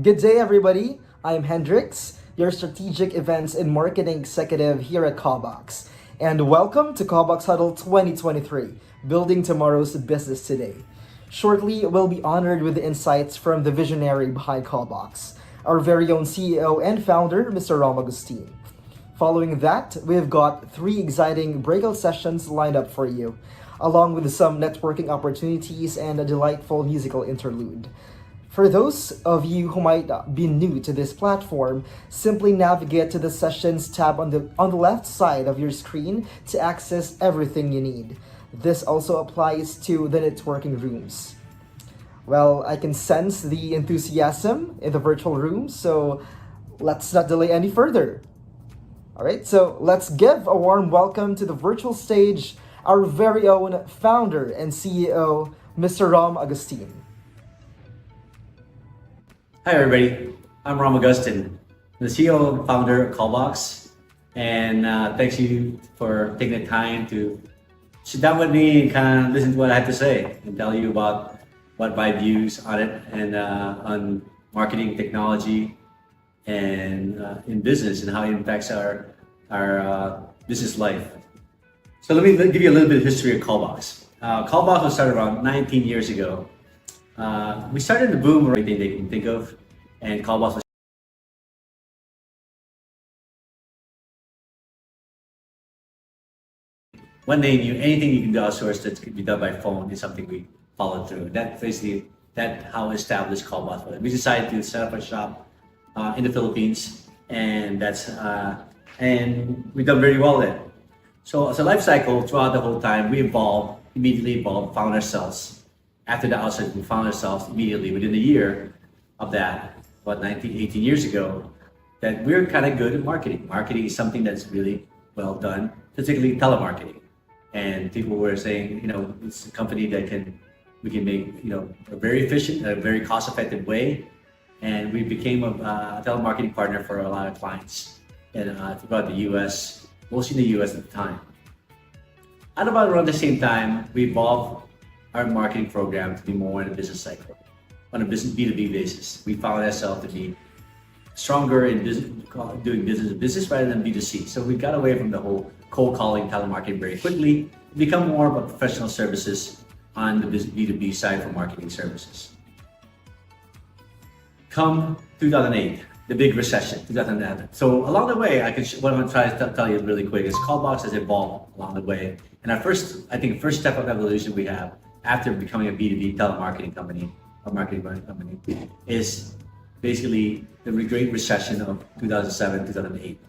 Good day, everybody. I'm Hendrix, your strategic events and marketing executive here at Callbox. And welcome to Callbox Huddle 2023, building tomorrow's business today. Shortly, we'll be honored with the insights from the visionary behind Callbox, our very own CEO and founder, Mr. Ram Agustin. Following that, we've got 3 exciting breakout sessions lined up for you, along with some networking opportunities and a delightful musical interlude. For those of you who might be new to this platform, simply navigate to the Sessions tab on the left side of your screen to access everything you need. This also applies to the networking rooms. Well, I can sense the enthusiasm in the virtual room, so let's not delay any further. All right, so let's give a warm welcome to the virtual stage, our very own founder and CEO, Mr. Ram Agustin. Hi everybody, I'm Ram Agustin, the CEO and founder of Callbox, and thanks you for taking the time to sit down with me and kind of listen to what I have to say and tell you about what my views on it and on marketing technology and in business and how it impacts our business life. So let me give you a little bit of history of Callbox. Callbox was started around 19 years ago. We started the boom of everything they can think of, and Callbox was one day knew anything you can do outsourced that could be done by phone is something we followed through. That how established Callbox was. We decided to set up a shop in the Philippines, and and we've done very well there. So as a life cycle throughout the whole time, we immediately evolved, found ourselves. After the outset, we found ourselves immediately within a year of that, about 18 years ago, that we're kind of good at marketing. Marketing is something that's really well done, particularly telemarketing. And people were saying, it's a company that we can make, a very efficient, a very cost-effective way. And we became a telemarketing partner for a lot of clients throughout the U.S., mostly in the U.S. at the time. At about around the same time, we evolved our marketing program to be more in a business cycle, on a business B2B basis. We found ourselves to be stronger in doing business to business rather than B2C. So we got away from the whole cold calling telemarketing very quickly, become more of a professional services on the B2B side for marketing services. Come 2008, the big recession, 2011. So along the way, what I'm going to try to tell you really quick is Callbox has evolved along the way. And first step of evolution we have after becoming a B2B telemarketing company, a marketing company, is basically the Great Recession of 2007, 2008.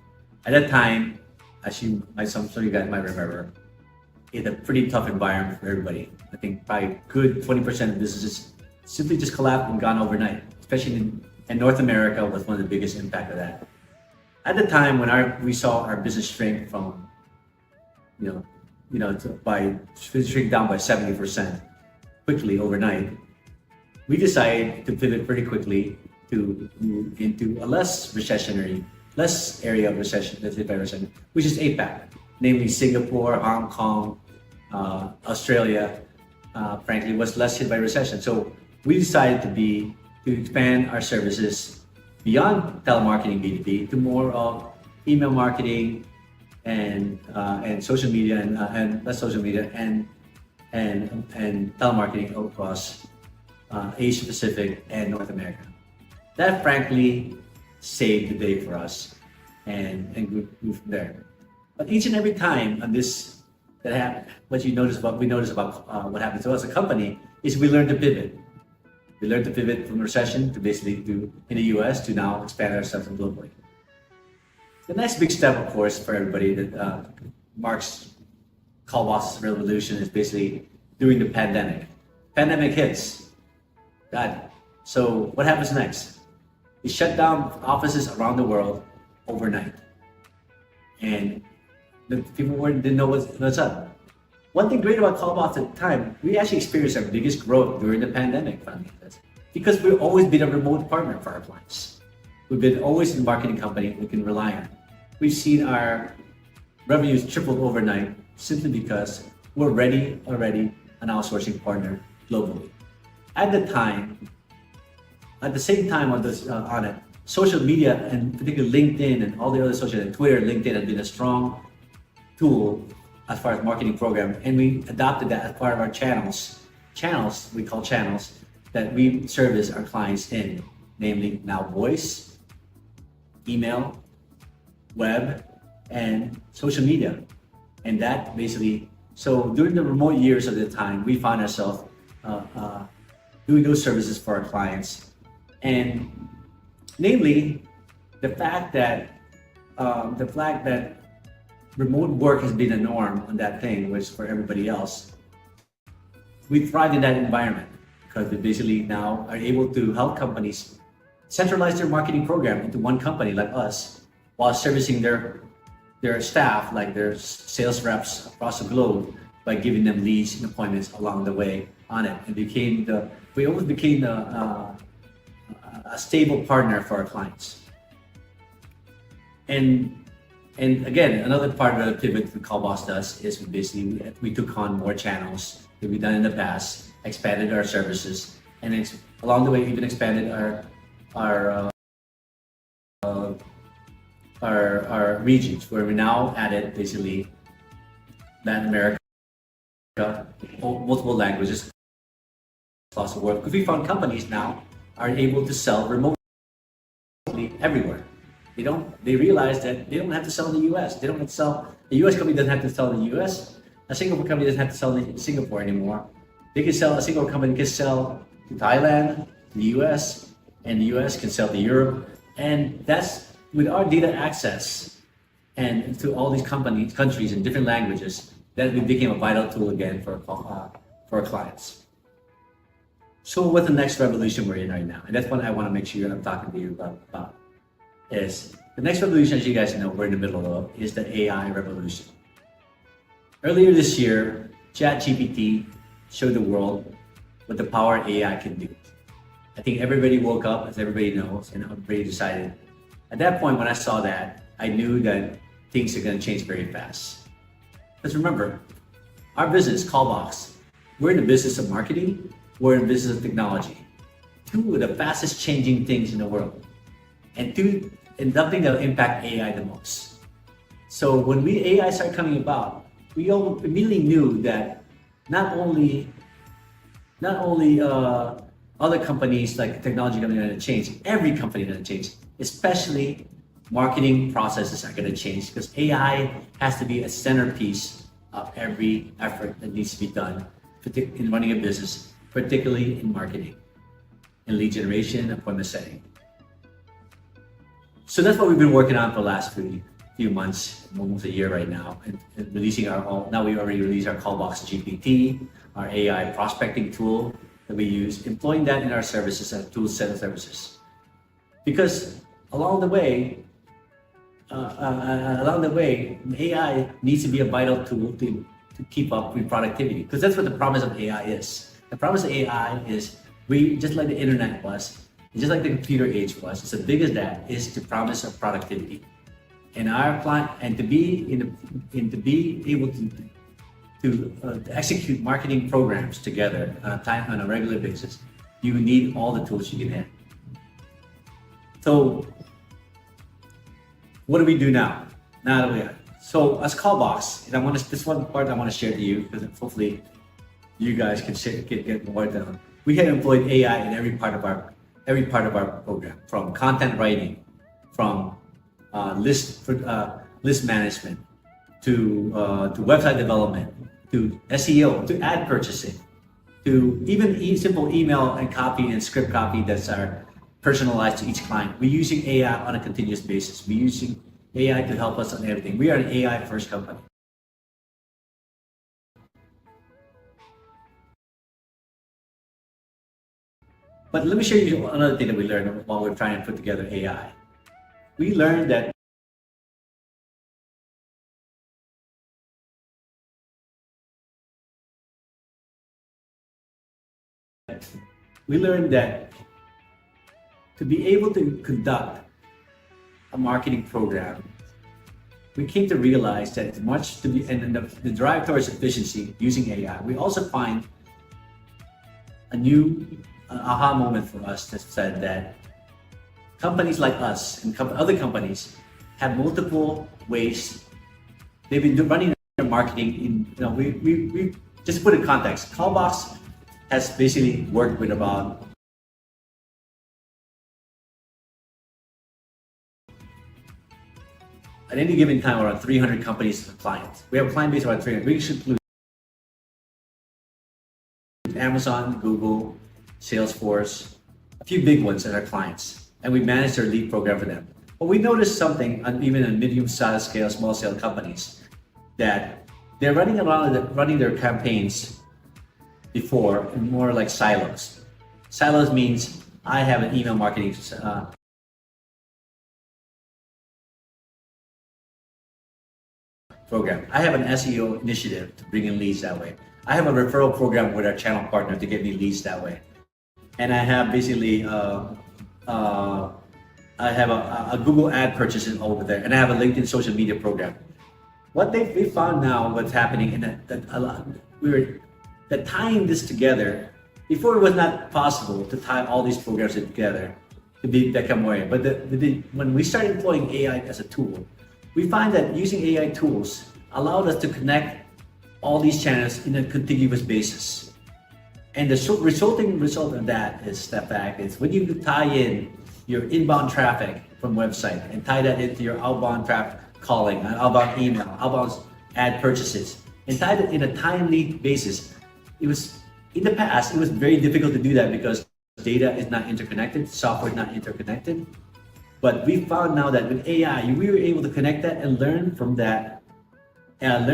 At that time, as some of you guys might remember, it's a pretty tough environment for everybody. I think probably good 20% of businesses simply just collapsed and gone overnight, especially in North America was one of the biggest impact of that. At the time when we saw our business shrink from, shrink down by 70% quickly overnight, we decided to pivot pretty quickly to move into a less area of recession, let's say by recession, which is APAC, namely Singapore, Hong Kong, Australia, frankly, was less hit by recession. So we decided to expand our services beyond telemarketing B2B to more of email marketing and social media and less social media and telemarketing across Asia Pacific and North America. That frankly saved the day for us and grew from there. But each and every time on this that happened, we notice about what happened to us as a company is we learned to pivot. We learned to pivot from recession to basically in the US to now expand ourselves globally. The next big step, of course, for everybody that marks Callbox's revolution is basically during the pandemic. Pandemic hits. God. So what happens next? We shut down offices around the world overnight. And the people didn't know what's up. One thing great about Callbox at the time, we actually experienced our biggest growth during the pandemic, because we've always been a remote partner for our clients. We've been always a marketing company we can rely on. We've seen our revenues tripled overnight simply because we're already an outsourcing partner globally. At the time, at the same time on it, social media and particularly LinkedIn and all the other social, Twitter, LinkedIn has been a strong tool as far as marketing program, and we adopted that as part of our channels. Channels we call channels that we service our clients in, namely now voice, email, web, and social media. And that basically, so during the remote years of the time, we found ourselves doing those services for our clients. And namely, the fact that remote work has been a norm on that thing, which for everybody else, we thrive in that environment because we basically now are able to help companies centralize their marketing program into one company like us, while servicing their staff, like their sales reps across the globe, by giving them leads and appointments along the way on it. And we almost became a stable partner for our clients. And again, another part of the pivot that Callbox does is we took on more channels that we've done in the past, expanded our services, and along the way even expanded our regions, where we now added basically Latin America, multiple languages across the world. Because we found companies now are able to sell remotely everywhere. They realize that they don't have to sell in the US. They don't have to sell, a US company doesn't have to sell in the US. A Singapore company doesn't have to sell in Singapore anymore. A Singapore company can sell to Thailand, to the US, and the US can sell to Europe. And that's with our data access and to all these countries in different languages, that we became a vital tool again for our clients. So what's the next revolution we're in right now? And that's what I want to make sure I'm talking to you about. Is the next revolution, as you guys know, we're in the middle of, is the AI revolution. Earlier this year, ChatGPT showed the world what the power of AI can do. I think everybody woke up, as everybody knows, and everybody decided. At that point, when I saw that, I knew that things are going to change very fast. Because remember, our business, Callbox, we're in the business of marketing, we're in the business of technology. Two of the fastest changing things in the world. And nothing that will impact AI the most. So when AI started coming about, we all immediately knew that not only other companies like technology companies are going to change, every company is going to change, especially marketing processes are going to change, because AI has to be a centerpiece of every effort that needs to be done in running a business, particularly in marketing, in lead generation, appointment setting. So that's what we've been working on for the last few months, almost a year right now, and releasing now we already released our Callbox GPT, our AI prospecting tool that we use, employing that in our services as a tool set of services. Because along the way, AI needs to be a vital tool to keep up with productivity, because that's what the promise of AI is. The promise of AI is, just like the internet was, just like the computer age was, it's as big as that, is the promise of productivity. And our client, and to be able to execute marketing programs together on a regular basis, you need all the tools you can have. So, what do we do now? So as Callbox, and this one part I want to share to you, because hopefully you guys can get more done. We have employed AI in every part of our program, from content writing, from list management, to website development, to SEO, to ad purchasing, to even simple email and copy and script copy that's personalized to each client. We're using AI on a continuous basis. We're using AI to help us on everything. We are an AI first company. But let me show you another thing that we learned while we're trying to put together AI. We learned that to be able to conduct a marketing program, we came to realize that the drive towards efficiency using AI, we also find a new an aha moment for us that said that companies like us and other companies have multiple ways they've been running their marketing. We just put in context. Callbox has basically worked with about at any given time around 300 companies as clients. We have a client base of around 300. We should include Amazon, Google, Salesforce, a few big ones as our clients, and we manage their lead program for them. But we noticed something, even in medium-sized scale, small-scale companies, that they're running their campaigns before in more like silos. Silos means I have an email marketing program. I have an SEO initiative to bring in leads that way. I have a referral program with our channel partner to get me leads that way. And I have basically I have a Google ad purchase over there, and I have a LinkedIn social media program. What we found now, what's happening, and that tying this together. Before it was not possible to tie all these programs together to become more. But when we started employing AI as a tool, we find that using AI tools allowed us to connect all these channels in a contiguous basis. And the resulting result of that is the fact is when you tie in your inbound traffic from website and tie that into your outbound traffic calling, outbound email, outbound ad purchases, and tie it in a timely basis. In the past, it was very difficult to do that because data is not interconnected, software is not interconnected. But we found now that with AI, we were able to connect that and learn from that, and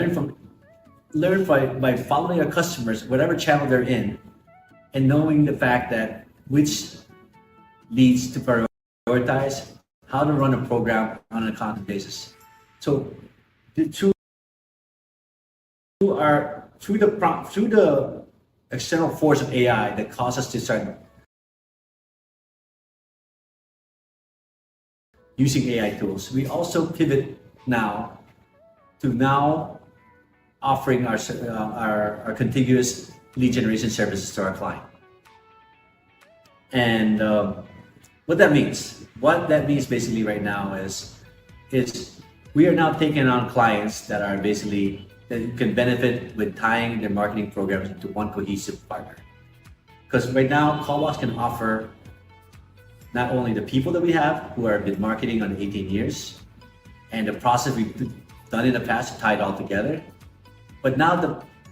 learn by following our customers, whatever channel they're in, and knowing the fact that which leads to prioritize, how to run a program on a constant basis. So through the external force of AI that caused us to start using AI tools, we also pivot now to offering our contiguous lead generation services to our client. And what that means basically right now is we are now taking on clients that are basically that can benefit with tying their marketing programs into one cohesive partner. Because right now, Callbox can offer not only the people that we have who have been marketing on 18 years and the process we've done in the past to tie it all together, but now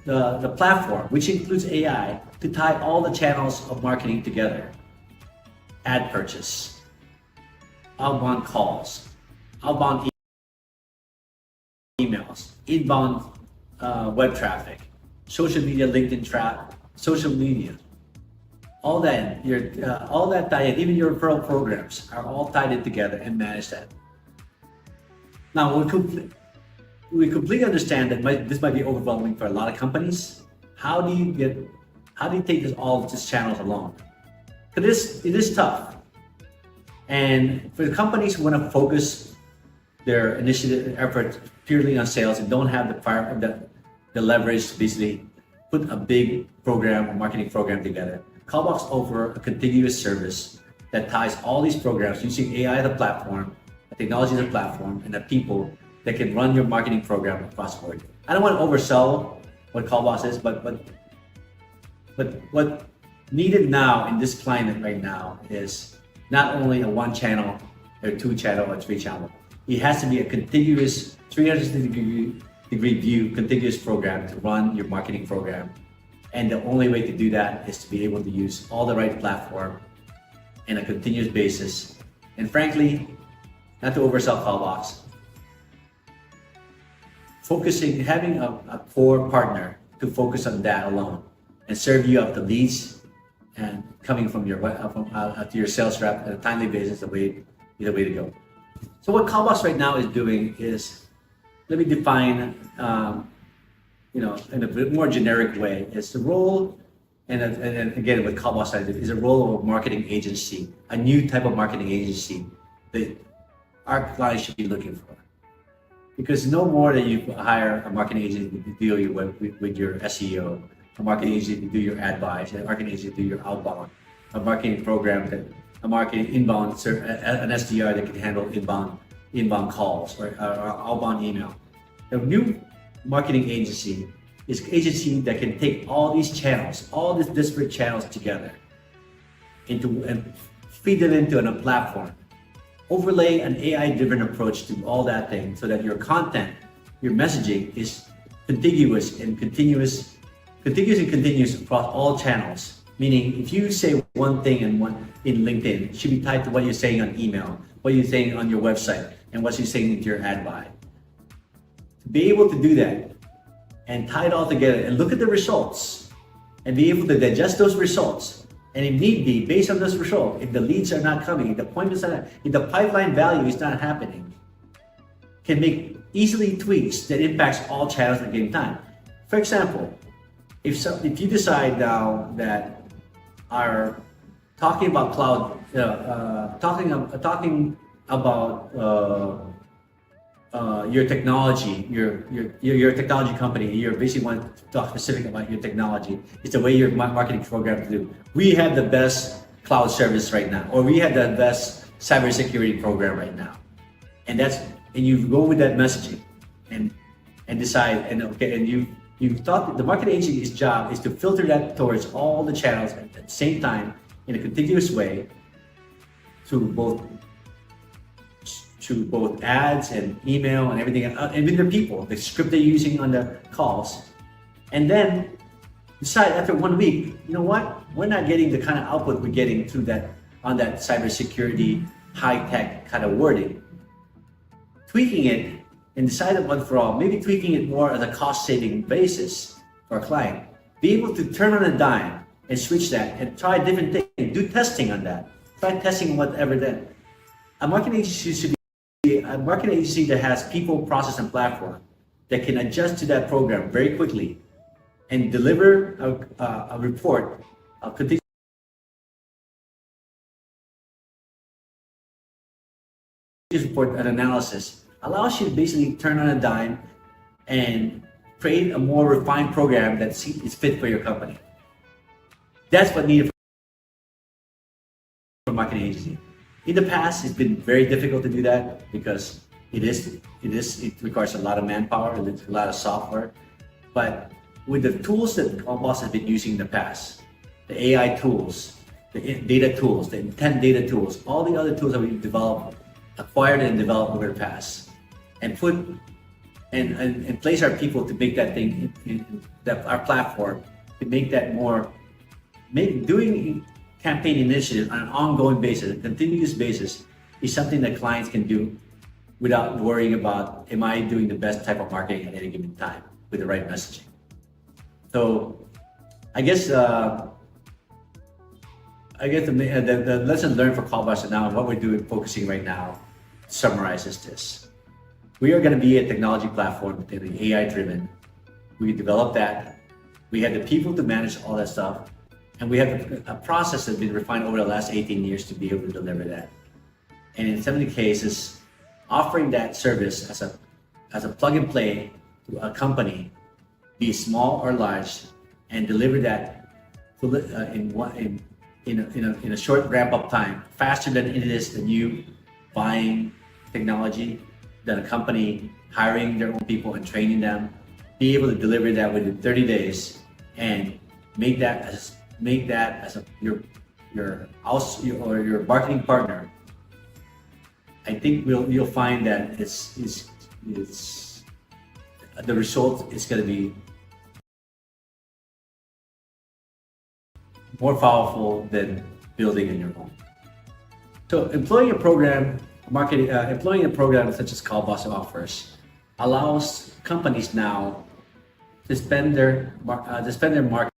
the platform, which includes AI, to tie all the channels of marketing together. Ad purchase, outbound calls, outbound emails, inbound web traffic, social media, LinkedIn social media, all that tied in, even your referral programs are all tied in together and manage that. Now we completely understand that this might be overwhelming for a lot of companies. How do you take all of these channels alone? Because it is tough. And for the companies who want to focus their initiative efforts purely on sales and don't have the leverage to basically put a big program, a marketing program together, Callbox offers a contiguous service that ties all these programs using AI as a platform, the technology as a platform, and the people that can run your marketing program across the board. I don't want to oversell what Callbox is, but what needed now in this climate right now is not only a one channel or two channel or three channel. It has to be a contiguous 360-degree view, contiguous program to run your marketing program. And the only way to do that is to be able to use all the right platform in a continuous basis. And frankly, not to oversell Callbox, having a core partner to focus on that alone and serve you up the leads and coming from to your sales rep on a timely basis is the way to go. So what Callbox right now is doing is, let me define, in a bit more generic way, is the role, and again with Callbox is a role of a marketing agency, a new type of marketing agency that our clients should be looking for. Because no more that you hire a marketing agency to deal with your SEO, a marketing agency to do your ad buys, a marketing agency to do your outbound. a marketing program that a marketing inbound an SDR that can handle inbound calls or outbound email. The new marketing agency is an agency that can take all these channels, all these disparate channels together and feed them into a platform. Overlay an AI-driven approach to all that thing so that your content, your messaging is contiguous and continuous across all channels. Meaning, if you say one thing in LinkedIn, it should be tied to what you're saying on email, what you're saying on your website, and what you're saying into your ad buy. To be able to do that and tie it all together and look at the results and be able to digest those results, and if need be, based on this result, if the leads are not coming, if the pipeline value is not happening, can make easily tweaks that impacts all channels at the same time. For example, if you decide now that are talking about cloud, talking about your technology, your technology company, you basically want to talk specific about your technology. It's the way your marketing program to do. We have the best cloud service right now, or we have the best cybersecurity program right now, and you go with that messaging, and decide, and you thought the marketing agency's job is to filter that towards all the channels at the same time in a contiguous way to both ads and email and everything, and with the people, the script they're using on the calls, and then decide after 1 week, you know what, we're not getting the kind of output we're getting through that on that cybersecurity high-tech kind of wording. Tweaking it and decide it once for all, maybe tweaking it more on a cost-saving basis for a client. Be able to turn on a dime and switch that and try different things, do testing on that. Try testing whatever that. A marketing agency should be a marketing agency that has people, process, and platform that can adjust to that program very quickly and deliver a report, a continuous report, an analysis, allows you to basically turn on a dime and create a more refined program that is fit for your company. That's what needed for a marketing agency. In the past, it's been very difficult to do that because it requires a lot of manpower, a lot of software. But with the tools that Callbox has been using in the past, the AI tools, the data tools, the intent data tools, all the other tools that we've developed, acquired and developed over the past, and put and place our people to make that thing our platform to make that more doing campaign initiatives on an ongoing basis, a continuous basis, is something that clients can do without worrying about, am I doing the best type of marketing at any given time with the right messaging. So I guess the lesson learned for Callbox now and what we're doing, focusing right now, summarizes this. We are going to be a technology platform that is AI driven. We developed that. We had the people to manage all that stuff. And we have a process that's been refined over the last 18 years to be able to deliver that. And in some of the cases, offering that service as a plug and play to a company, be small or large, and deliver that in a short ramp up time, faster than it is than you buying technology, than a company hiring their own people and training them. Be able to deliver that within 30 days and make that as your marketing partner. I think you'll find that it's the result is going to be more powerful than building in your own. So employing a program such as Callbox offers allows companies now to spend their marketing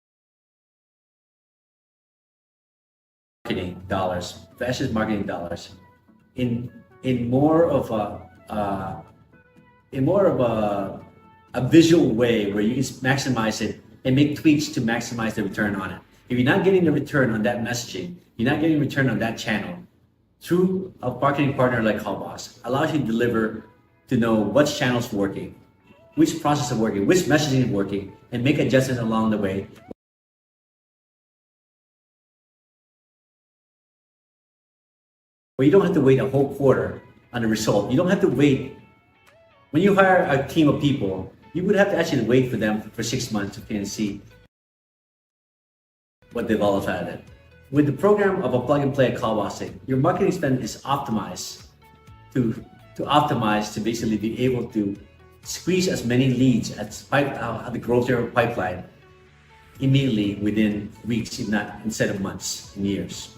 dollars, versus marketing dollars, in more of a visual way where you can maximize it and make tweaks to maximize the return on it. If you're not getting the return on that messaging, you're not getting return on that channel, through a marketing partner like Callbox allows you to deliver, to know which channel's working, which process is working, which messaging is working, and make adjustments along the way where you don't have to wait a whole quarter on the result. You don't have to wait. When you hire a team of people, you would have to actually wait for them for 6 months to kind of see what they've all out of it. With the program of a plug and play at Callbox, your marketing spend is optimized to optimize to basically be able to squeeze as many leads as the growth of your pipeline immediately within weeks, if not instead of months and years.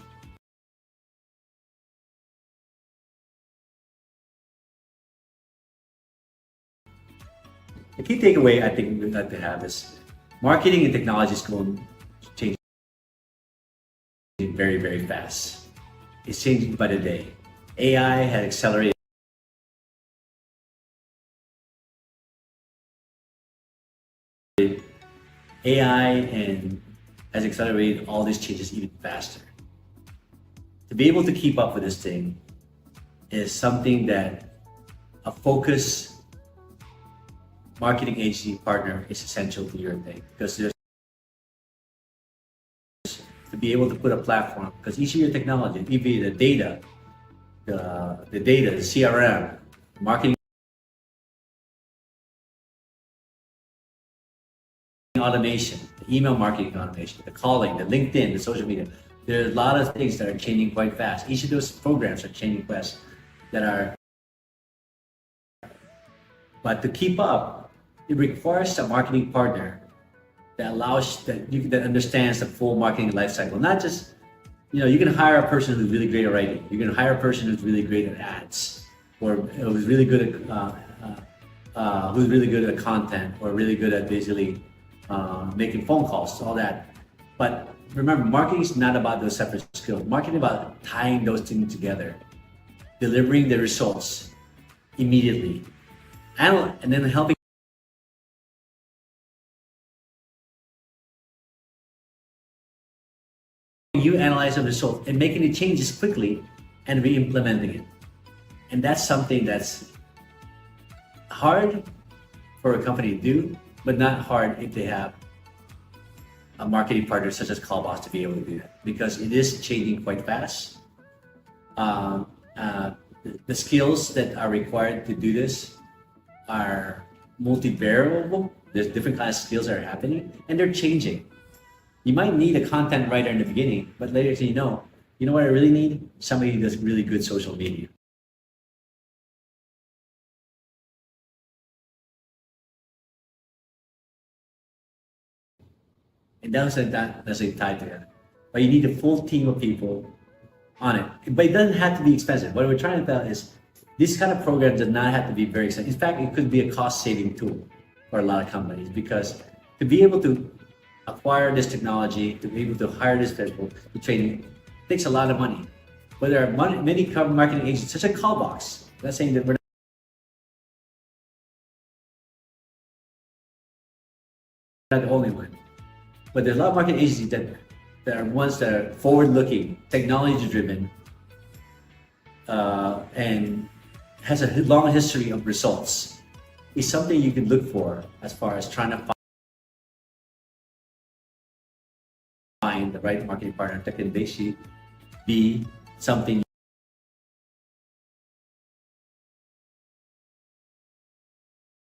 The key takeaway I think we'd like to have is marketing and technology is going to change very, very fast. It's changing by the day. AI has accelerated and has accelerated all these changes even faster. To be able to keep up with this thing is something that a focused marketing agency partner is essential to your thing, because there's to be able to put a platform, because each of your technology, even the data, the CRM, marketing automation, the email marketing automation, the calling, the LinkedIn, the social media. There are a lot of things that are changing quite fast. Each of those programs are changing fast but to keep up, it requires a marketing partner that understands the full marketing life cycle. Not just, you can hire a person who's really great at writing. You can hire a person who's really great at ads, or who's really good at content, or really good at basically making phone calls, all that. But remember, marketing is not about those separate skills. Marketing is about tying those things together, delivering the results immediately, and then helping you analyze the result and making the changes quickly and re-implementing it. And that's something that's hard for a company to do, but not hard if they have a marketing partner such as Callbox to be able to do that, because it is changing quite fast. The skills that are required to do this are multi-variable. There's different kinds of skills that are happening, and they're changing. You might need a content writer in the beginning, but later you know what I really need? Somebody who does really good social media. And that's not necessarily tied together. But you need a full team of people on it. But it doesn't have to be expensive. What we're trying to tell is this kind of program does not have to be very expensive. In fact, it could be a cost-saving tool for a lot of companies, because to be able to acquire this technology, to be able to hire this people, to train, takes a lot of money. But there are many marketing agencies, such as Callbox. I'm not saying that we're not the only one. But there's a lot of marketing agencies that are ones that are forward-looking, technology-driven, and has a long history of results. It's something you can look for as far as trying to find the right marketing partner that can basically be something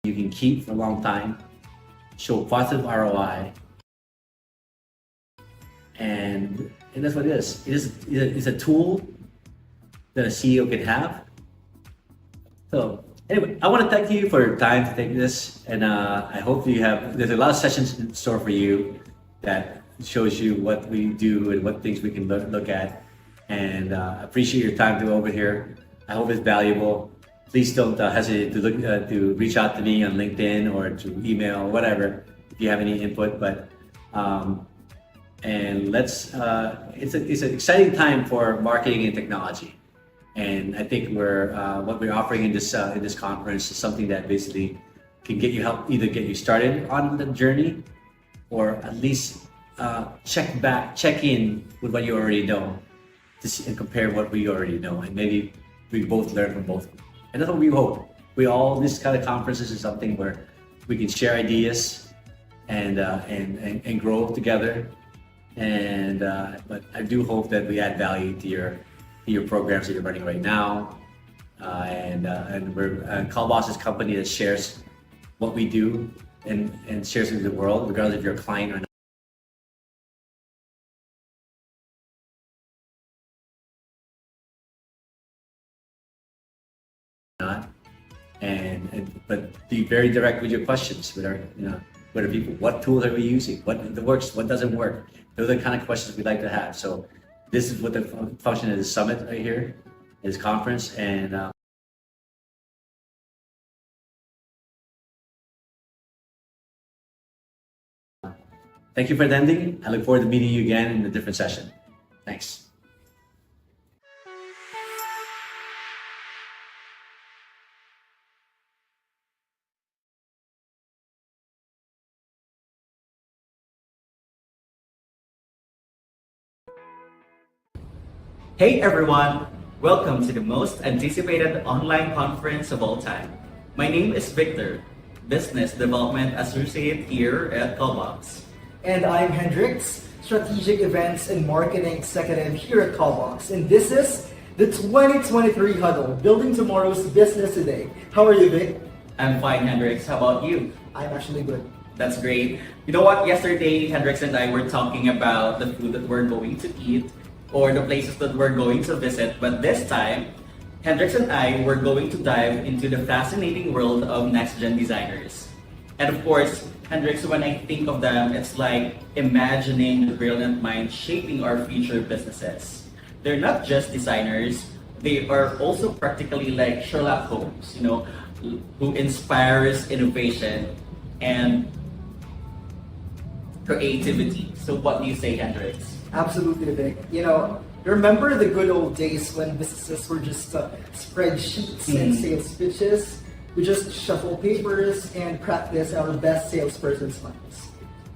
you can keep for a long time, show positive ROI, and that's what it is. It's a tool that a CEO can have. So anyway, I want to thank you for your time to take this, and I hope there's a lot of sessions in store for you that shows you what we do and what things we can look at, and I appreciate your time to over here. I hope it's valuable. Please don't hesitate to reach out to me on LinkedIn or to email or whatever if you have any input. But and it's an exciting time for marketing and technology, and I think what we're offering in this conference is something that basically can either get you started on the journey, or at least check in with what you already know to see, and compare what we already know, and maybe we both learn from both. And that's what we hope. This kind of conferences is something where we can share ideas and grow together. And but I do hope that we add value to your programs that you're running right now. And we're Callbox company that shares what we do and shares it with the world, regardless if you're a client or not. But be very direct with your questions with our with our people. What tools are we using? What works? What doesn't work? Those are the kind of questions we like to have. So this is what the function of the summit right here, this conference, and thank you for attending. I look forward to meeting you again in a different session. Thanks. Hey everyone! Welcome to the most anticipated online conference of all time. My name is Victor, Business Development Associate here at Callbox. And I'm Hendrix, Strategic Events and Marketing Executive here at Callbox. And this is the 2023 Huddle, Building Tomorrow's Business Today. How are you, Vic? I'm fine, Hendrix. How about you? I'm actually good. That's great. You know what? Yesterday, Hendrix and I were talking about the food that we're going to eat or the places that we're going to visit. But this time, Hendrix and I were going to dive into the fascinating world of next-gen designers. And of course, Hendrix, when I think of them, it's like imagining the brilliant minds shaping our future businesses. They're not just designers, they are also practically like Sherlock Holmes, who inspires innovation and creativity. So what do you say, Hendrix? Absolutely, Vic. Remember the good old days when businesses were just spreadsheets and sales pitches? We just shuffle papers and practice our best salesperson's lines.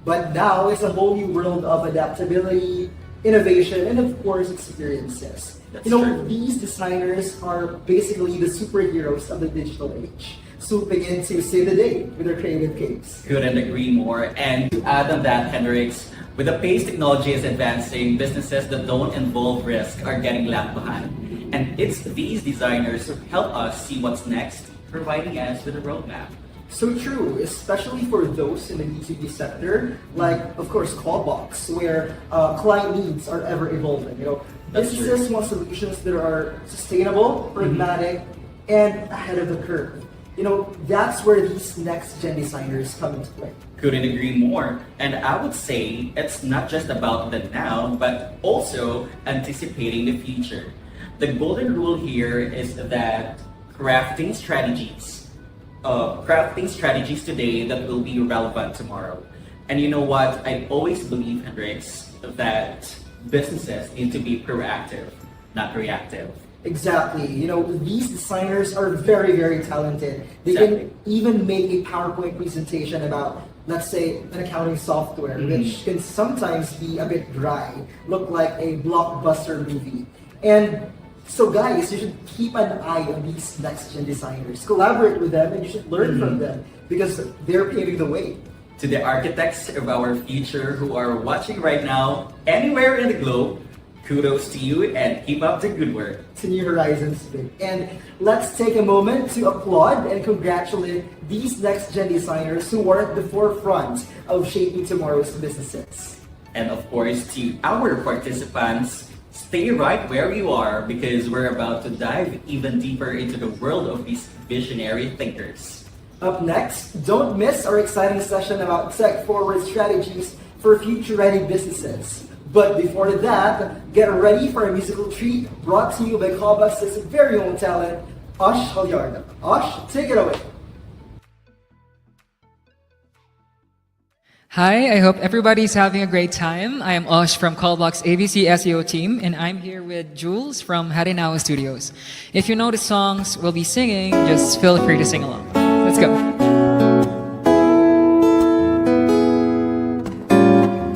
But now it's a whole new world of adaptability, innovation, and of course experiences. That's true. These designers are basically the superheroes of the digital age, swooping in to save the day with their creative capes. Couldn't agree more. And to add on that, Hendrix, with the pace technology is advancing, businesses that don't involve risk are getting left behind. And it's these designers who help us see what's next, providing us with a roadmap. So true, especially for those in the B2B sector, like, of course, Callbox, where client needs are ever evolving. That's Businesses want solutions that are sustainable, pragmatic, and ahead of the curve. That's where these next-gen designers come into play. Couldn't agree more. And I would say it's not just about the now, but also anticipating the future. The golden rule here is that crafting strategies today that will be relevant tomorrow. And you know what? I always believe, Hendrix, that businesses need to be proactive, not reactive. Exactly. These designers are very, very talented. They Exactly. can even make a PowerPoint presentation about, let's say, an accounting software, which can sometimes be a bit dry, look like a blockbuster movie. And so guys, you should keep an eye on these next-gen designers. Collaborate with them and you should learn from them because they're paving the way. To the architects of our future who are watching right now, anywhere in the globe, kudos to you and keep up the good work. To New Horizons, Vic. And let's take a moment to applaud and congratulate these next-gen designers who are at the forefront of shaping tomorrow's businesses. And of course, to our participants, stay right where you are because we're about to dive even deeper into the world of these visionary thinkers. Up next, don't miss our exciting session about tech-forward strategies for future-ready businesses. But before that, get ready for a musical treat brought to you by Callbox's very own talent, Osh Halyarda. Osh, take it away. Hi, I hope everybody's having a great time. I am Osh from Callbox ABC SEO team, and I'm here with Jules from Harinao Studios. If you know the songs we'll be singing, just feel free to sing along. Let's go.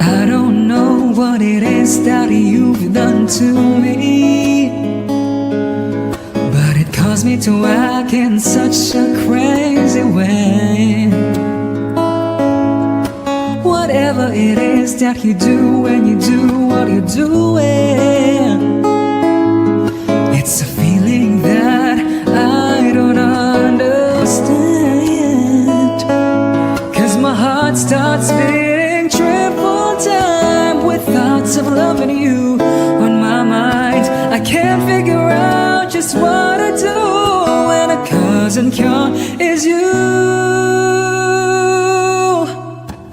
I don't know what it is that you've done to me, but it caused me to act in such a crazy way. Whatever it is that you do when you do what you're doing, and you on my mind. I can't figure out just what to do when a cousin cure is you.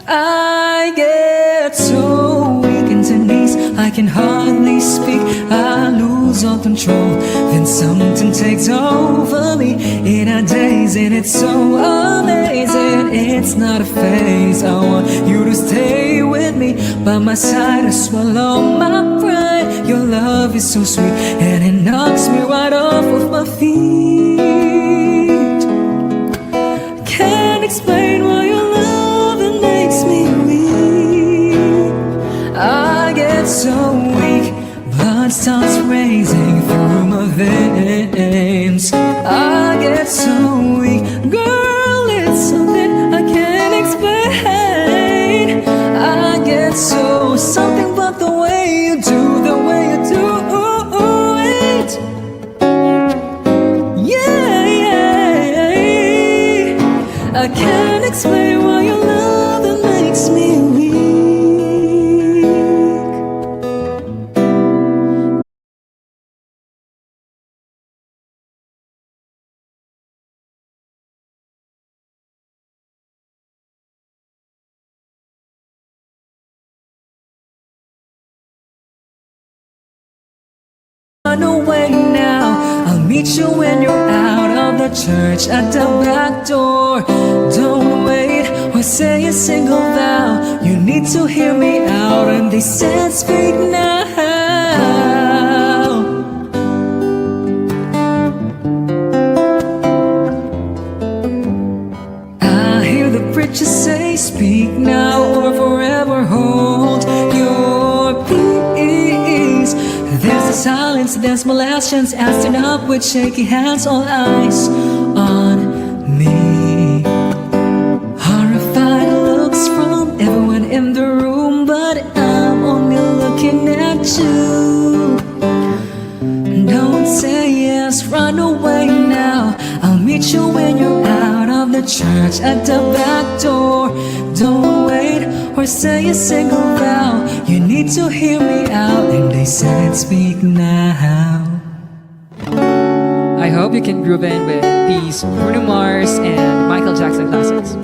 I get so weak in the knees, I can hardly speak. I lose all control, then something takes over me in a daze, and it's so amazing. It's not a phase. I want you to stay with me by my side. I swallow my pride. Your love is so sweet, and it knocks me right off of my feet. Can't explain why your love it makes me weak. I get so weak, blood starts racing through my veins. I get so weak, girl, it's something I can't explain. I get so something about the way you do, the way you do it. Yeah, yeah. I can't explain why your love it makes me weak. Run away now, I'll meet you when you're out of the church at the back door. Don't wait or say a single vow. You need to hear me out, and they said speak now. I hear the preacher say speak now or forever hold your peace. There's a silence, there's molestations, acting up with shaky hands, all eyes on me. Horrified looks from everyone in the room, but I'm only looking at you. Don't say yes, run away now. I'll meet you when you're out of the church at the back door. Don't wait or say a single vow. You need to hear me out, and they said speak now. I hope you can groove in with these Bruno Mars and Michael Jackson classics.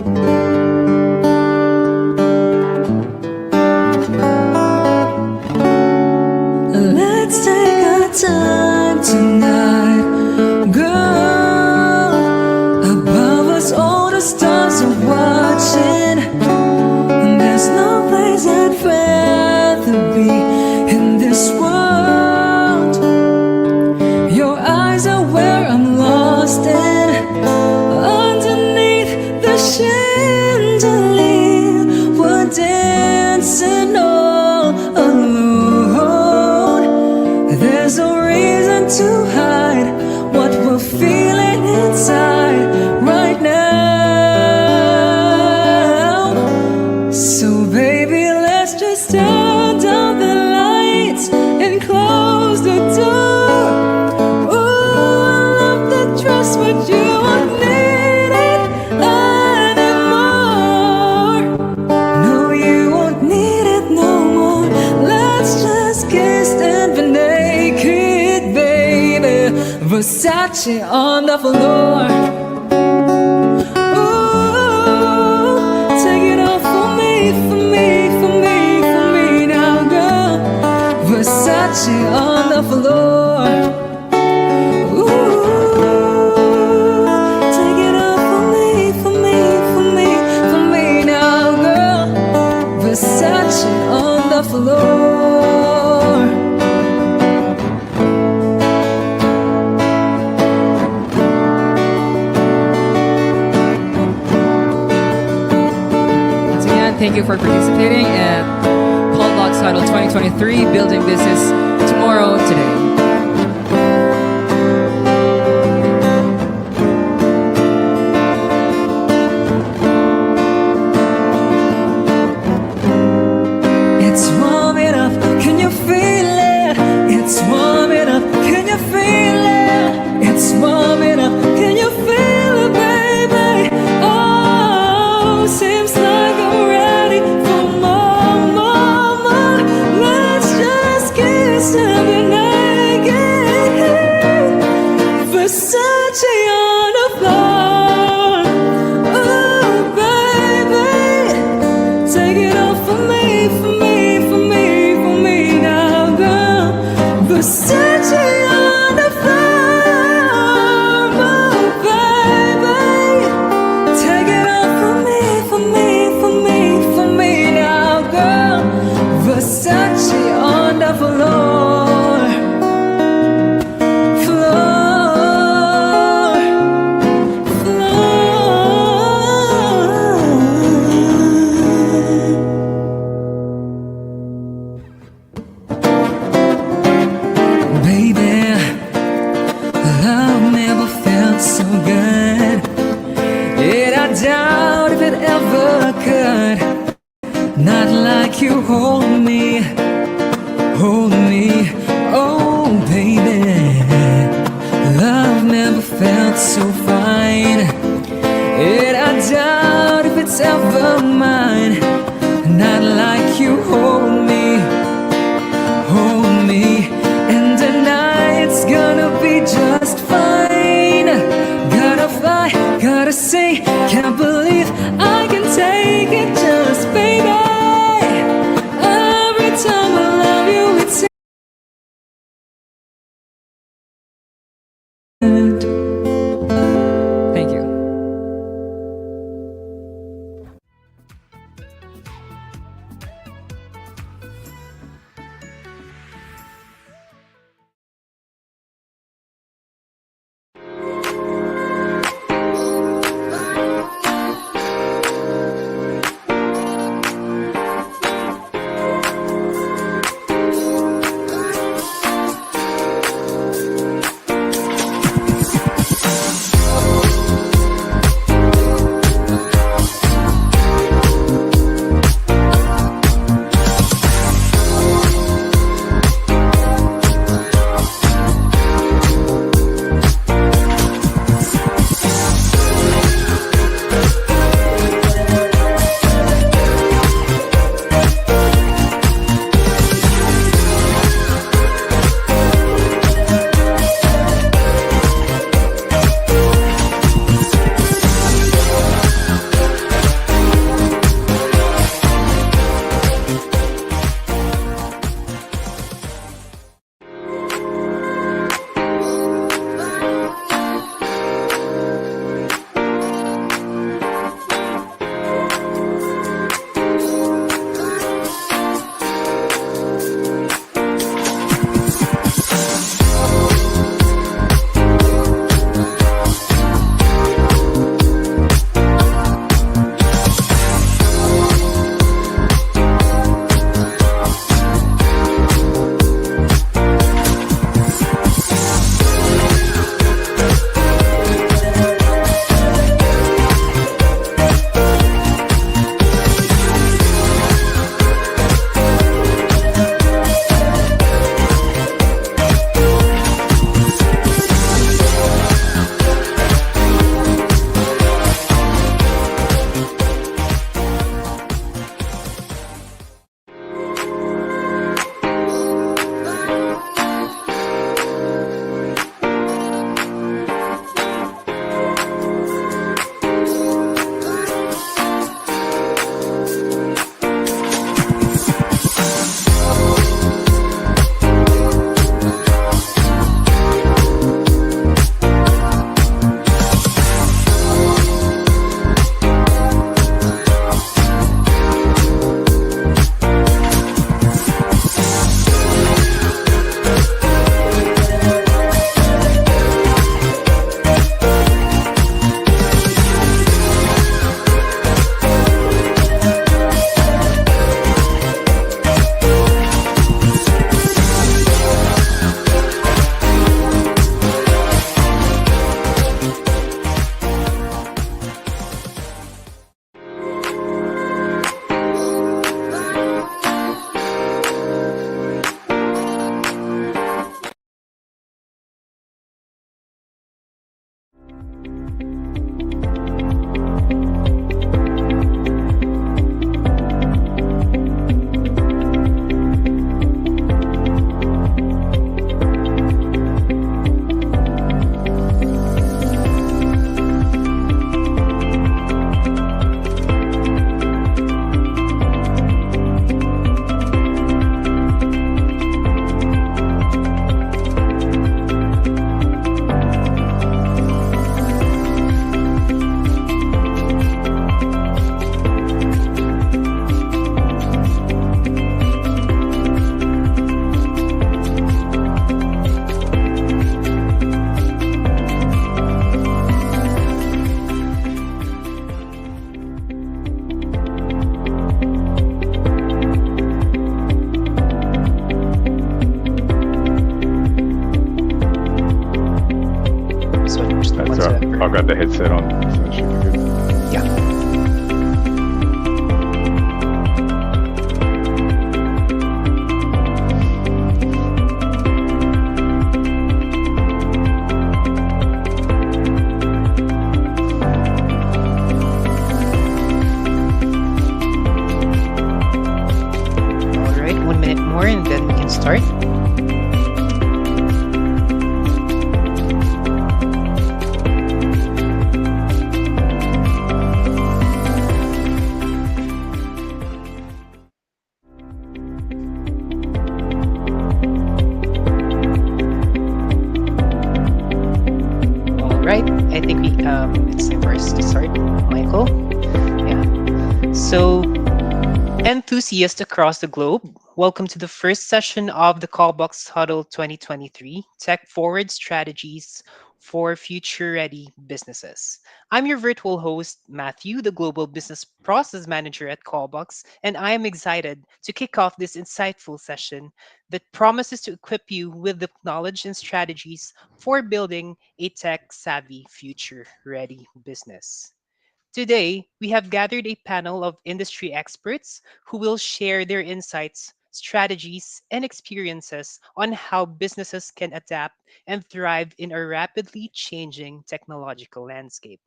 Let's take our time tonight, girl. Above us all the stars are watching. There's no place I'd rather be in this world. Your eyes are where I'm lost in. Underneath the chandelier, we're dancing all alone. There's no reason to hide what we're feeling inside right now. So baby, let's just turn down the lights and close the door. Ooh, I love the dress, but you won't need it anymore. No, you won't need it no more. Let's just kiss and be naked, baby. Versace on the floor. Ooh, take it off for me, for me, for me, for me now, girl. Versace on the floor. Ooh, take it off for me, for me, for me, for me now, girl. Versace on the floor. Once again, thank you for participating in Callbox Huddle 2023, Building Business Tomorrow Today. It's warming up, can you feel it? It's warming up, can you feel it? It's warming up, can you feel it, baby? Oh, seems like I'm ready for more, more, more. Let's just Versace on the floor, oh baby. Take it off for me, for me, for me, for me now, girl. Versace on the floor, floor, floor. Baby, love never felt so good. Yet I doubt if it ever could. Not like you hold me, oh baby. Love never felt so fine. Yet I doubt if it's ever mine. Not like you hold me, and the night's gonna be just fine. Gotta fly, gotta say, can't believe I can take it, just baby. Every time I love you, it's Thank you. I've got the headset on, so it should be good. Yeah. All right, 1 minute more and then we can start. All right, I think it's time for us to start. Michael, yeah. So, enthusiasts across the globe, welcome to the first session of the Callbox Huddle 2023 Tech Forward Strategies for Future Ready Businesses. I'm your virtual host, Matthew, the Global Business Process Manager at Callbox, and I am excited to kick off this insightful session that promises to equip you with the knowledge and strategies for building a tech savvy, future ready business. Today, we have gathered a panel of industry experts who will share their insights, strategies, and experiences on how businesses can adapt and thrive in a rapidly changing technological landscape.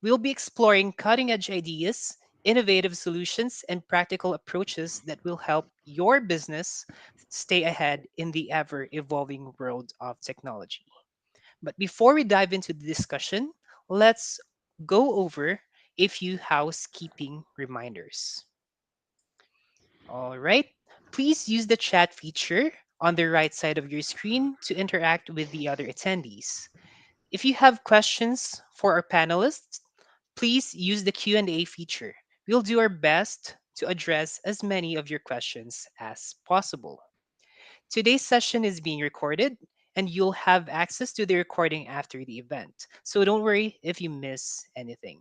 We'll be exploring cutting edge ideas, innovative solutions, and practical approaches that will help your business stay ahead in the ever evolving world of technology. But before we dive into the discussion, let's go over a few housekeeping reminders. All right. Please use the chat feature on the right side of your screen to interact with the other attendees. If you have questions for our panelists, please use the Q&A feature. We'll do our best to address as many of your questions as possible. Today's session is being recorded, and you'll have access to the recording after the event. So don't worry if you miss anything.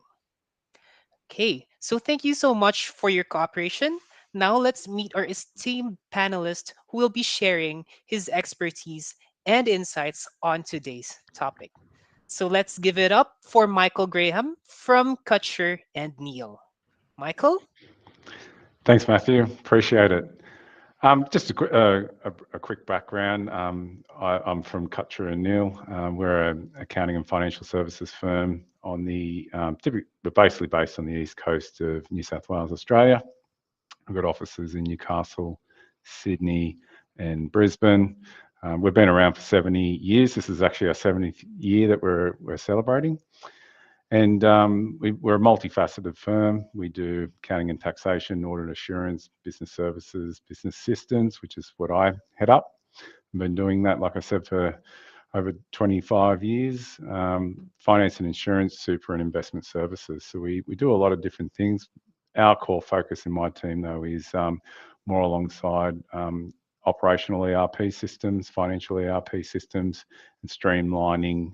Okay, so thank you so much for your cooperation. Now let's meet our esteemed panelist who will be sharing his expertise and insights on today's topic. So let's give it up for Michael Graham from Kutcher and Neil. Michael? Thanks, Matthew. Appreciate it. Just a quick background. I'm from Cutcher and Neil. We're an accounting and financial services firm on we're basically based on the east coast of New South Wales, Australia. We've got offices in Newcastle, Sydney, and Brisbane. We've been around for 70 years. This is actually our 70th year that we're celebrating. And we're a multifaceted firm. We do accounting and taxation, audit assurance, business services, business systems, which is what I head up. I've been doing that, like I said, for over 25 years. Finance and insurance, super and investment services. So we do a lot of different things. Our core focus in my team, though, is more alongside operational ERP systems, financial ERP systems, and streamlining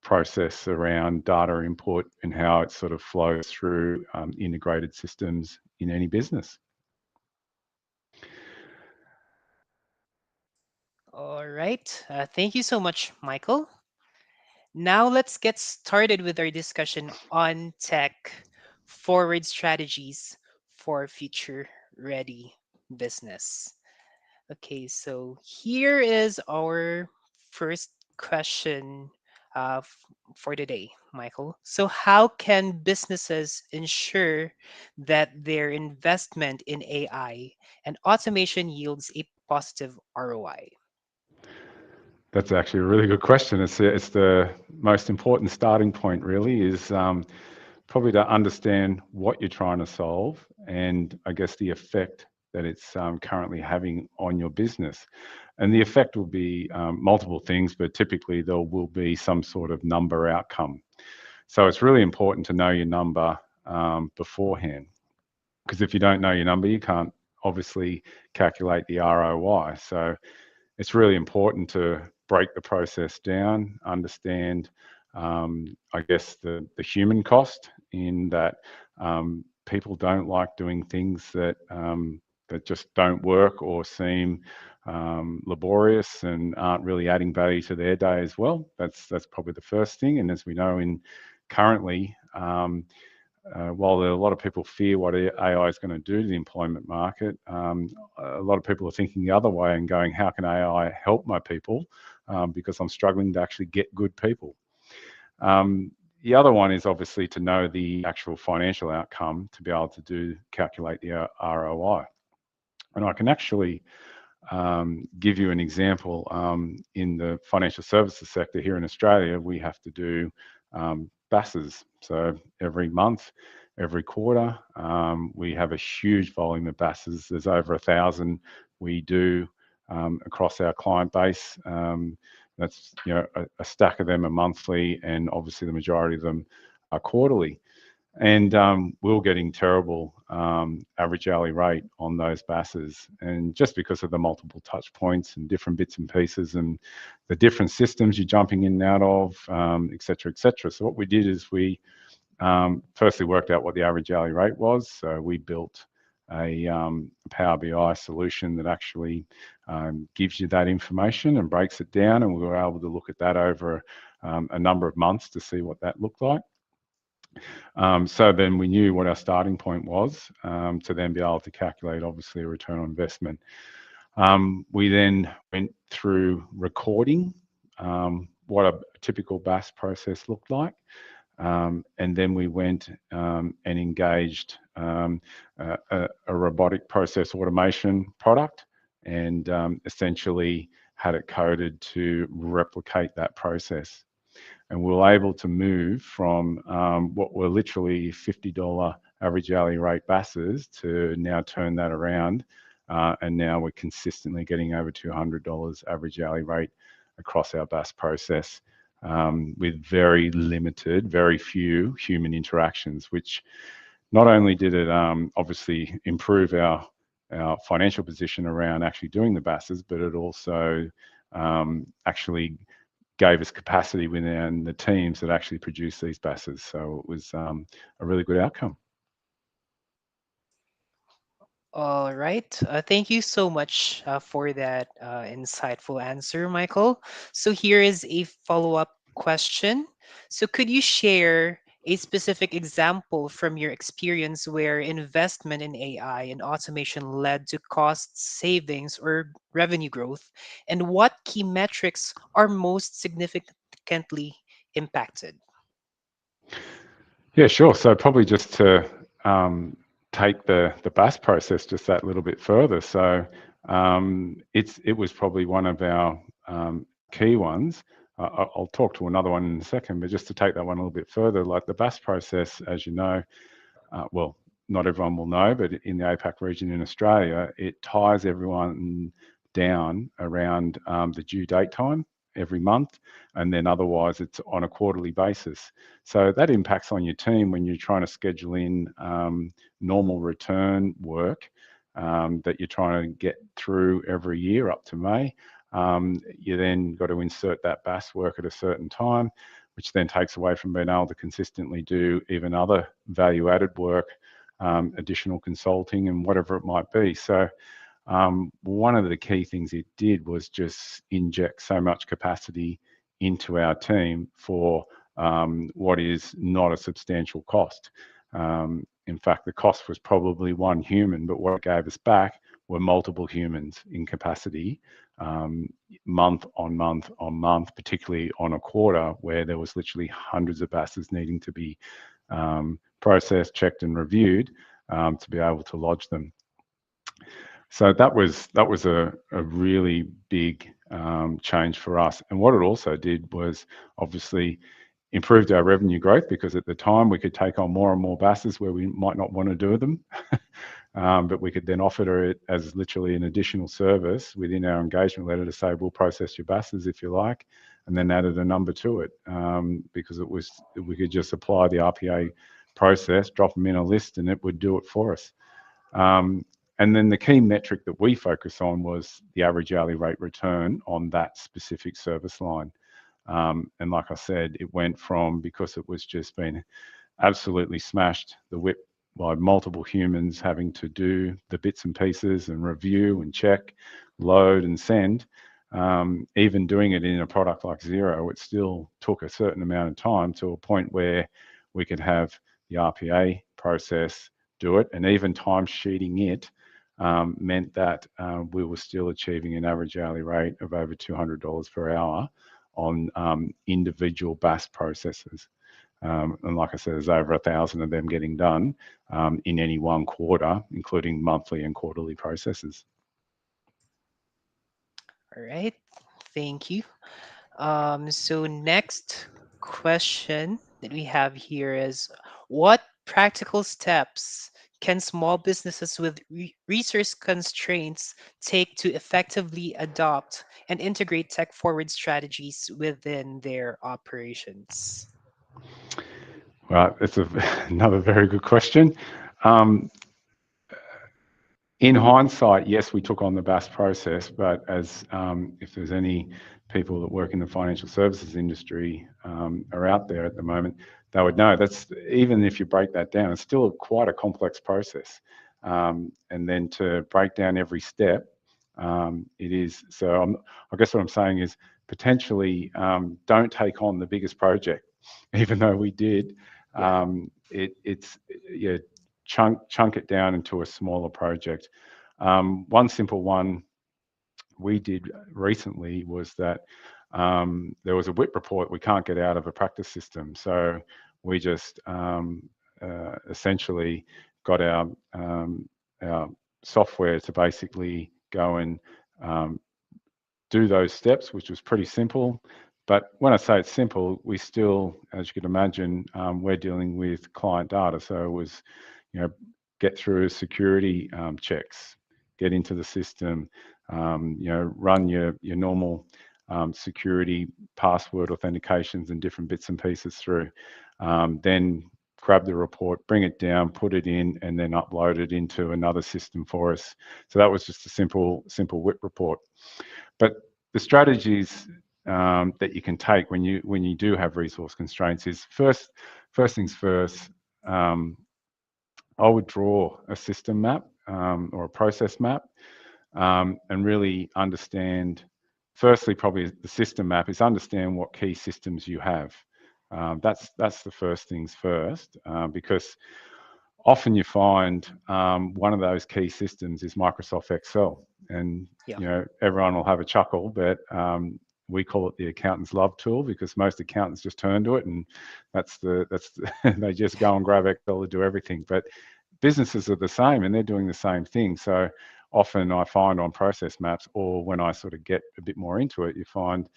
process around data input and how it sort of flows through integrated systems in any business. All right. Thank you so much, Michael. Now let's get started with our discussion on tech forward strategies for future ready business. Okay, so here is our first question for today, Michael. So, how can businesses ensure that their investment in AI and automation yields a positive ROI? That's actually a really good question. It's the most important starting point, really, is probably to understand what you're trying to solve and I guess the effect that it's currently having on your business. And the effect will be multiple things, but typically there will be some sort of number outcome. So it's really important to know your number beforehand, because if you don't know your number, you can't obviously calculate the ROI. So it's really important to break the process down, understand, I guess, the human cost in that people don't like doing things that that just don't work or seem laborious and aren't really adding value to their day as well. That's probably the first thing. And as we know, in currently, while there are a lot of people fear what AI is going to do to the employment market, a lot of people are thinking the other way and going, how can AI help my people? Because I'm struggling to actually get good people. The other one is obviously to know the actual financial outcome to be able to calculate the ROI. And I can actually give you an example. In the financial services sector here in Australia, we have to do BASs. So every month, every quarter, we have a huge volume of BASs. There's over 1,000 we do across our client base. That's a stack of them are monthly, and obviously the majority of them are quarterly. And we're getting terrible average hourly rate on those BASs, and just because of the multiple touch points and different bits and pieces and the different systems you're jumping in and out of, et cetera, et cetera. So what we did is we firstly worked out what the average hourly rate was. So we built a Power BI solution that actually gives you that information and breaks it down, and we were able to look at that over a number of months to see what that looked like. So then we knew what our starting point was to then be able to calculate, obviously, a return on investment. We then went through recording what a typical BAS process looked like. And then we went and engaged a robotic process automation product, and essentially had it coded to replicate that process. And we were able to move from what were literally $50 average hourly rate BASs to now turn that around. And now we're consistently getting over $200 average hourly rate across our BAS process, with very limited, very few human interactions, which not only did it obviously improve our financial position around actually doing the BASs, but it also actually gave us capacity within the teams that actually produce these BASs. So it was a really good outcome. All right. Thank you so much for that insightful answer, Michael. So here is a follow-up question. So could you share a specific example from your experience where investment in AI and automation led to cost savings or revenue growth, and what key metrics are most significantly impacted? Yeah, sure. So probably just to take the BAS process just that little bit further. So it was probably one of our key ones. I'll talk to another one in a second, but just to take that one a little bit further, like the BAS process, as you know, well, not everyone will know, but in the APAC region in Australia, it ties everyone down around the due date time every month, and then otherwise it's on a quarterly basis. So that impacts on your team when you're trying to schedule in normal return work that you're trying to get through every year up to May. You then got to insert that BAS work at a certain time, which then takes away from being able to consistently do even other value-added work, additional consulting and whatever it might be. So one of the key things it did was just inject so much capacity into our team for what is not a substantial cost. In fact, the cost was probably one human, but what it gave us back were multiple humans in capacity, month on month on month, particularly on a quarter where there was literally hundreds of BASs needing to be processed, checked and reviewed to be able to lodge them. So that was a really big change for us. And what it also did was obviously improved our revenue growth, because at the time we could take on more and more BASs where we might not want to do them, but we could then offer it as literally an additional service within our engagement letter to say, we'll process your BASs if you like, and then added a number to it, because we could just apply the RPA process, drop them in a list, and it would do it for us. And then the key metric that we focus on was the average hourly rate return on that specific service line. And like I said, it went from, because it was just been absolutely smashed, the whip by multiple humans having to do the bits and pieces and review and check, load and send. Even doing it in a product like Zero, it still took a certain amount of time to a point where we could have the RPA process do it, and even time sheeting it meant that we were still achieving an average hourly rate of over $200 per hour on individual BAS processes. And like I said, there's over 1,000 of them getting done in any one quarter, including monthly and quarterly processes. All right. Thank you. So next question that we have here is, what practical steps can small businesses with resource constraints take to effectively adopt and integrate tech-forward strategies within their operations? Right, that's another very good question. Um, In hindsight, yes, we took on the BAS process, but as if there's any people that work in the financial services industry are out there at the moment, they would know that's, even if you break that down, it's still quite a complex process. And then to break down every step, it is. So I guess what I'm saying is potentially don't take on the biggest project, even though we did. It's yeah, chunk it down into a smaller project. One simple one we did recently was that there was a WIP report we can't get out of a practice system. So we just essentially got our software to basically go and do those steps, which was pretty simple. But when I say it's simple, we still, as you can imagine, we're dealing with client data. So it was, get through security checks, get into the system, run your normal security password authentications and different bits and pieces through. Then grab the report, bring it down, put it in, and then upload it into another system for us. So that was just a simple WIP report. But the strategies that you can take when you do have resource constraints is first things first. I would draw a system map or a process map and really understand. Firstly, probably the system map is understand what key systems you have. That's the first things first, because often you find one of those key systems is Microsoft Excel, and Yeah. everyone will have a chuckle, but we call it the accountant's love tool because most accountants just turn to it, and they just go and grab Excel to do everything. But businesses are the same, and they're doing the same thing. So often I find on process maps, or when I sort of get a bit more into it, you find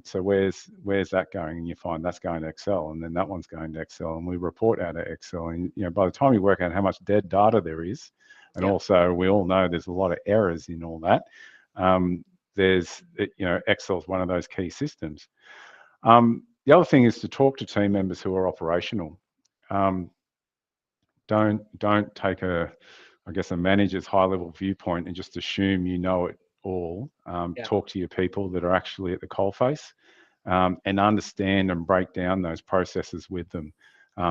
so where's that going, and you find that's going to Excel, and then that one's going to Excel, and we report out of Excel. And by the time you work out how much dead data there is, and also we all know there's a lot of errors in all that. There's Excel's one of those key systems. The other thing is to talk to team members who are operational. Don't take a manager's high level viewpoint and just assume you know it all. Talk to your people that are actually at the coalface and understand and break down those processes with them.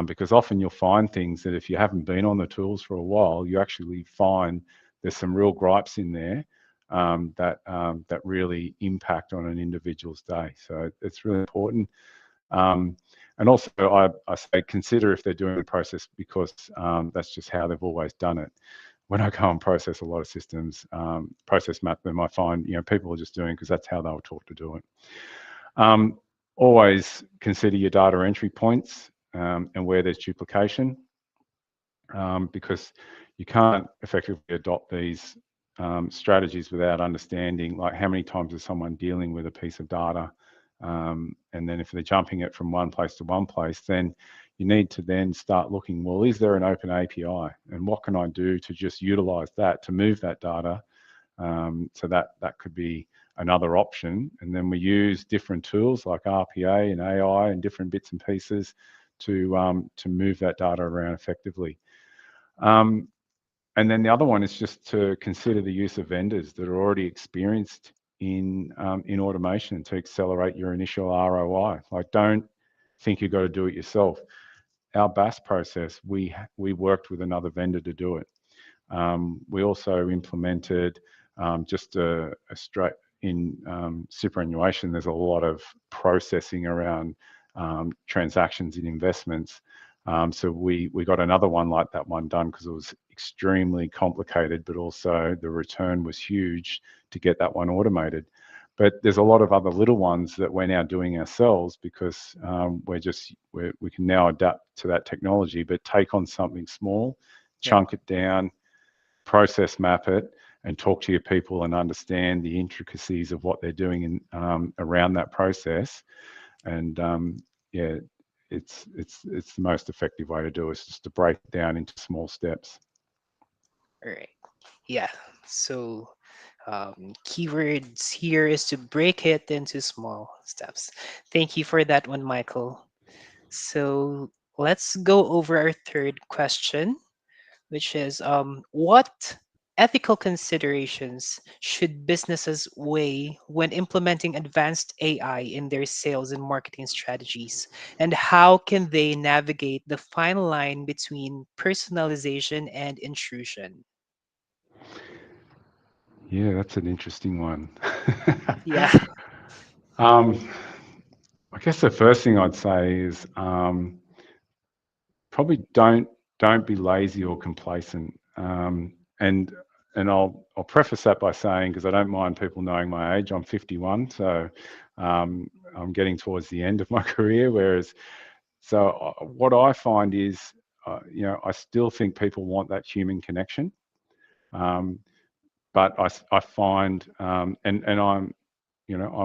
Because often you'll find things that if you haven't been on the tools for a while, you actually find there's some real gripes in there that really impact on an individual's day. So it's really important. And also, I say consider if they're doing the process, because that's just how they've always done it. When I go and process a lot of systems, process map them, I find people are just doing it because that's how they were taught to do it. Always consider your data entry points and where there's duplication, because you can't effectively adopt these strategies without understanding, like, how many times is someone dealing with a piece of data. And then if they're jumping it from one place to one place, then you need to then start looking, well, is there an open API? And what can I do to just utilize that to move that data? So that could be another option. And then we use different tools like RPA and AI and different bits and pieces to move that data around effectively. And then the other one is just to consider the use of vendors that are already experienced in automation to accelerate your initial ROI. Like, don't think you've got to do it yourself. our BAS process, we worked with another vendor to do it. We also implemented just a straight in superannuation. There's a lot of processing around transactions in investments. So we got another one like that one done because it was extremely complicated, but also the return was huge to get that one automated. But there's a lot of other little ones that we're now doing ourselves because we can now adapt to that technology, but take on something small, Yeah. chunk it down, process map it, and talk to your people and understand the intricacies of what they're doing around that process. And yeah, it's the most effective way to do it, is just to break it down into small steps. All right. Yeah. So keywords here is to break it into small steps. Thank you for that one, Michael. So let's go over our third question, which is what ethical considerations should businesses weigh when implementing advanced AI in their sales and marketing strategies? And how can they navigate the fine line between personalization and intrusion? Yeah, that's an interesting one. Yeah, um, I guess the first thing I'd say is probably don't be lazy or complacent. And I'll preface that by saying, because I don't mind people knowing my age, I'm 51, so I'm getting towards the end of my career. Whereas, so what I find is, I still think people want that human connection. Um, but I find, and I'm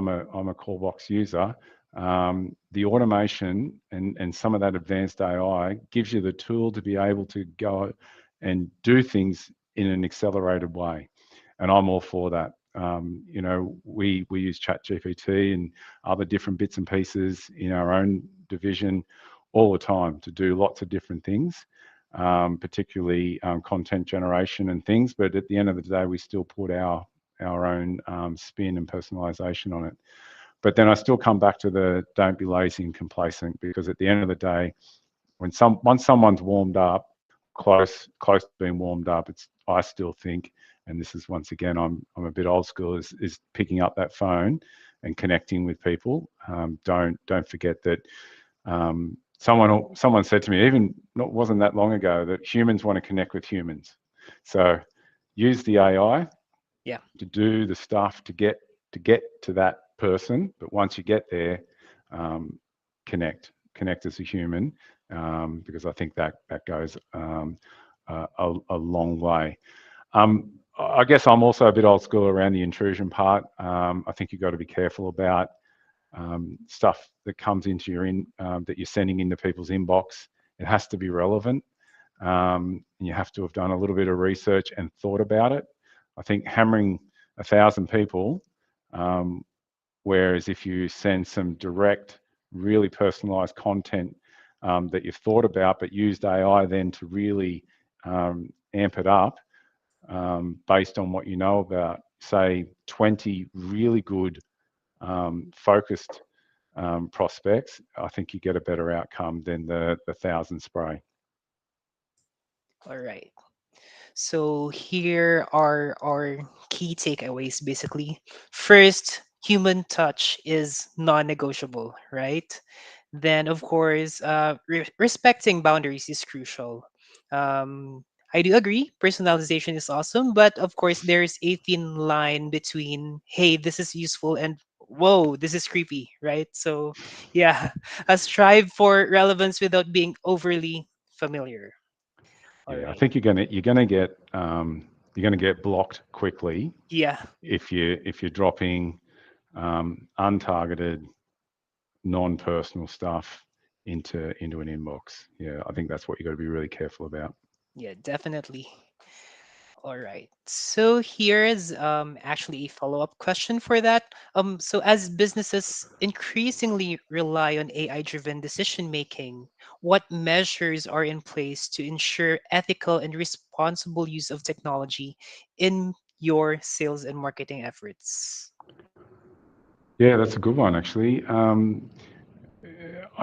a Callbox user. The automation and some of that advanced AI gives you the tool to be able to go and do things in an accelerated way, and I'm all for that. We use ChatGPT and other different bits and pieces in our own division all the time to do lots of different things, particularly content generation and things. But at the end of the day, we still put our own spin and personalization on it. But then I still come back to the don't be lazy and complacent, because at the end of the day, once someone's warmed up, close to being warmed up, I still think, and this is once again, I'm a bit old school, is picking up that phone and connecting with people. Don't forget that someone said to me, even wasn't that long ago, that humans want to connect with humans. So use the AI yeah, to do the stuff to get to that person. But once you get there, um, connect as a human, because I think that goes a long way. I guess I'm also a bit old school around the intrusion part. I think you've got to be careful about stuff that comes into that you're sending into people's inbox. It has to be relevant. And you have to have done a little bit of research and thought about it. I think hammering 1,000 people, whereas if you send some direct, really personalized content that you've thought about, but used AI then to really amp it up based on what you know about, say, 20 really good focused prospects, I think you get a better outcome than the 1,000 spray. all right. So here are our key takeaways basically. First, human touch is non-negotiable, right? Then, of course, respecting boundaries is crucial. Um, I do agree, personalization is awesome, but of course, there's a thin line between, hey, this is useful, and whoa, this is creepy, right? So, yeah, strive for relevance without being overly familiar. All Yeah, I right. think you're gonna get blocked quickly Yeah. if you're dropping untargeted, non-personal stuff into an inbox. Yeah, I think that's what you got to be really careful about. Yeah, definitely. All right. So here is actually a follow-up question for that. So as businesses increasingly rely on AI-driven decision making, what measures are in place to ensure ethical and responsible use of technology in your sales and marketing efforts? Yeah, that's a good one actually.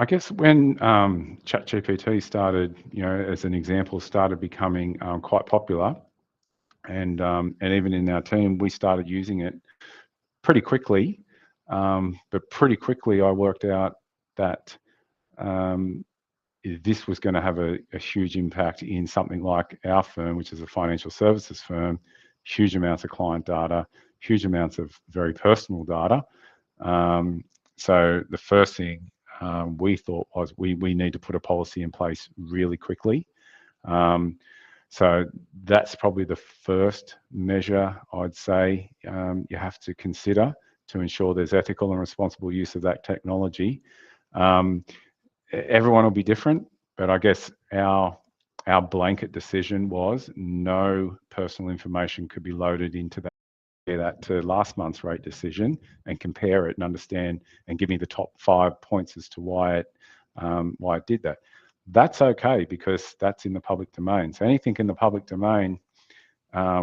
I guess when ChatGPT started, as an example, started becoming quite popular, and even in our team, we started using it pretty quickly. But pretty quickly, I worked out that um, this was going to have a huge impact in something like our firm, which is a financial services firm. Huge amounts of client data, huge amounts of very personal data. So the first thing we thought was we need to put a policy in place really quickly. So that's probably the first measure I'd say you have to consider to ensure there's ethical and responsible use of that technology. Everyone will be different, but I guess our blanket decision was no personal information could be loaded into that to last month's rate decision and compare it and understand and give me the top 5 points as to why it did that. That's okay because that's in the public domain. So anything in the public domain,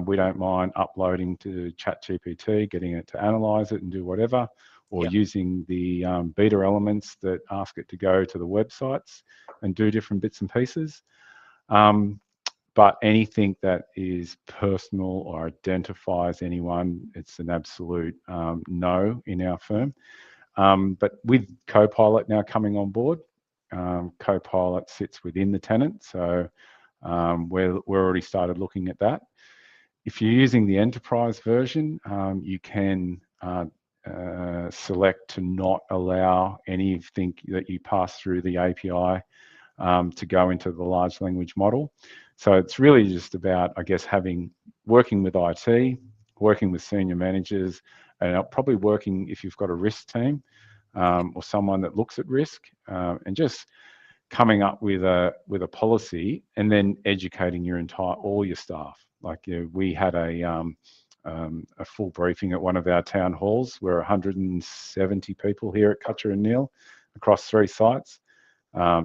we don't mind uploading to ChatGPT, getting it to analyze it and do whatever, or Yeah. using the beta elements that ask it to go to the websites and do different bits and pieces. But anything that is personal or identifies anyone, it's an absolute no in our firm. But with Copilot now coming on board, Copilot sits within the tenant, so we're already started looking at that. If you're using the enterprise version, you can select to not allow anything that you pass through the API to go into the large language model. So it's really just about, I guess, working with IT, working with senior managers, and probably working if you've got a risk team or someone that looks at risk, and just coming up with a policy and then educating all your staff. Like we had a full briefing at one of our town halls. We're 170 people here at Cutcher and Neil across 3 sites.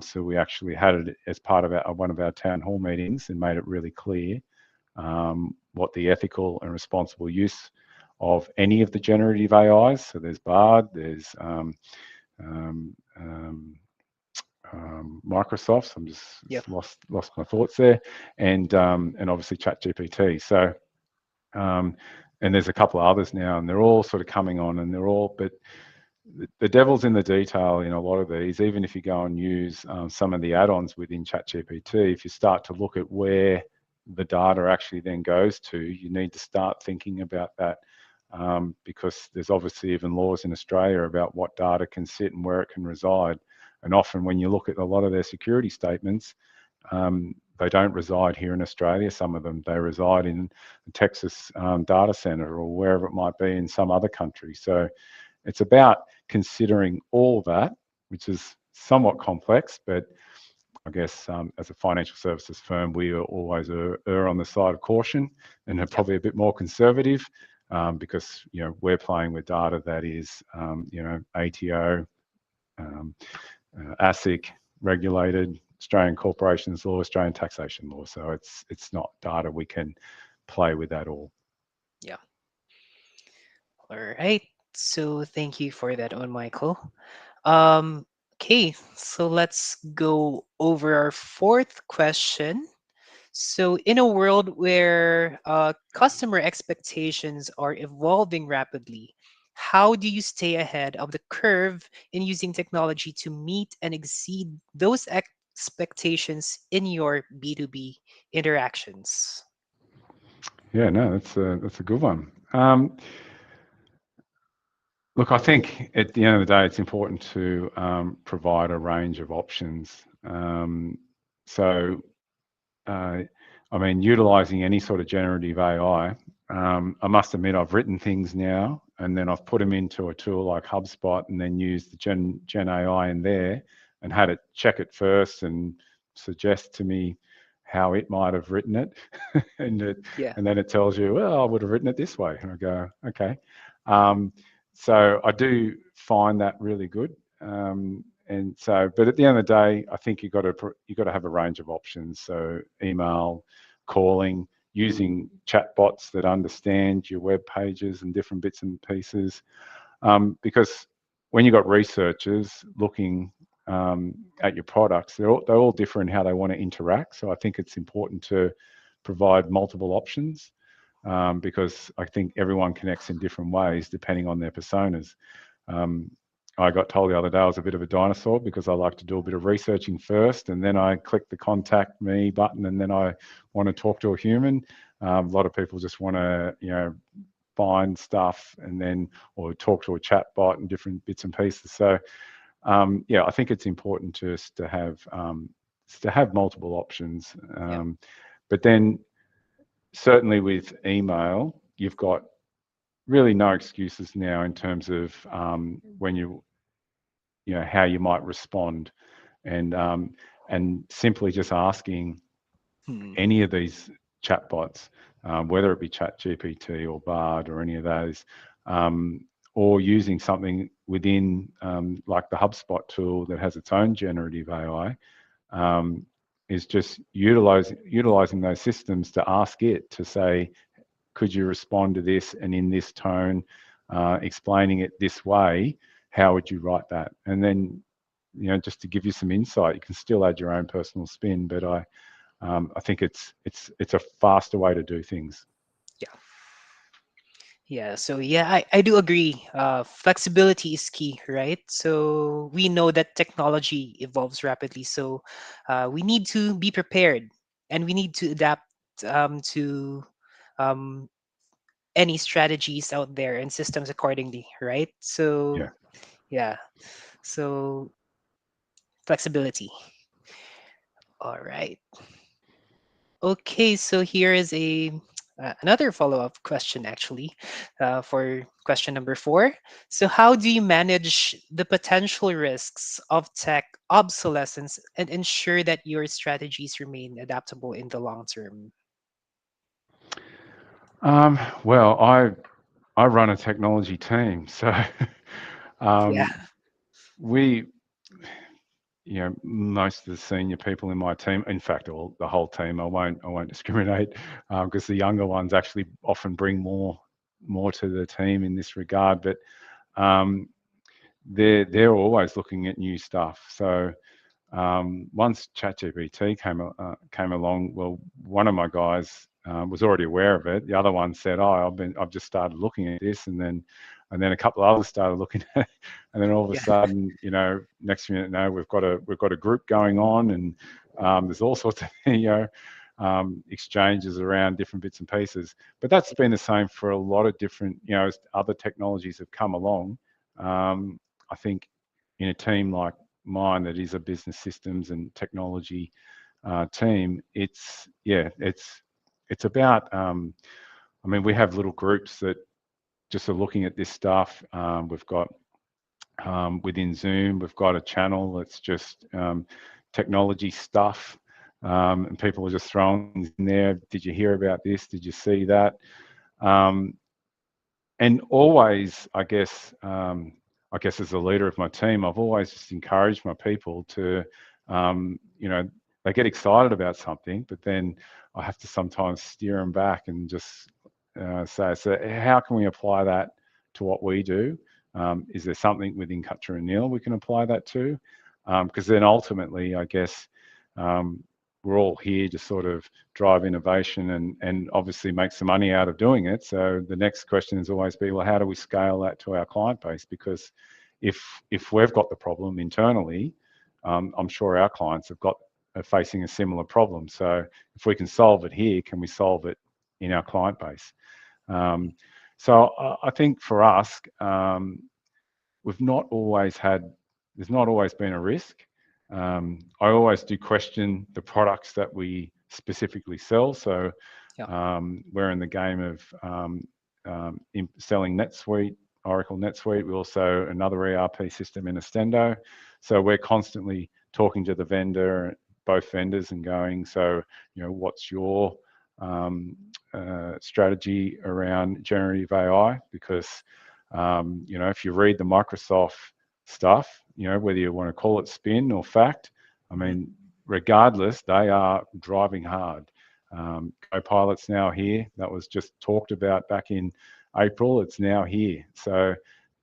So we actually had it as part of one of our town hall meetings and made it really clear what the ethical and responsible use of any of the generative AIs. So there's Bard, there's Microsoft. I'm just Yep. lost my thoughts there, and obviously ChatGPT. So and there's a couple of others now, and they're all sort of coming on, and but the devil's in the detail in a lot of these. Even if you go and use some of the add-ons within ChatGPT, if you start to look at where the data actually then goes to, you need to start thinking about that because there's obviously even laws in Australia about what data can sit and where it can reside. And often when you look at a lot of their security statements, they don't reside here in Australia. Some of them, they reside in the Texas data center or wherever it might be in some other country. So it's about considering all that, which is somewhat complex, but I guess as a financial services firm, we are always err on the side of caution and are probably a bit more conservative because we're playing with data that is ATO, ASIC regulated, Australian corporations law, Australian taxation law. So it's not data we can play with at all. Yeah. All right. So thank you for that one, Michael. Okay, so let's go over our 4th question. So, in a world where customer expectations are evolving rapidly, how do you stay ahead of the curve in using technology to meet and exceed those expectations in your B2B interactions? Yeah, no, that's a good one. Look, I think at the end of the day, it's important to provide a range of options. So, I mean, utilizing any sort of generative AI, I must admit, I've written things now, and then I've put them into a tool like HubSpot, and then used the Gen AI in there, and had it check it first and suggest to me how it might have written it, and Yeah. then it tells you, well, I would have written it this way, and I go, okay. So I do find that really good. And so, but at the end of the day, I think you've got to have a range of options. So email, calling, using chatbots that understand your web pages and different bits and pieces. Because when you've got researchers looking at your products, they're all different how they want to interact. So I think it's important to provide multiple options, because I think everyone connects in different ways depending on their personas. Um, I got told the other day I was a bit of a dinosaur because I like to do a bit of researching first, and then I click the contact me button, and then I want to talk to a human. A lot of people just want to, find stuff and then, or talk to a chat bot and different bits and pieces. So yeah, I think it's important just to have multiple options. Yeah. But then certainly with email, you've got really no excuses now in terms of when how you might respond, and simply just asking Hmm. any of these chatbots, whether it be ChatGPT or Bard or any of those, um, or using something within like the HubSpot tool that has its own generative AI, is just utilizing those systems to ask it to say, could you respond to this and in this tone, explaining it this way? How would you write that? And then, just to give you some insight, you can still add your own personal spin, but I think it's a faster way to do things. Yeah. Yeah. So yeah, I do agree. Flexibility is key, right? So we know that technology evolves rapidly. So we need to be prepared, and we need to adapt to um, any strategies out there and systems accordingly, right? So Yeah. yeah. So flexibility. All right. Okay, so here is a another follow-up question, actually, for question number 4. So, how do you manage the potential risks of tech obsolescence and ensure that your strategies remain adaptable in the long term? Well, I run a technology team, so Yeah, um, we, most of the senior people in my team, in fact, all the whole team, I won't discriminate, because the younger ones actually often bring more to the team in this regard. But um, they're always looking at new stuff. So once ChatGPT came along, well, one of my guys was already aware of it. The other one said, "Oh, I've just started looking at this," and then a couple of others started looking at it, and then all of a yeah, sudden, next minute, no, we've got a group going on, and there's all sorts of exchanges around different bits and pieces. But that's been the same for a lot of different, as other technologies have come along. I think in a team like mine that is a business systems and technology team, it's about. I mean, we have little groups that just are looking at this stuff. We've got within Zoom, we've got a channel that's just technology stuff, and people are just throwing things in there. Did you hear about this? Did you see that? Um, and always, I guess as a leader of my team, I've always just encouraged my people to, um, you know, they get excited about something, but then I have to sometimes steer them back and just say, so how can we apply that to what we do? Is there something within Cutcher and Neil we can apply that to? Because then ultimately, I guess, um, we're all here to sort of drive innovation and obviously make some money out of doing it. So the next question is always be, well, how do we scale that to our client base? Because if we've got the problem internally, I'm sure our clients are facing a similar problem. So if we can solve it here, can we solve it in our client base? Um, so I think for us, we've not always had, there's not always been a risk. I always do question the products that we specifically sell. So yeah, we're in the game of selling NetSuite, Oracle NetSuite. We also another ERP system in Estendo. So we're constantly talking to the vendor, both vendors, and going, so what's your strategy around generative AI? Because if you read the Microsoft stuff, whether you want to call it spin or fact, I mhm, mean, regardless, they are driving hard. Copilot's now here. That was just talked about back in April. It's now here. So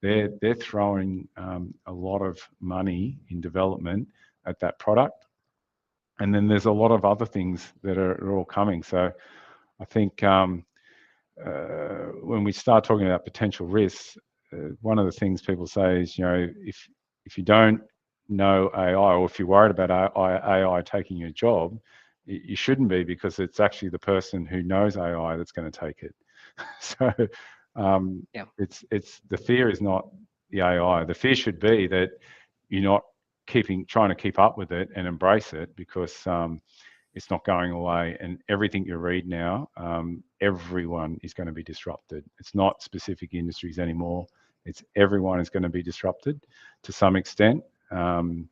they're throwing a lot of money in development at that product, and then there's a lot of other things that are all coming. So I think when we start talking about potential risks, one of the things people say is, if you don't know AI, or if you're worried about AI taking your job, you shouldn't be, because it's actually the person who knows AI that's going to take it. So Yeah. it's the fear is not the AI. The fear should be that you're not trying to keep up with it and embrace it, because it's not going away. And everything you read now, everyone is going to be disrupted. It's not specific industries anymore. It's everyone is going to be disrupted to some extent, and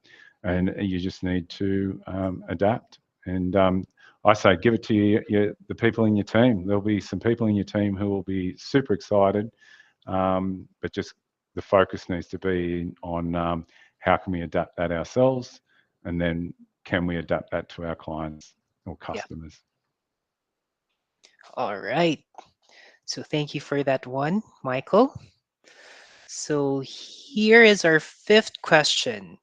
you just need to adapt. And I say, give it to the people in your team. There'll be some people in your team who will be super excited, but just the focus needs to be on how can we adapt that ourselves, and then can we adapt that to our clients or Yeah. customers. All right. So thank you for that one, Michael. So here is our fifth question.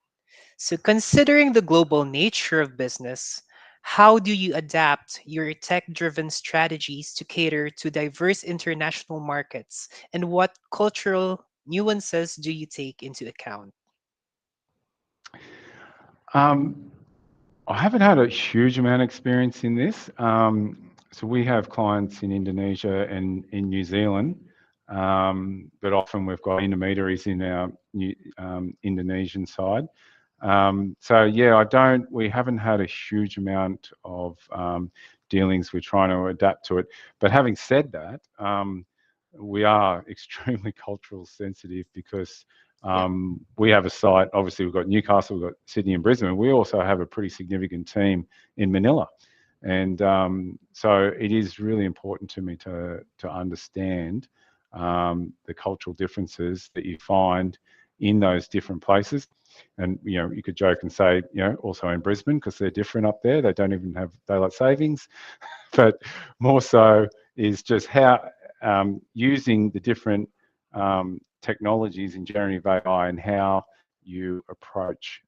So considering the global nature of business, how do you adapt your tech-driven strategies to cater to diverse international markets? And what cultural nuances do you take into account? Um, I haven't had a huge amount of experience in this. So we have clients in Indonesia and in New Zealand, but often we've got intermediaries in our Indonesian side. So yeah, we haven't had a huge amount of dealings. We're trying to adapt to it. But having said that, we are extremely cultural sensitive, because Yeah. we have a site, obviously we've got Newcastle, we've got Sydney and Brisbane. We also have a pretty significant team in Manila. And so it is really important to me to understand the cultural differences that you find in those different places. And you could joke and say, also in Brisbane, because they're different up there. They don't even have daylight savings, but more so is just how using the different technologies in generative AI, and how you approach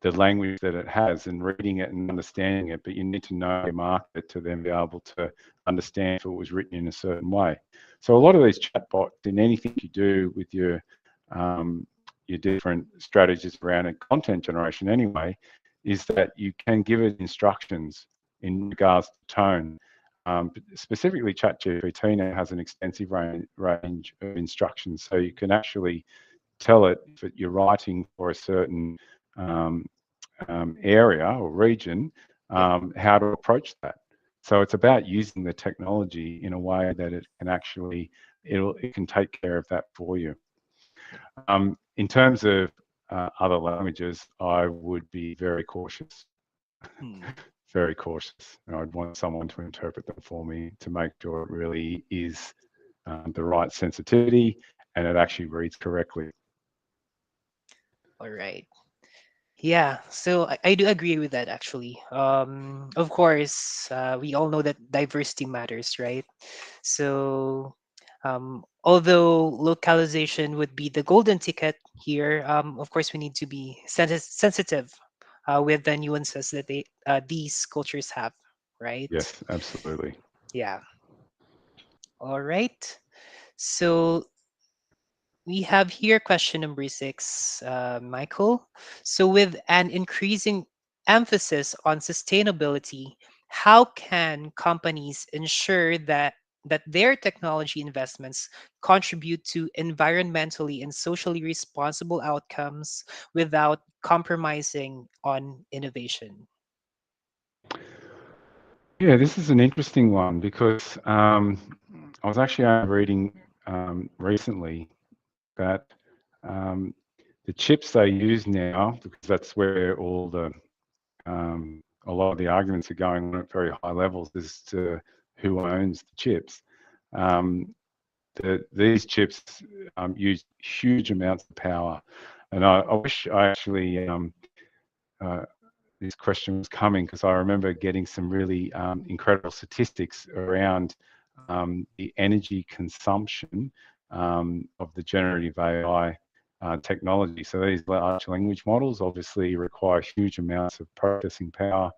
the language that it has, and reading it and understanding it. But you need to know your market to then be able to understand if it was written in a certain way. So a lot of these chatbots, in anything you do with your different strategies around content generation anyway, is that you can give it instructions in regards to tone. Specifically, ChatGPT now has an extensive range of instructions, so you can actually tell it if you're writing for a certain area or region, how to approach that. So it's about using the technology in a way that it can actually, it can take care of that for you. In terms of other languages, I would be very cautious, Hmm. very cautious. And I'd want someone to interpret them for me to make sure it really is the right sensitivity and it actually reads correctly. All right. Yeah, so I do agree with that actually. Of course, we all know that diversity matters, right? So, although localization would be the golden ticket here, of course, we need to be sensitive with the nuances that these cultures have, right? Yes, absolutely. Yeah. All right. So we have here question number six, Michael. So, with an increasing emphasis on sustainability, how can companies ensure that their technology investments contribute to environmentally and socially responsible outcomes without compromising on innovation? Yeah, this is an interesting one, because I was actually reading recently that um, the chips they use now, because that's where a lot of the arguments are going on at very high levels as to who owns the chips. Um, these chips use huge amounts of power, and I wish I actually uh, this question was coming, because I remember getting some really incredible statistics around the energy consumption of the generative AI technology. So these large language models obviously require huge amounts of processing power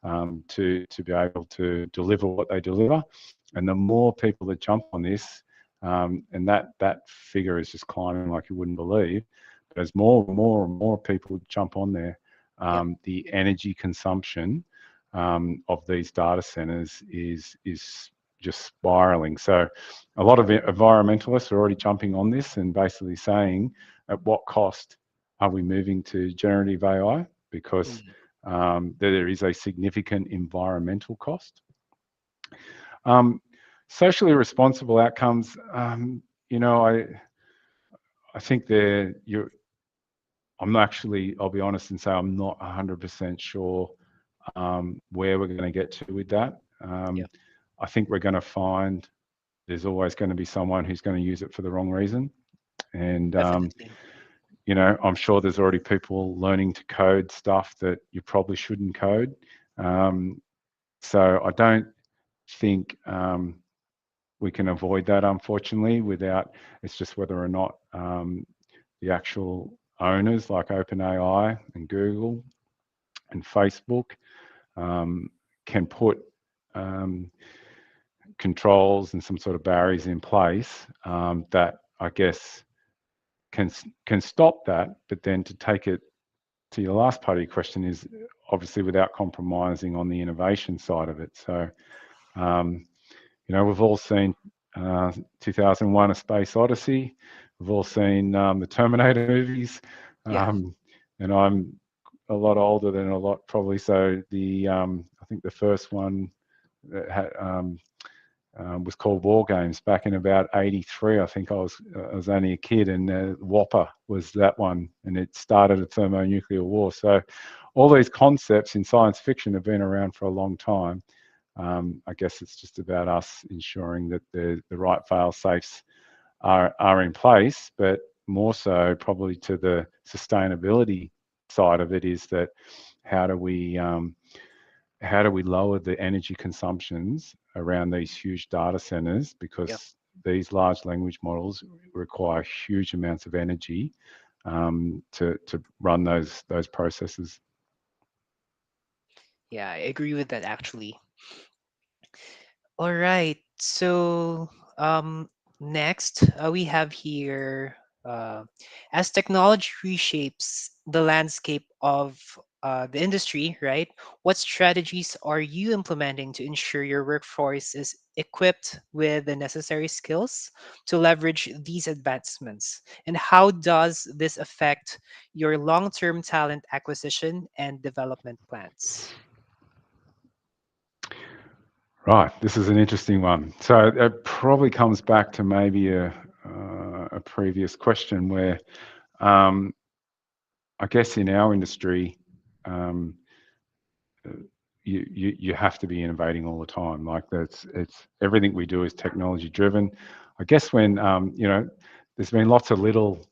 to be able to deliver what they deliver. And the more people that jump on this, and that figure is just climbing like you wouldn't believe. But as more and more people jump on there, the energy consumption of these data centers is just spiraling. So a lot of environmentalists are already jumping on this and basically saying, at what cost are we moving to generative AI? Because there is a significant environmental cost. Socially responsible outcomes, you know, I think I'm actually, I'll be honest and say I'm not 100% sure where we're going to get to with that. I think we're going to find there's always going to be someone who's going to use it for the wrong reason. And, you know, I'm sure there's already people learning to code stuff that you probably shouldn't code. So I don't think we can avoid that, unfortunately, it's just whether or not the actual owners like OpenAI and Google and Facebook can put controls and some sort of barriers in place that I guess can stop that. But then to take it to your last part of your question is obviously without compromising on the innovation side of it. So, you know, we've all seen 2001: A Space Odyssey. We've all seen the Terminator movies, and I'm a lot older than a lot probably. So I think the first one that had, was called War Games back in about '83. I think I was only a kid, and Whopper was that one, and it started a thermonuclear war. So all these concepts in science fiction have been around for a long time. I guess it's just about us ensuring that the right fail safes are in place, but more so probably to the sustainability side of it is that how do we lower the energy consumptions around these huge data centers, because these large language models require huge amounts of energy to run those processes. Yeah, I agree with that actually. All right. So next, we have here as technology reshapes the landscape of the industry, right? What strategies are you implementing to ensure your workforce is equipped with the necessary skills to leverage these advancements? And how does this affect your long term talent acquisition and development plans? Right, this is an interesting one. So it probably comes back to maybe a previous question where I guess in our industry, you have to be innovating all the time. Like it's everything we do is technology driven. I guess when you know, there's been lots of little,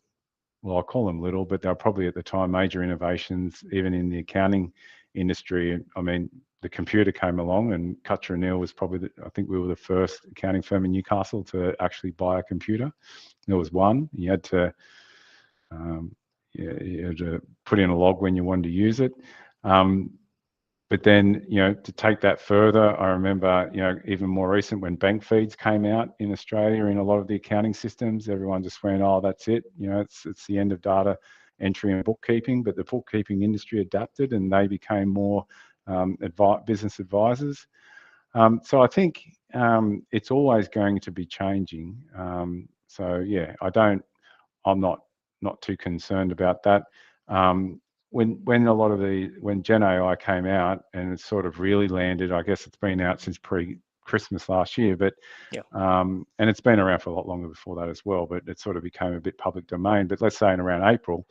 well, I call them little, but they're probably at the time major innovations, even in the accounting industry. I mean, the computer came along, and Cutcher & Neal was probably, I think we were the first accounting firm in Newcastle to actually buy a computer. There was one. You had to put in a log when you wanted to use it. But then, you know, to take that further, I remember, you know, even more recent when bank feeds came out in Australia in a lot of the accounting systems, everyone just went, oh, that's it. You know, it's the end of data entry and bookkeeping. But the bookkeeping industry adapted, and they became more business advisors. So I think it's always going to be changing. So yeah, I'm not too concerned about that. When Gen AI came out and it sort of really landed, I guess it's been out since pre-Christmas last year, but and it's been around for a lot longer before that as well, but it sort of became a bit public domain. But let's say in around April,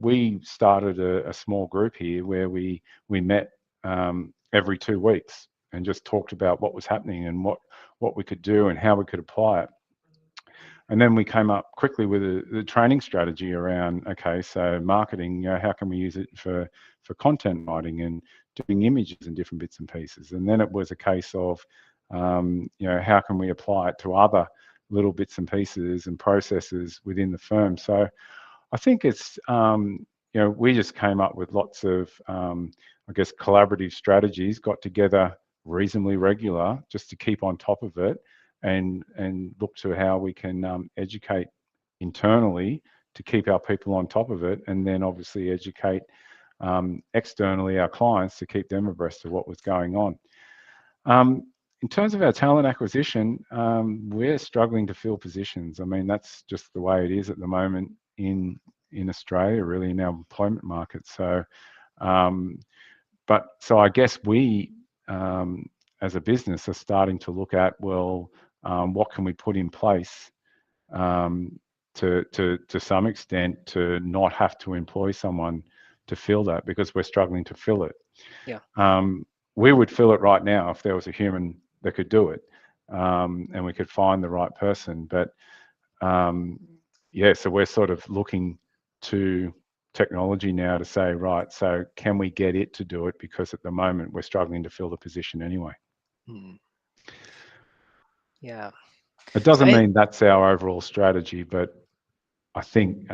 we started a small group here where we met every 2 weeks and just talked about what was happening and what we could do and how we could apply it. And then we came up quickly with the training strategy around, okay, so marketing, you know, how can we use it for content writing and doing images and different bits and pieces? And then it was a case of How can we apply it to other little bits and pieces and processes within the firm? So I think it's, we just came up with lots of, I guess, collaborative strategies, got together reasonably regular just to keep on top of it and look to how we can educate internally to keep our people on top of it, and then obviously educate externally our clients to keep them abreast of what was going on. In terms of our talent acquisition, we're struggling to fill positions. I mean, that's just the way it is at the moment in Australia, really, in our employment market. So, so I guess we, as a business, are starting to look at, well, what can we put in place to some extent to not have to employ someone to fill that, because we're struggling to fill it. Yeah. We would fill it right now if there was a human that could do it, and we could find the right person. But so we're sort of looking to technology now to say, right, so can we get it to do it? Because at the moment we're struggling to fill the position anyway. Yeah. It So doesn't mean that's our overall strategy, but I think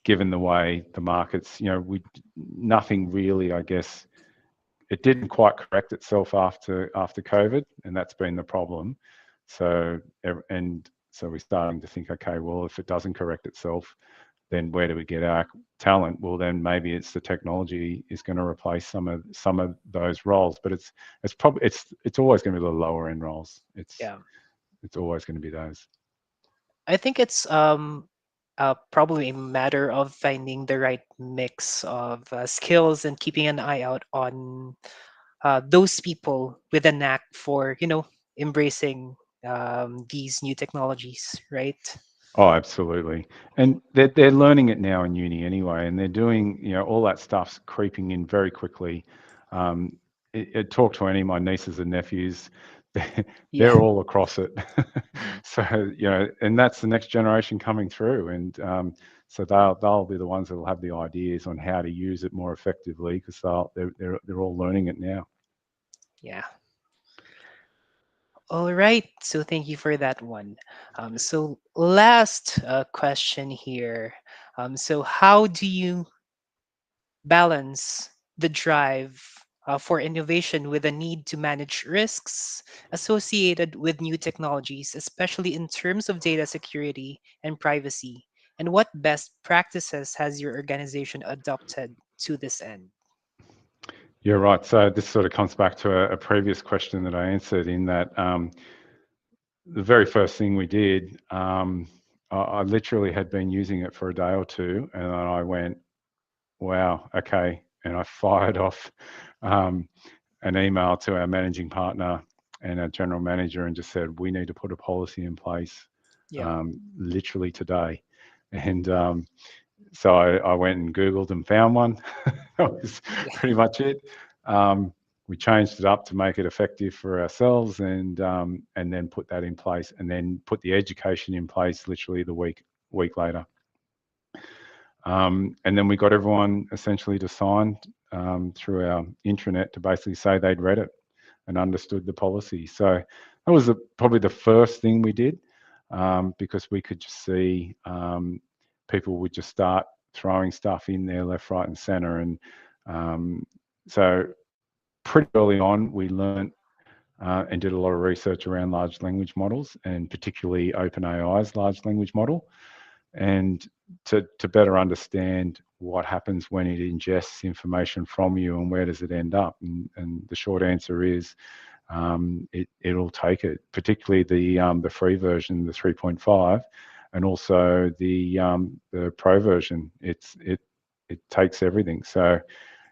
given the way the markets, nothing really, I guess, it didn't quite correct itself after COVID, and that's been the problem. So we're starting to think, okay, well, if it doesn't correct itself, then where do we get our talent? Well, then maybe it's the technology is going to replace some of those roles, but it's always going to be the lower end roles. It's always going to be those. I think it's probably a matter of finding the right mix of skills and keeping an eye out on those people with a knack for embracing these new technologies, right? Oh, absolutely. And they're learning it now in uni anyway, and they're doing, all that stuff's creeping in very quickly. Talk to any of my nieces and nephews, they're all across it. So, and that's the next generation coming through. And so they'll be the ones that will have the ideas on how to use it more effectively, because they're all learning it now. Yeah. All right. So thank you for that one. So last question here. So how do you balance the drive for innovation with the need to manage risks associated with new technologies, especially in terms of data security and privacy? And what best practices has your organization adopted to this end? You're right. So this sort of comes back to a previous question that I answered, in that the very first thing we did, I literally had been using it for a day or two, and then I went, wow, okay. And I fired off an email to our managing partner and our general manager and just said, we need to put a policy in place literally today. And so I went and Googled and found one. That was pretty much it. We changed it up to make it effective for ourselves, and then put that in place, and then put the education in place literally the week later. And then we got everyone essentially to sign through our intranet to basically say they'd read it and understood the policy. So that was probably the first thing we did, because we could just see people would just start throwing stuff in there left, right, and centre. And so pretty early on, we learned and did a lot of research around large language models, and particularly OpenAI's large language model, and to better understand what happens when it ingests information from you and where does it end up. And the short answer is it'll take it, particularly the free version, the 3.5, and also the pro version. It takes everything. So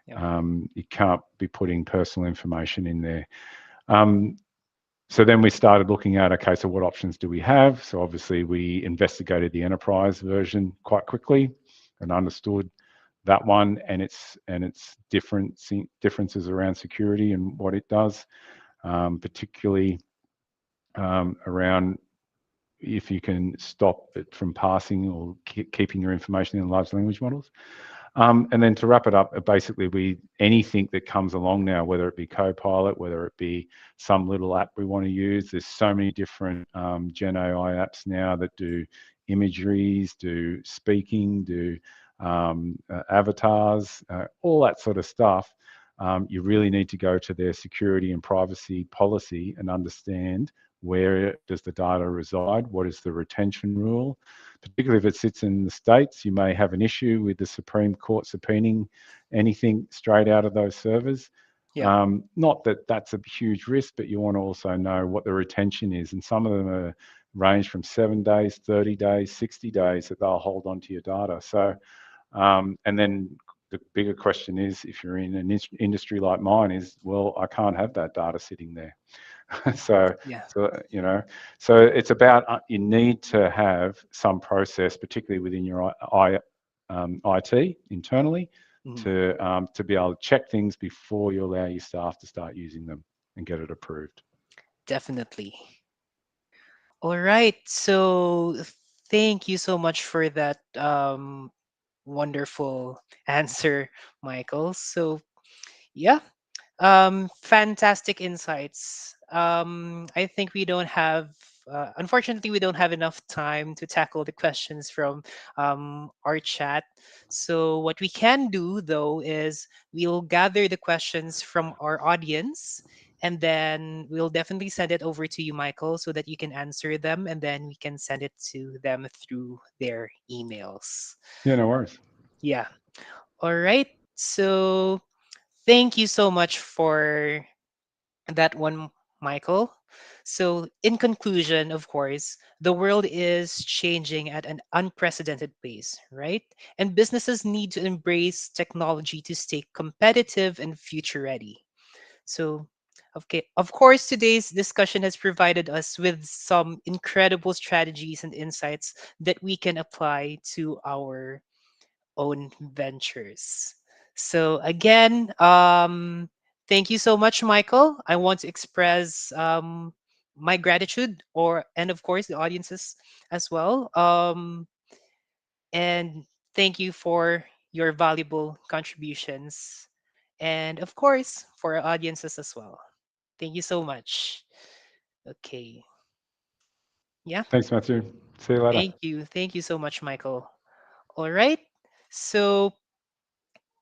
you can't be putting personal information in there. So then we started looking at, okay, so what options do we have? So obviously we investigated the enterprise version quite quickly and understood that one and its differences around security and what it does, particularly around if you can stop it from passing or keeping your information in large language models. And then to wrap it up, basically anything that comes along now, whether it be Copilot, whether it be some little app we want to use, there's so many different Gen AI apps now that do imageries, do speaking, do avatars, all that sort of stuff. You really need to go to their security and privacy policy and understand where does the data reside, what is the retention rule. Particularly if it sits in the States, you may have an issue with the Supreme Court subpoenaing anything straight out of those servers. Yeah. Not that that's a huge risk, but you want to also know what the retention is. And some of them range from 7 days, 30 days, 60 days that they'll hold onto your data. So, and then the bigger question is, if you're in an industry like mine, is, well, I can't have that data sitting there. so it's about you need to have some process, particularly within your IT internally, to be able to check things before you allow your staff to start using them and get it approved. Definitely. All right. So thank you so much for that wonderful answer, Michael. So yeah, fantastic insights. I think we don't have, unfortunately, we don't have enough time to tackle the questions from our chat. So, what we can do though is we'll gather the questions from our audience and then we'll definitely send it over to you, Michael, so that you can answer them and then we can send it to them through their emails. Yeah, no worries. Yeah. All right. So, thank you so much for that one, Michael. So, in conclusion, of course, the world is changing at an unprecedented pace, right? And businesses need to embrace technology to stay competitive and future ready. So, okay, of course, today's discussion has provided us with some incredible strategies and insights that we can apply to our own ventures. So again, thank you so much, Michael. I want to express my gratitude, and of course the audiences as well. And thank you for your valuable contributions, and of course for our audiences as well. Thank you so much. Okay, yeah. Thanks, Matthew. See you later. Thank you so much, Michael. All right. So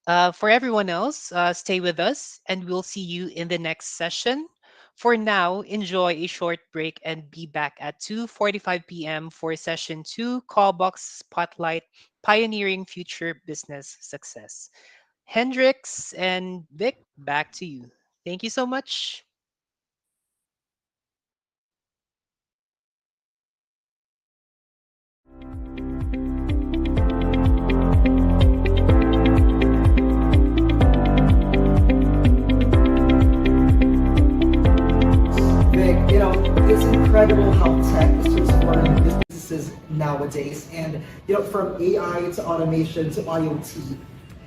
for everyone else, stay with us and we'll see you in the next session. For now, enjoy a short break and be back at 2:45 p.m. for session 2, Callbox Spotlight, Pioneering Future Business Success. Hendrix and Vic, back to you. Thank you so much. Vic, it's incredible how tech is transforming businesses nowadays. And, from AI to automation to IoT,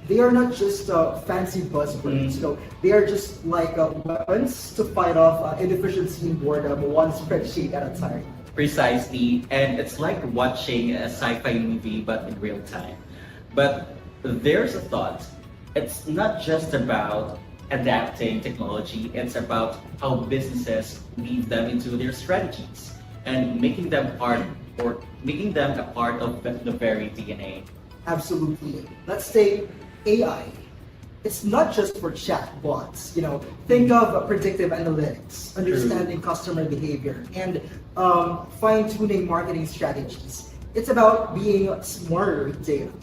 they are not just fancy buzzwords. They are just like weapons to fight off inefficiency and boredom, one spreadsheet at a time. Precisely, and it's like watching a sci-fi movie but in real time. But there's a thought. It's not just about adapting technology, it's about how businesses weave them into their strategies and making them a part of the very DNA. Absolutely. Let's take AI. It's not just for chatbots. Think of predictive analytics, understanding customer behavior, and fine-tuning marketing strategies. It's about being smarter with data.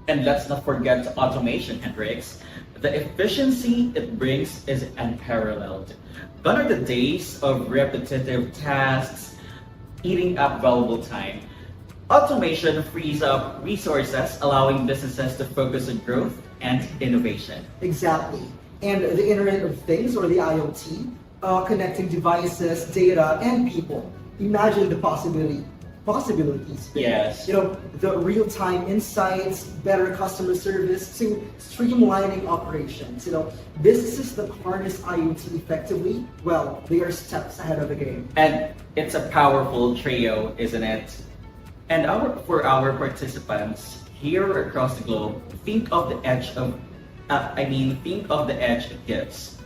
And let's not forget automation, Hendrix. The efficiency it brings is unparalleled. Gone are the days of repetitive tasks eating up valuable time. Automation frees up resources, allowing businesses to focus on growth and innovation. Exactly. And the Internet of Things, or the IoT, connecting devices, data, and people. Imagine the possibilities. Yes. The real-time insights, better customer service, to streamlining operations. Businesses that harness IoT effectively, well, they are steps ahead of the game. And it's a powerful trio, isn't it? And for our participants, here across the globe, think of the edge of, think of the edge it gives.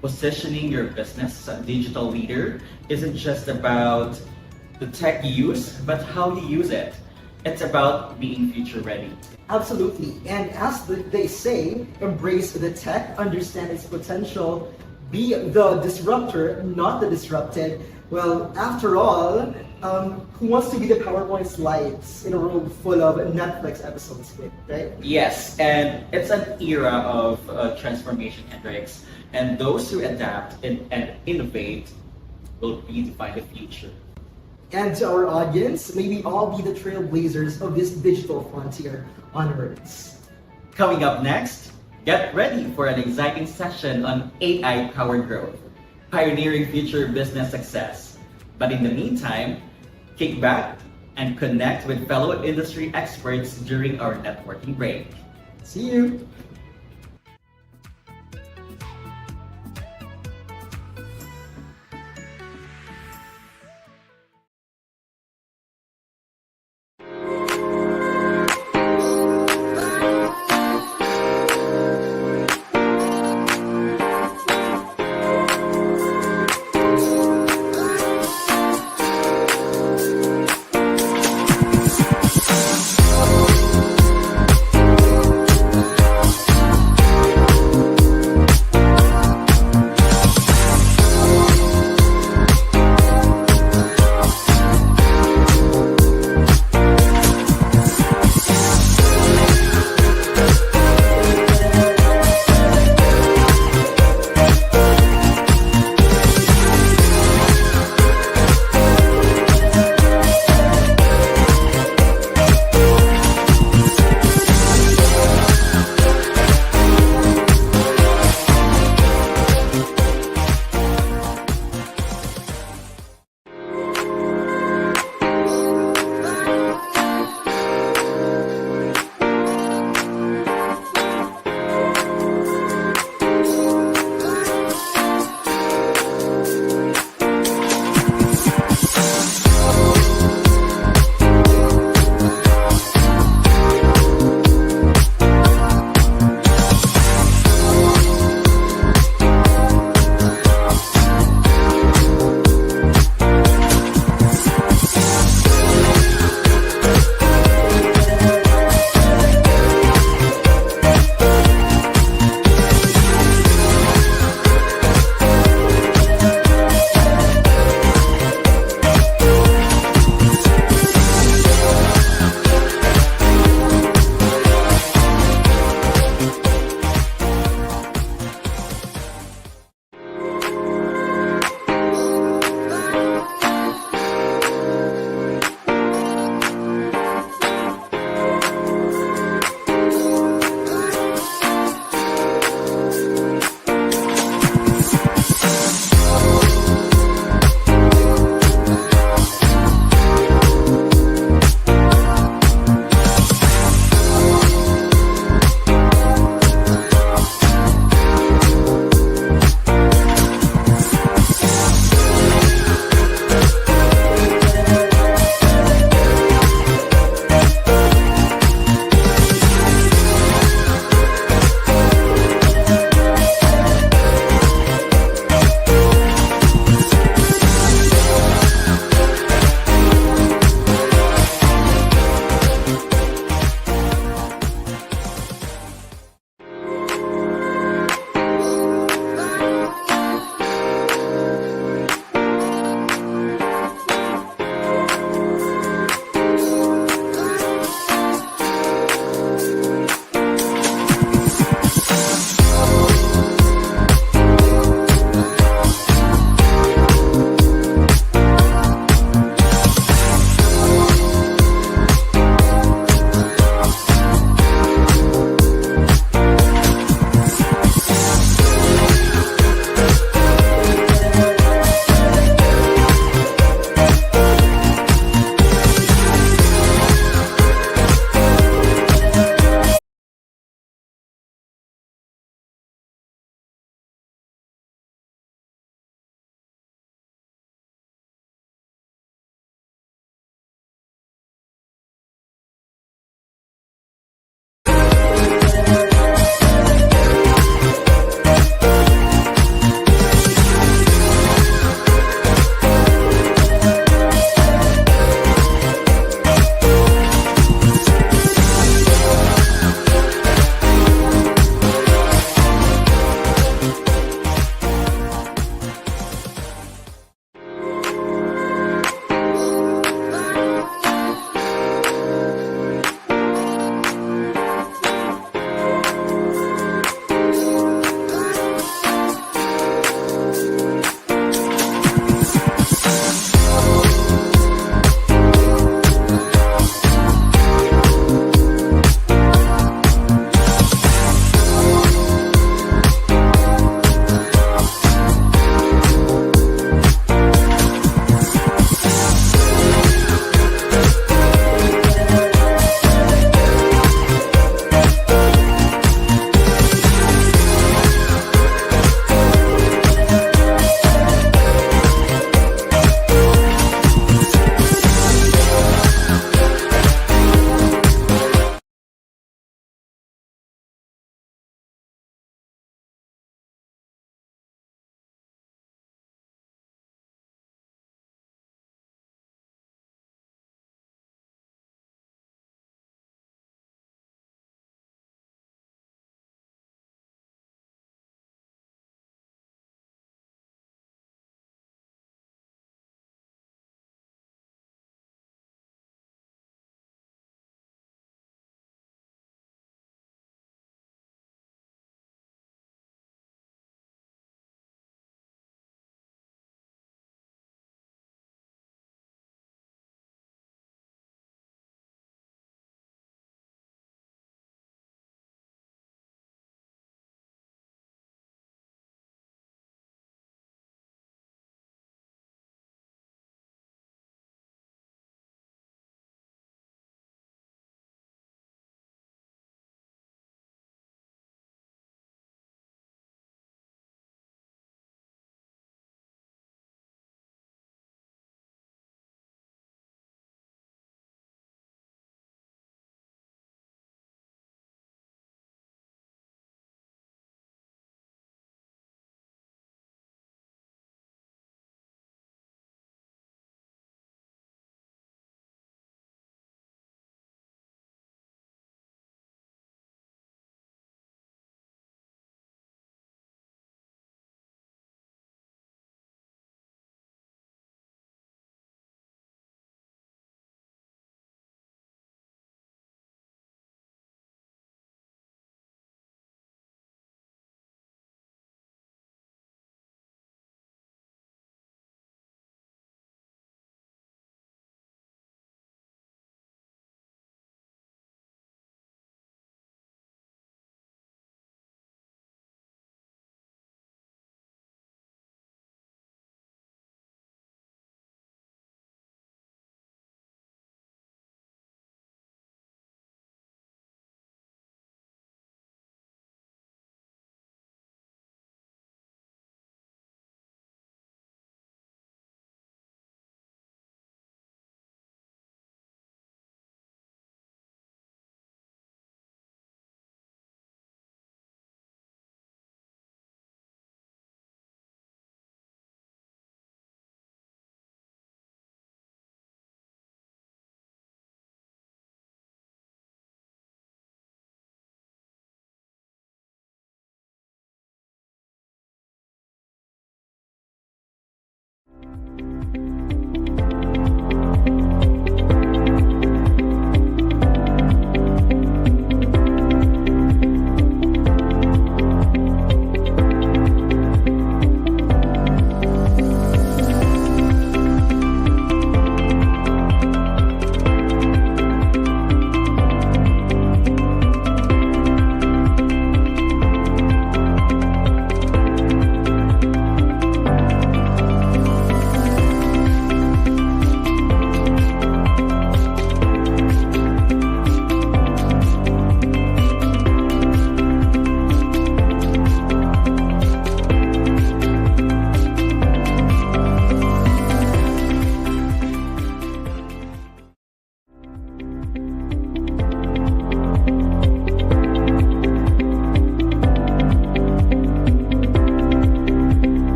Positioning your business as a digital leader isn't just about the tech you use, but how you use it. It's about being future ready. Absolutely. And as they say, embrace the tech, understand its potential, be the disruptor, not the disrupted. Well, after all, who wants to be the PowerPoint slides in a room full of Netflix episodes, right? Yes, and it's an era of transformation, Hendrix. And those who adapt and innovate will redefine the future. And to our audience, may we all be the trailblazers of this digital frontier onwards. Coming up next, get ready for an exciting session on AI-powered growth, pioneering future business success. But in the meantime, kick back and connect with fellow industry experts during our networking break. See you!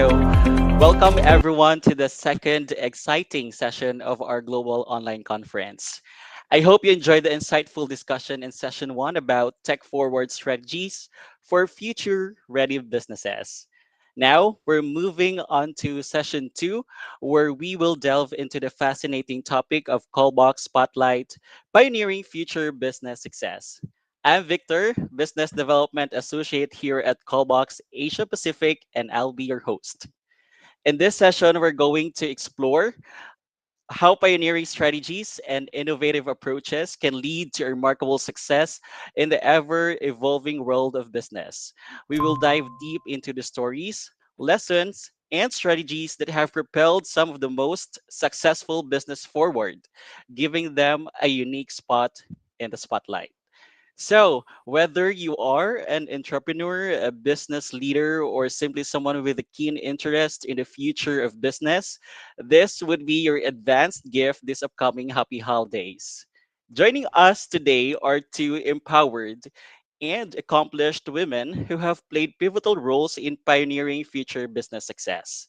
So, welcome everyone to the second exciting session of our global online conference. I hope you enjoyed the insightful discussion in session one about tech forward strategies for future ready businesses. Now, we're moving on to session two, where we will delve into the fascinating topic of Callbox Spotlight, pioneering future business success. I'm Victor, Business Development Associate here at Callbox Asia Pacific, and I'll be your host. In this session, we're going to explore how pioneering strategies and innovative approaches can lead to remarkable success in the ever evolving world of business. We will dive deep into the stories, lessons, and strategies that have propelled some of the most successful business forward, giving them a unique spot in the spotlight. So, whether you are an entrepreneur, a business leader, or simply someone with a keen interest in the future of business, this would be your advanced gift this upcoming happy holidays. Joining us today are two empowered and accomplished women who have played pivotal roles in pioneering future business success.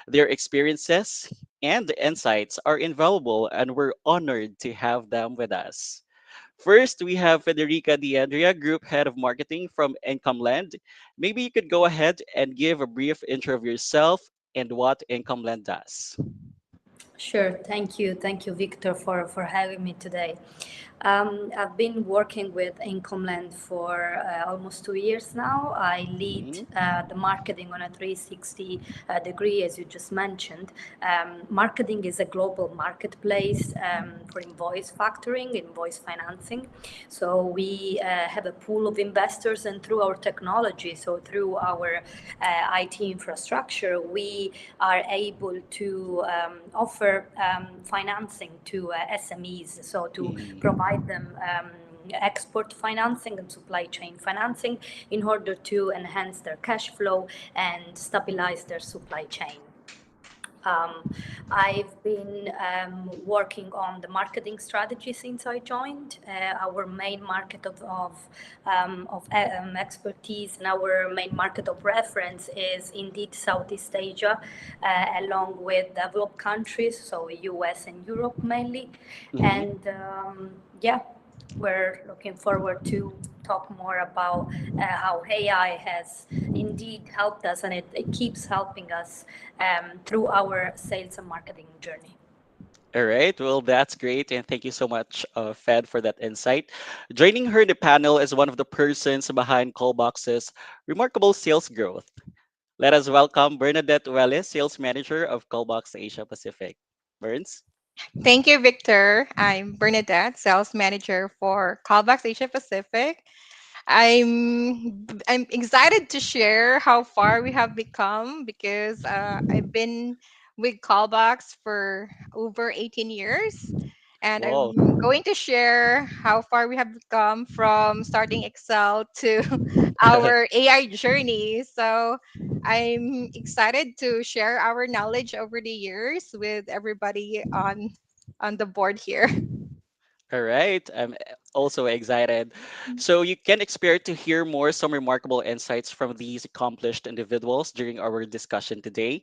Their experiences and insights are invaluable, and we're honored to have them with us. First, we have Federica DeAndrea, Group Head of Marketing from IncomeLand. Maybe you could go ahead and give a brief intro of yourself and what IncomeLand does. Sure. Thank you, Victor, for having me today. I've been working with Incomeland for almost 2 years now. I lead Mhm. the marketing on a 360 degree, as you just mentioned. Marketing is a global marketplace for invoice factoring, invoice financing. So we have a pool of investors, and through our technology, so through our IT infrastructure, we are able to offer financing to SMEs, so to Mhm. provide them export financing and supply chain financing in order to enhance their cash flow and stabilize their supply chain. Um, I've been working on the marketing strategy since I joined. Our main market of expertise and our main market of reference is indeed Southeast Asia, along with developed countries, so US and Europe mainly. Mhm. And yeah, we're looking forward to talk more about how AI has indeed helped us, and it keeps helping us through our sales and marketing journey. All right. Well, that's great. And thank you so much, Fed, for that insight. Joining her in the panel is one of the persons behind Callbox's remarkable sales growth. Let us welcome Bernadette Welles, Sales Manager of Callbox Asia Pacific. Burns? Thank you, Victor. I'm Bernadette, Sales Manager for Callbox Asia Pacific. I'm excited to share how far we have become because I've been with Callbox for over 18 years. And Whoa. I'm going to share how far we have become from starting Excel to our AI journey. So I'm excited to share our knowledge over the years with everybody on the board here. All right. I'm also excited. So you can expect to hear more some remarkable insights from these accomplished individuals during our discussion today.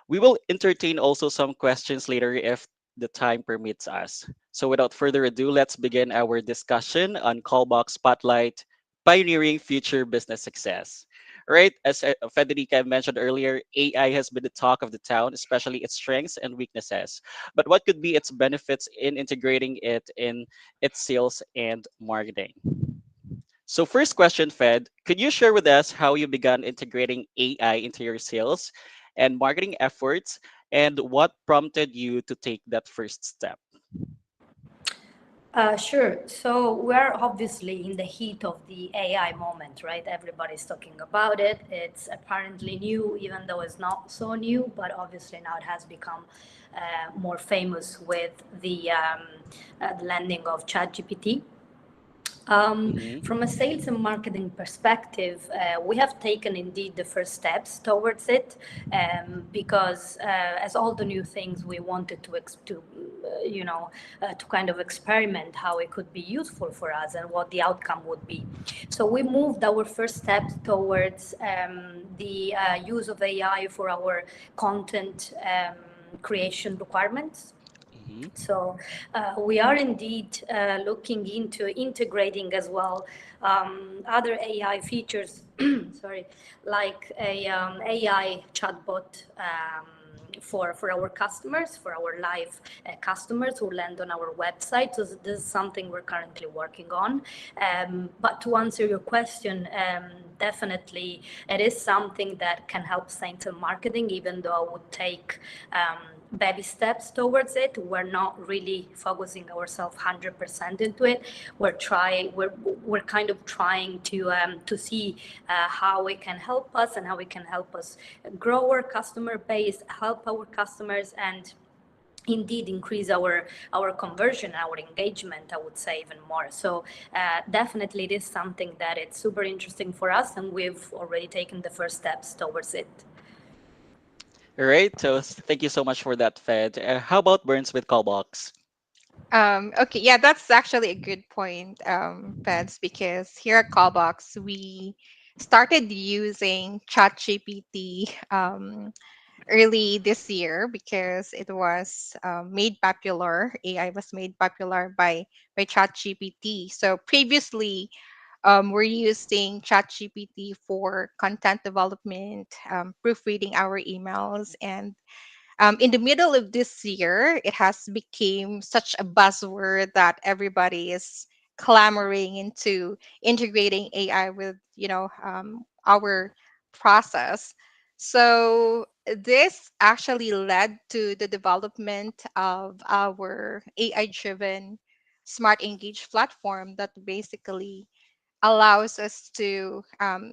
We will entertain also some questions later if the time permits us. So without further ado, let's begin our discussion on Callbox Spotlight, pioneering future business success. Right, as Federica mentioned earlier, AI has been the talk of the town, especially its strengths and weaknesses. But what could be its benefits in integrating it in its sales and marketing? So first question, Fed, could you share with us how you began integrating AI into your sales and marketing efforts and what prompted you to take that first step? Sure. So we're obviously in the heat of the AI moment, right? Everybody's talking about it. It's apparently new, even though it's not so new, but obviously now it has become more famous with the landing of ChatGPT. Mm-hmm. From a sales and marketing perspective, we have taken indeed the first steps towards it, because as all the new things, we wanted to kind of experiment how it could be useful for us and what the outcome would be. So we moved our first steps towards the use of AI for our content creation requirements. Mm-hmm. So we are indeed looking into integrating as well other AI features, sorry, like a AI chatbot for our customers, for our live customers who land on our website. So this is something we're currently working on. But to answer your question, definitely it is something that can help sales and marketing, even though I would take baby steps towards it. We're not really focusing ourselves 100% into it. We're kind of trying to see how it can help us and how it can help us grow our customer base, help our customers, and indeed increase our conversion, our engagement, I would say, even more. So definitely it is something that it's super interesting for us, and we've already taken the first steps towards it. All right. So thank you so much for that, Fed. How about Burns with Callbox? Okay, yeah, that's actually a good point, Peds, because here at Callbox, we started using ChatGPT early this year because it was made popular. AI was made popular by ChatGPT. So previously, we're using ChatGPT for content development, proofreading our emails, and in the middle of this year, it has become such a buzzword that everybody is clamoring into integrating AI with, our process. So this actually led to the development of our AI-driven smart engage platform that basically allows us to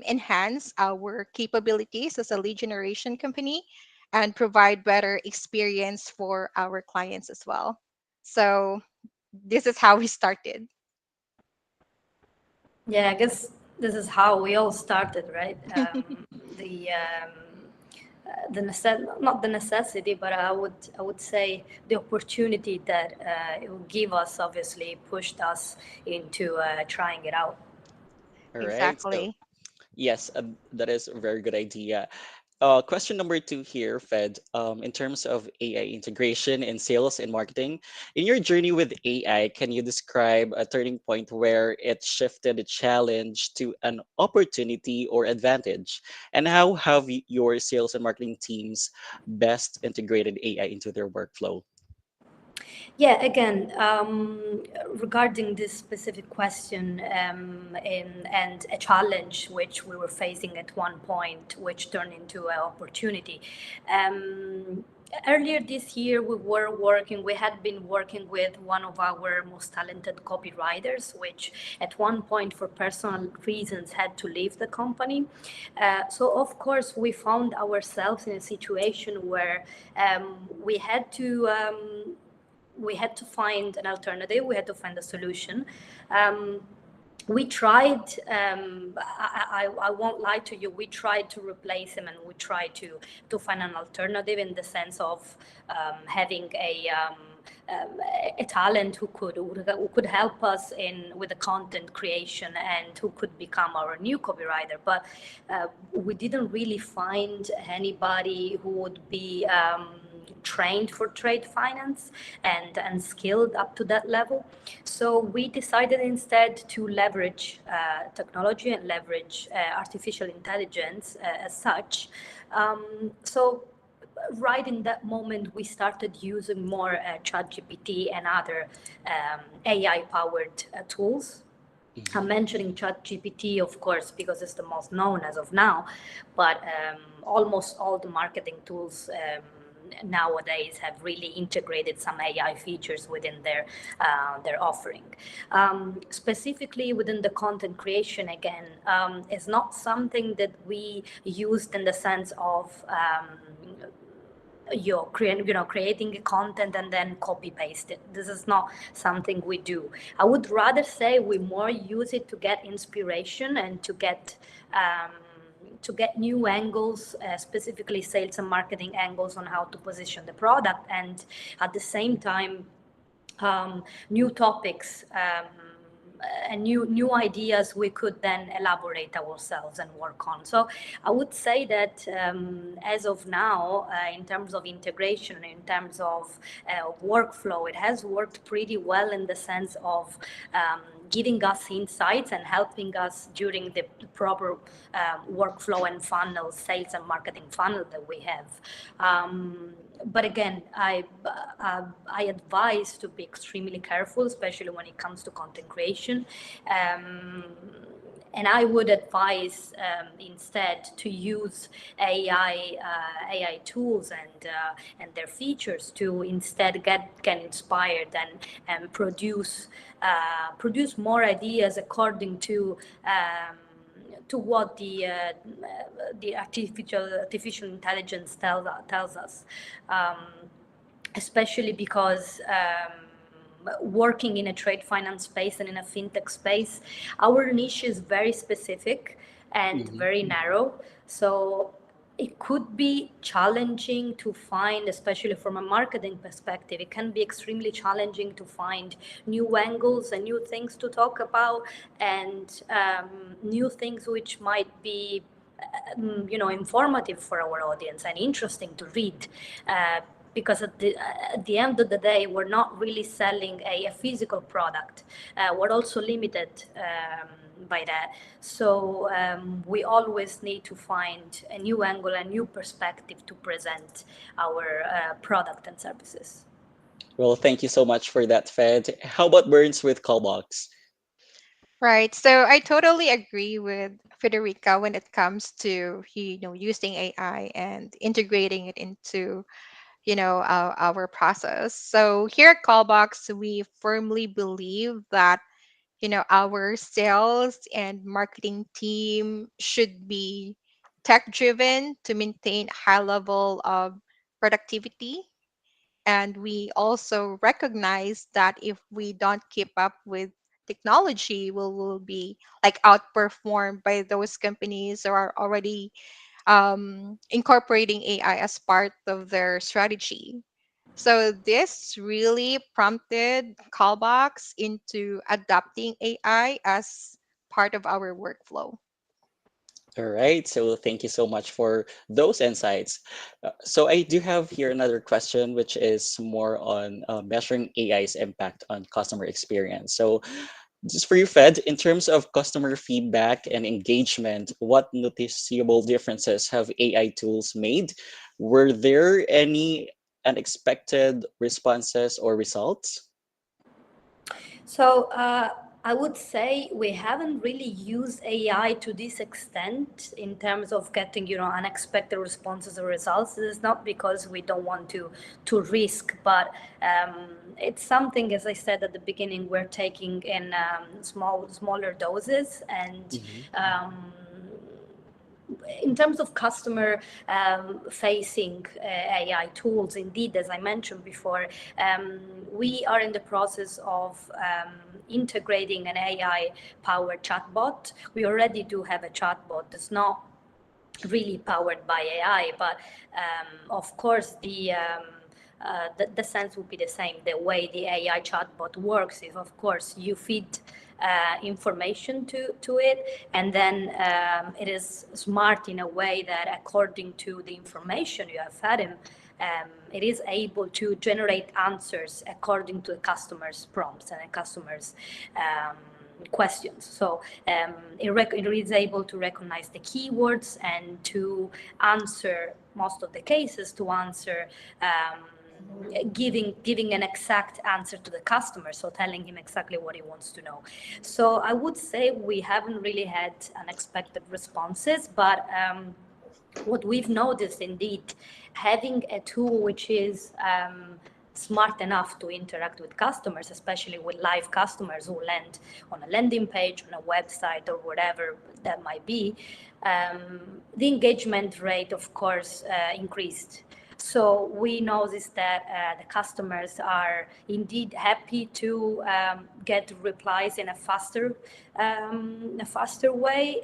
enhance our capabilities as a lead generation company and provide better experience for our clients as well. So this is how we started. Yeah, I guess this is how we all started, right? The not the necessity, but I would say the opportunity that it would give us obviously pushed us into trying it out. All right. So Exactly. yes, that is a very good idea. Question number two here, Fed. In terms of AI integration in sales and marketing, in your journey with AI, can you describe a turning point where it shifted a challenge to an opportunity or advantage? And how have your sales and marketing teams best integrated AI into their workflow? Yeah, again, regarding this specific question, and a challenge which we were facing at one point, which turned into an opportunity. Earlier this year, we had been working with one of our most talented copywriters, which at one point, for personal reasons, had to leave the company. So, of course, we found ourselves in a situation where we had to find an alternative. We had to find a solution. Um, we tried. I won't lie to you. We tried to replace him, and we tried to find an alternative in the sense of having a talent who could help us in with the content creation and who could become our new copywriter. But we didn't really find anybody who would be trained for trade finance and skilled up to that level. So we decided instead to leverage technology and leverage artificial intelligence as such. So right in that moment, we started using more ChatGPT and other AI-powered tools. I'm mentioning ChatGPT, of course, because it's the most known as of now, but almost all the marketing tools nowadays have really integrated some AI features within their offering. Specifically within the content creation, again, it's not something that we used in the sense of creating a content and then copy paste it. This is not something we do. I would rather say we more use it to get inspiration and to get new angles, specifically sales and marketing angles on how to position the product, and at the same time new topics and new ideas we could then elaborate ourselves and work on. So I would say that as of now, in terms of integration, in terms of workflow, it has worked pretty well in the sense of giving us insights and helping us during the proper workflow and funnel, sales and marketing funnel that we have. But again, I advise to be extremely careful, especially when it comes to content creation. And I would advise instead to use AI tools and their features to instead get inspired and produce more ideas according to what the artificial intelligence tells us, especially because working in a trade finance space and in a fintech space, our niche is very specific and very narrow. So it could be challenging to find, especially from a marketing perspective, it can be extremely challenging to find new angles and new things to talk about, and new things which might be informative for our audience and interesting to read, because at the end of the day, we're not really selling a physical product. We're also limited by that. So we always need to find a new angle, a new perspective to present our product and services. Well, thank you so much for that, Fed. How about Burns with Callbox? Right. So I totally agree with Federica when it comes to using AI and integrating it into our process. So here at Callbox, we firmly believe that our sales and marketing team should be tech driven to maintain high level of productivity, and we also recognize that if we don't keep up with technology, we will be like outperformed by those companies who are already incorporating AI as part of their strategy. So this really prompted Callbox into adopting AI as part of our workflow. All right, so thank you so much for those insights. So I do have here another question, which is more on measuring AI's impact on customer experience. So just for you, Fed, in terms of customer feedback and engagement, what noticeable differences have AI tools made? Were there any unexpected responses or results? So I would say we haven't really used AI to this extent in terms of getting, unexpected responses or results. This is not because we don't want to risk, but it's something, as I said at the beginning, we're taking in smaller doses, and in terms of customer facing AI tools, indeed, as I mentioned before, we are in the process of integrating an AI powered chatbot. We already do have a chatbot that's not really powered by AI, but of course the sense would be the same. The way the AI chatbot works is, of course, you feed information to it, and then it is smart in a way that according to the information you have fed him, it is able to generate answers according to the customer's prompts and the customer's questions. So it is able to recognize the keywords and to answer, most of the cases, to answer giving an exact answer to the customer, so telling him exactly what he wants to know. So I would say we haven't really had unexpected responses, but what we've noticed, indeed, having a tool which is smart enough to interact with customers, especially with live customers who land on a landing page, on a website, or whatever that might be, the engagement rate, of course, increased. So we noticed that the customers are indeed happy to get replies in a faster way,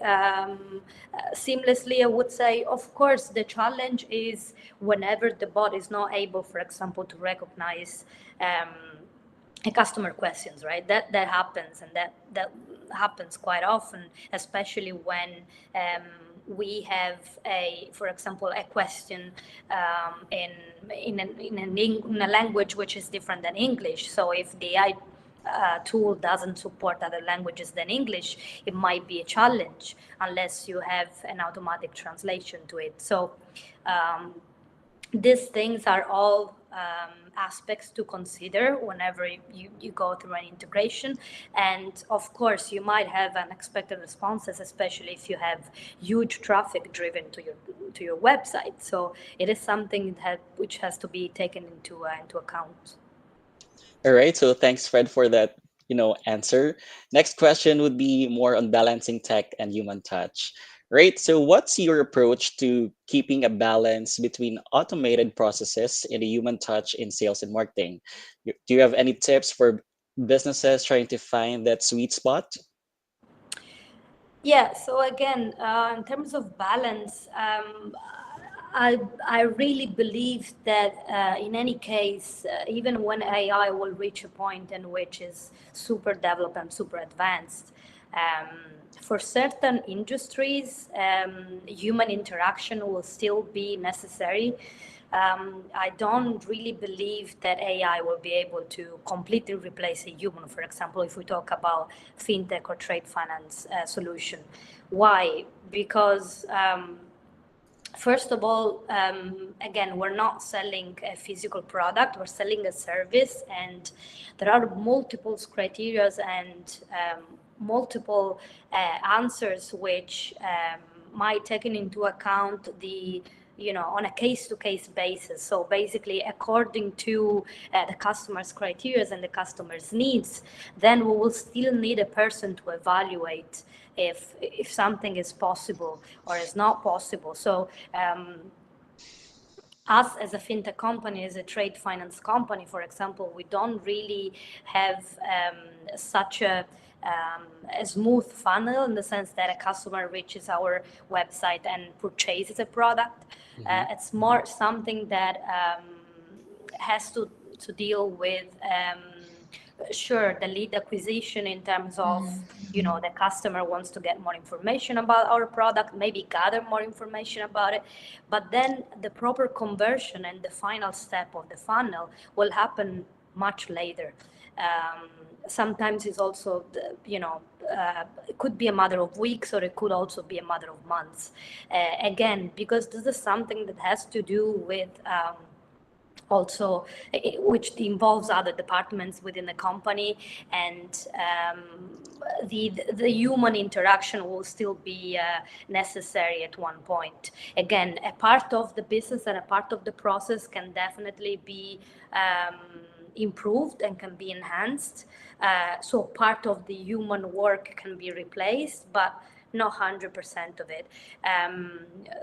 seamlessly. I would say, of course, the challenge is whenever the bot is not able, for example, to recognize. A customer questions, right? That happens, and that happens quite often, especially when um, we have a, for example, a question in a language which is different than English. So if the AI tool doesn't support other languages than English, it might be a challenge unless you have an automatic translation to it. So um, these things are all aspects to consider whenever you go through an integration. And of course, you might have unexpected responses, especially if you have huge traffic driven to your website. So it is something that which has to be taken into account. All right, so thanks, Fred, for that, answer. Next question would be more on balancing tech and human touch. Right, so what's your approach to keeping a balance between automated processes and the human touch in sales and marketing? Do you have any tips for businesses trying to find that sweet spot? Yeah, so again, in terms of balance, I really believe that in any case, even when AI will reach a point in which is super developed and super advanced, um, for certain industries, human interaction will still be necessary. I don't really believe that AI will be able to completely replace a human. For example, if we talk about fintech or trade finance solution, why? Because first of all, again, we're not selling a physical product; we're selling a service, and there are multiple criteria and multiple answers which might taken into account the on a case-to-case basis. So basically, according to the customer's criteria and the customer's needs, then we will still need a person to evaluate if something is possible or is not possible. So us as a fintech company, as a trade finance company, for example, we don't really have such a smooth funnel in the sense that a customer reaches our website and purchases a product. It's more something that has to deal with sure the lead acquisition in terms of the customer wants to get more information about our product, maybe gather more information about it, but then the proper conversion and the final step of the funnel will happen much later. Sometimes it's also it could be a matter of weeks, or it could also be a matter of months, again, because this is something that has to do with also which involves other departments within the company, and the human interaction will still be necessary at one point. Again, a part of the business and a part of the process can definitely be improved and can be enhanced, so part of the human work can be replaced, but not 100% of it.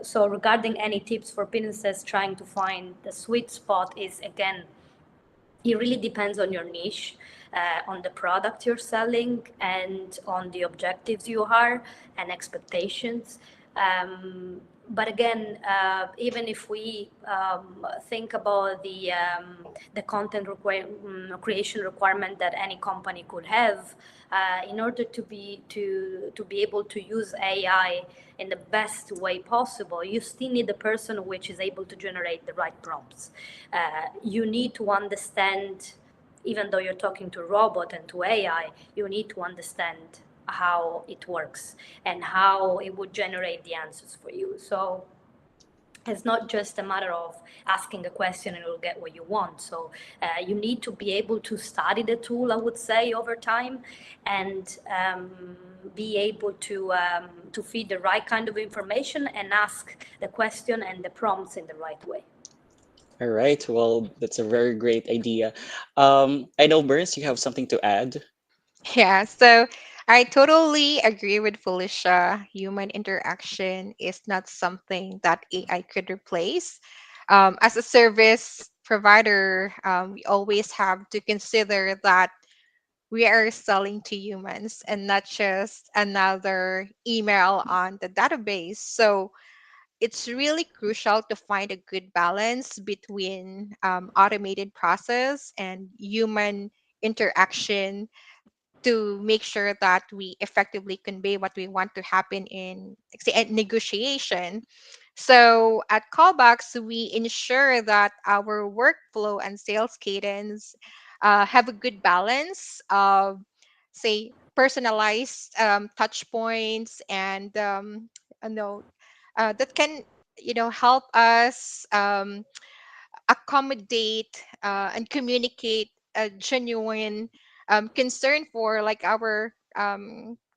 So regarding any tips for businesses trying to find the sweet spot is, again, it really depends on your niche, on the product you're selling, and on the objectives you are and expectations. But again, even if we think about the content creation requirement that any company could have, in order to be able to use AI in the best way possible, you still need a person which is able to generate the right prompts. You need to understand, even though you're talking to a robot and to AI, you need to understand how it works and how it would generate the answers for you. So it's not just a matter of asking a question and you'll get what you want. So you need to be able to study the tool, I would say, over time, and be able to feed the right kind of information and ask the question and the prompts in the right way. All right, well, that's a very great idea. I know, Burns, you have something to add. Yeah, so I totally agree with Felicia. Human interaction is not something that AI could replace. As a service provider, we always have to consider that we are selling to humans and not just another email on the database. So it's really crucial to find a good balance between automated process and human interaction to make sure that we effectively convey what we want to happen in, say, a negotiation. So at Callbox, we ensure that our workflow and sales cadence have a good balance of, say, personalized touch points and you know, that can help us accommodate and communicate a genuine concern for like our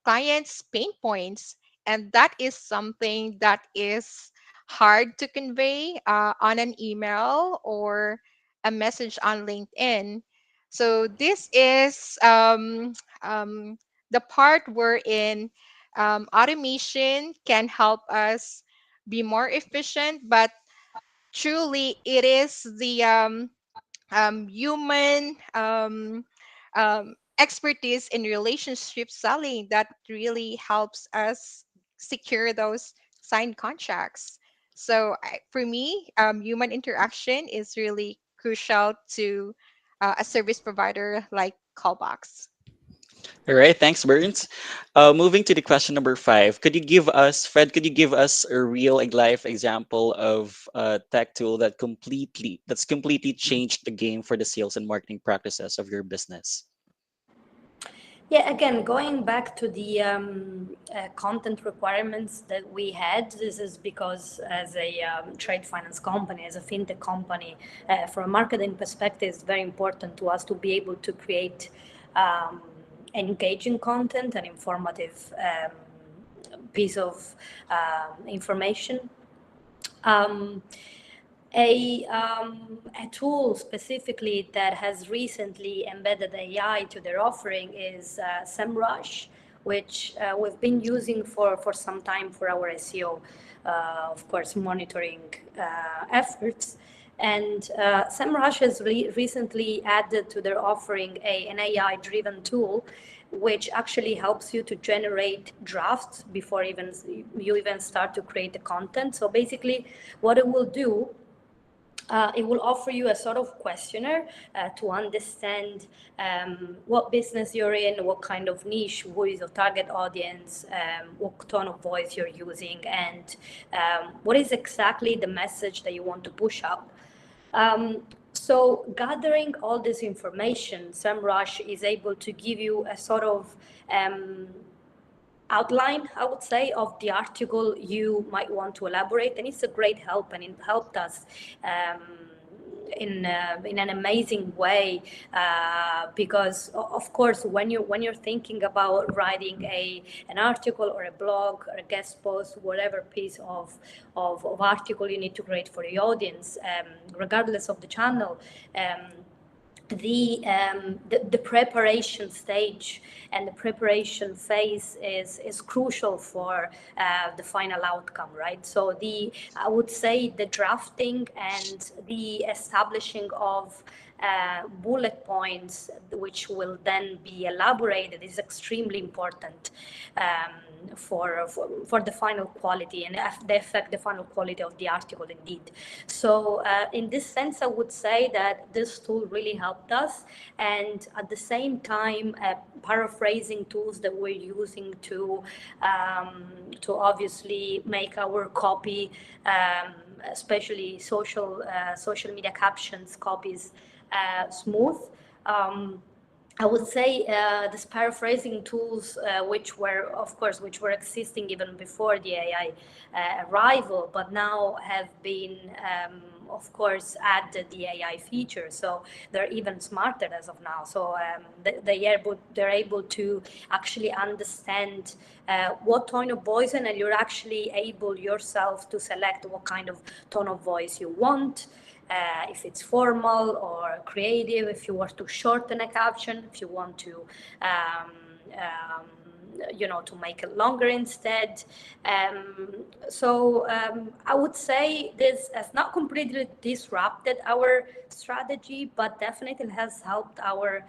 clients' pain points, and that is something that is hard to convey on an email or a message on LinkedIn. So this is the part wherein automation can help us be more efficient, but truly it is the human expertise in relationship selling that really helps us secure those signed contracts. So for me, human interaction is really crucial to a service provider like Callbox. All right, thanks, Burns. Moving to the question number 5, Fred, could you give us a real life example of a tech tool that's completely changed the game for the sales and marketing practices of your business? Yeah, again, going back to the content requirements that we had, this is because as a trade finance company, as a fintech company, from a marketing perspective, it's very important to us to be able to create um, engaging content and informative piece of information. Um, a tool specifically that has recently embedded AI to their offering is SEMrush, which we've been using for some time for our SEO, of course, monitoring efforts. And SEMrush has recently added to their offering an AI-driven tool which actually helps you to generate drafts before you even start to create the content. So basically, what it will do, it will offer you a sort of questionnaire to understand what business you're in, what kind of niche, who is your target audience, what tone of voice you're using, and what is exactly the message that you want to push out. So gathering all this information, SEMrush is able to give you a sort of outline, I would say, of the article you might want to elaborate, and it's a great help, and it helped us in an amazing way because of course when you're thinking about writing an article or a blog or a guest post, whatever piece of article you need to create for the audience, regardless of the channel, the preparation stage and the preparation phase is crucial for the final outcome, right? So I would say the drafting and the establishing of bullet points, which will then be elaborated, is extremely important for the final quality and the final quality of the article indeed. So in this sense, I would say that this tool really helped us, and at the same time, paraphrasing tools that we're using to obviously make our copy, especially social media captions copies, smooth. I would say these paraphrasing tools, which were existing even before the AI arrival, but now have been, of course, added the AI feature. So they're even smarter as of now. So they're able to actually understand what tone of voice, and you're actually able yourself to select what kind of tone of voice you want. If it's formal or creative, if you want to shorten a caption, if you want to to make it longer instead. I would say this has not completely disrupted our strategy, but definitely has helped our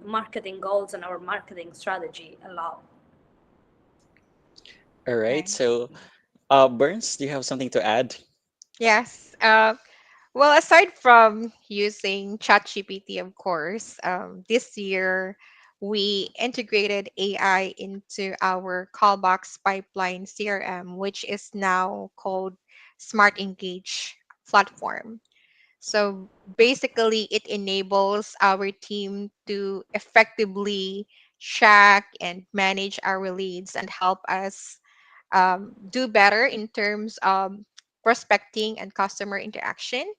marketing goals and our marketing strategy a lot. All right. Right. So, Burns, do you have something to add? Yes. Well, aside from using ChatGPT, of course, this year we integrated AI into our Callbox pipeline CRM, which is now called Smart Engage platform. So basically, it enables our team to effectively track and manage our leads and help us do better in terms of prospecting and customer interaction.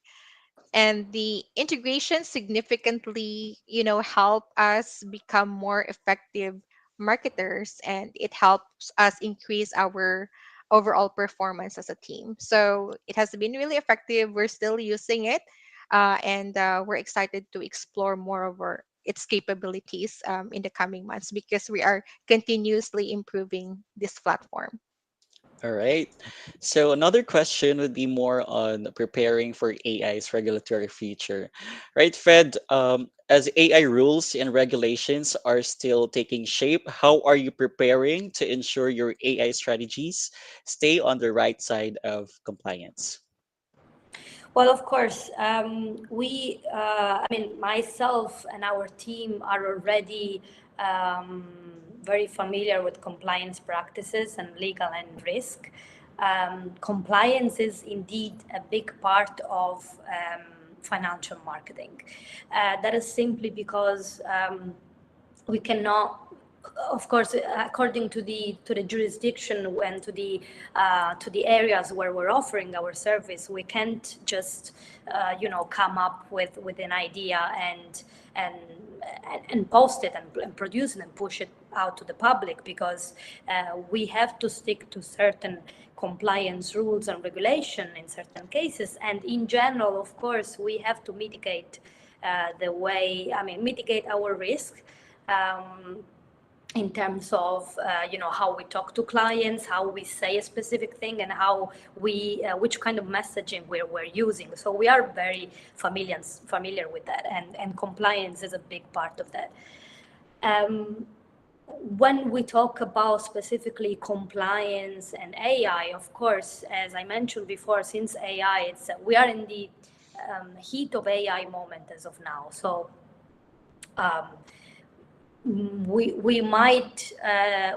And the integration significantly help us become more effective marketers, and it helps us increase our overall performance as a team. So it has been really effective. We're still using it, and we're excited to explore more of its capabilities in the coming months because we are continuously improving this platform. All right. So another question would be more on preparing for AI's regulatory future, right, Fred? As AI rules and regulations are still taking shape, how are you preparing to ensure your AI strategies stay on the right side of compliance? Well, of course, I mean, myself and our team are already very familiar with compliance practices and legal and risk. Compliance is indeed a big part of financial marketing. That is simply because we cannot, of course, according to the jurisdiction and to the areas where we're offering our service, we can't just come up with an idea and and post it and produce it and push it out to the public, because we have to stick to certain compliance rules and regulation in certain cases. And in general, of course, we have to mitigate mitigate our risk, um, in terms of how we talk to clients, how we say a specific thing, and how we which kind of messaging we're using. So we are very familiar with that, and compliance is a big part of that. Um, when we talk about specifically compliance and AI, of course, as I mentioned before, since AI, we are in the heat of AI moment as of now. So um, we might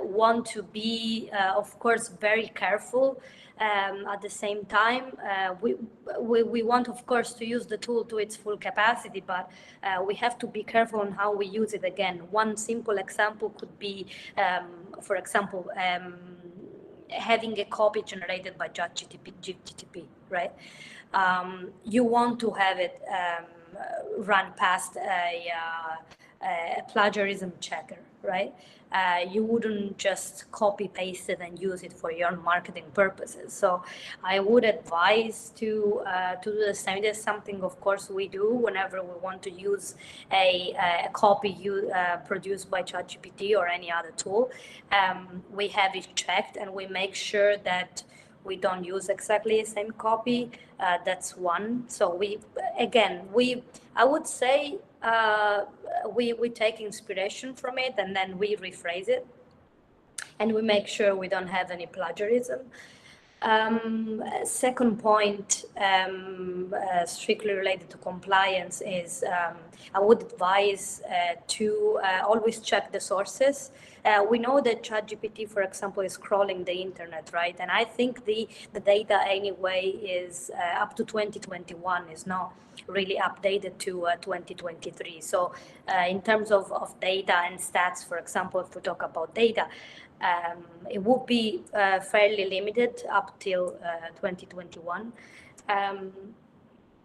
want to be, of course, very careful. At the same time, we want, of course, to use the tool to its full capacity, but we have to be careful on how we use it. Again, one simple example could be, for example, having a copy generated by ChatGPT, right? You want to have it run past a plagiarism checker, right? You wouldn't just copy paste it and use it for your own marketing purposes. So I would advise to do the same. There's something, of course, we do whenever we want to use a copy produced by ChatGPT or any other tool. We have it checked and we make sure that we don't use exactly the same copy. That's one. So I would say we take inspiration from it and then we rephrase it, and we make sure we don't have any plagiarism. Second point, strictly related to compliance, is I would advise to always check the sources. We know that ChatGPT, for example, is crawling the internet, right? And I think the data anyway is up to 2021, is not really updated to 2023. So in terms of data and stats, for example, if we talk about data, it would be fairly limited up till 2021.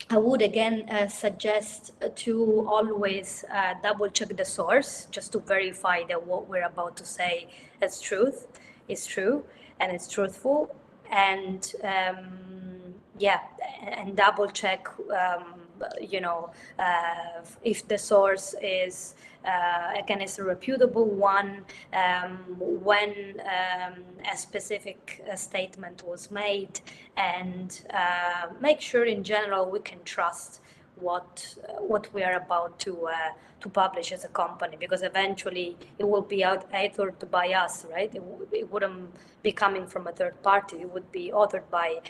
I would again suggest to always double check the source, just to verify that what we're about to say is true, and it's truthful. And yeah, and double check, you know, if the source is again is a reputable one, when a specific statement was made, and make sure in general we can trust what we are about to publish as a company, because eventually it will be authored by us, right? It wouldn't be coming from a third party. It would be authored by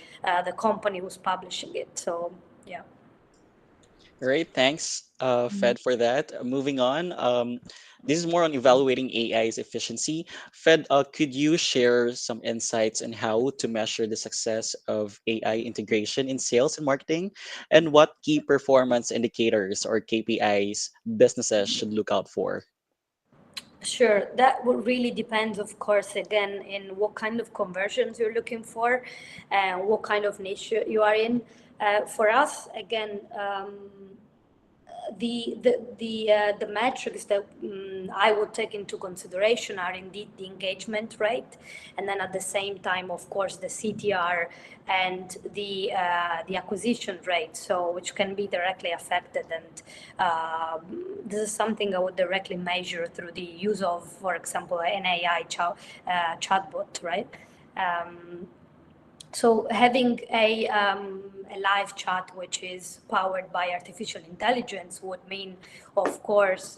the company who's publishing it. So yeah. All right, thanks, Fed, for that. Moving on, this is more on evaluating AI's efficiency. Fed, could you share some insights on how to measure the success of AI integration in sales and marketing, and what key performance indicators or KPIs businesses should look out for? Sure, that would really depend, of course, again, in what kind of conversions you're looking for, and what kind of niche you are in. For us, again, the metrics that I would take into consideration are indeed the engagement rate, and then at the same time, of course, the CTR and the acquisition rate. So which can be directly affected, and this is something I would directly measure through the use of, for example, an AI chatbot, right? So having a live chat which is powered by artificial intelligence would mean, of course,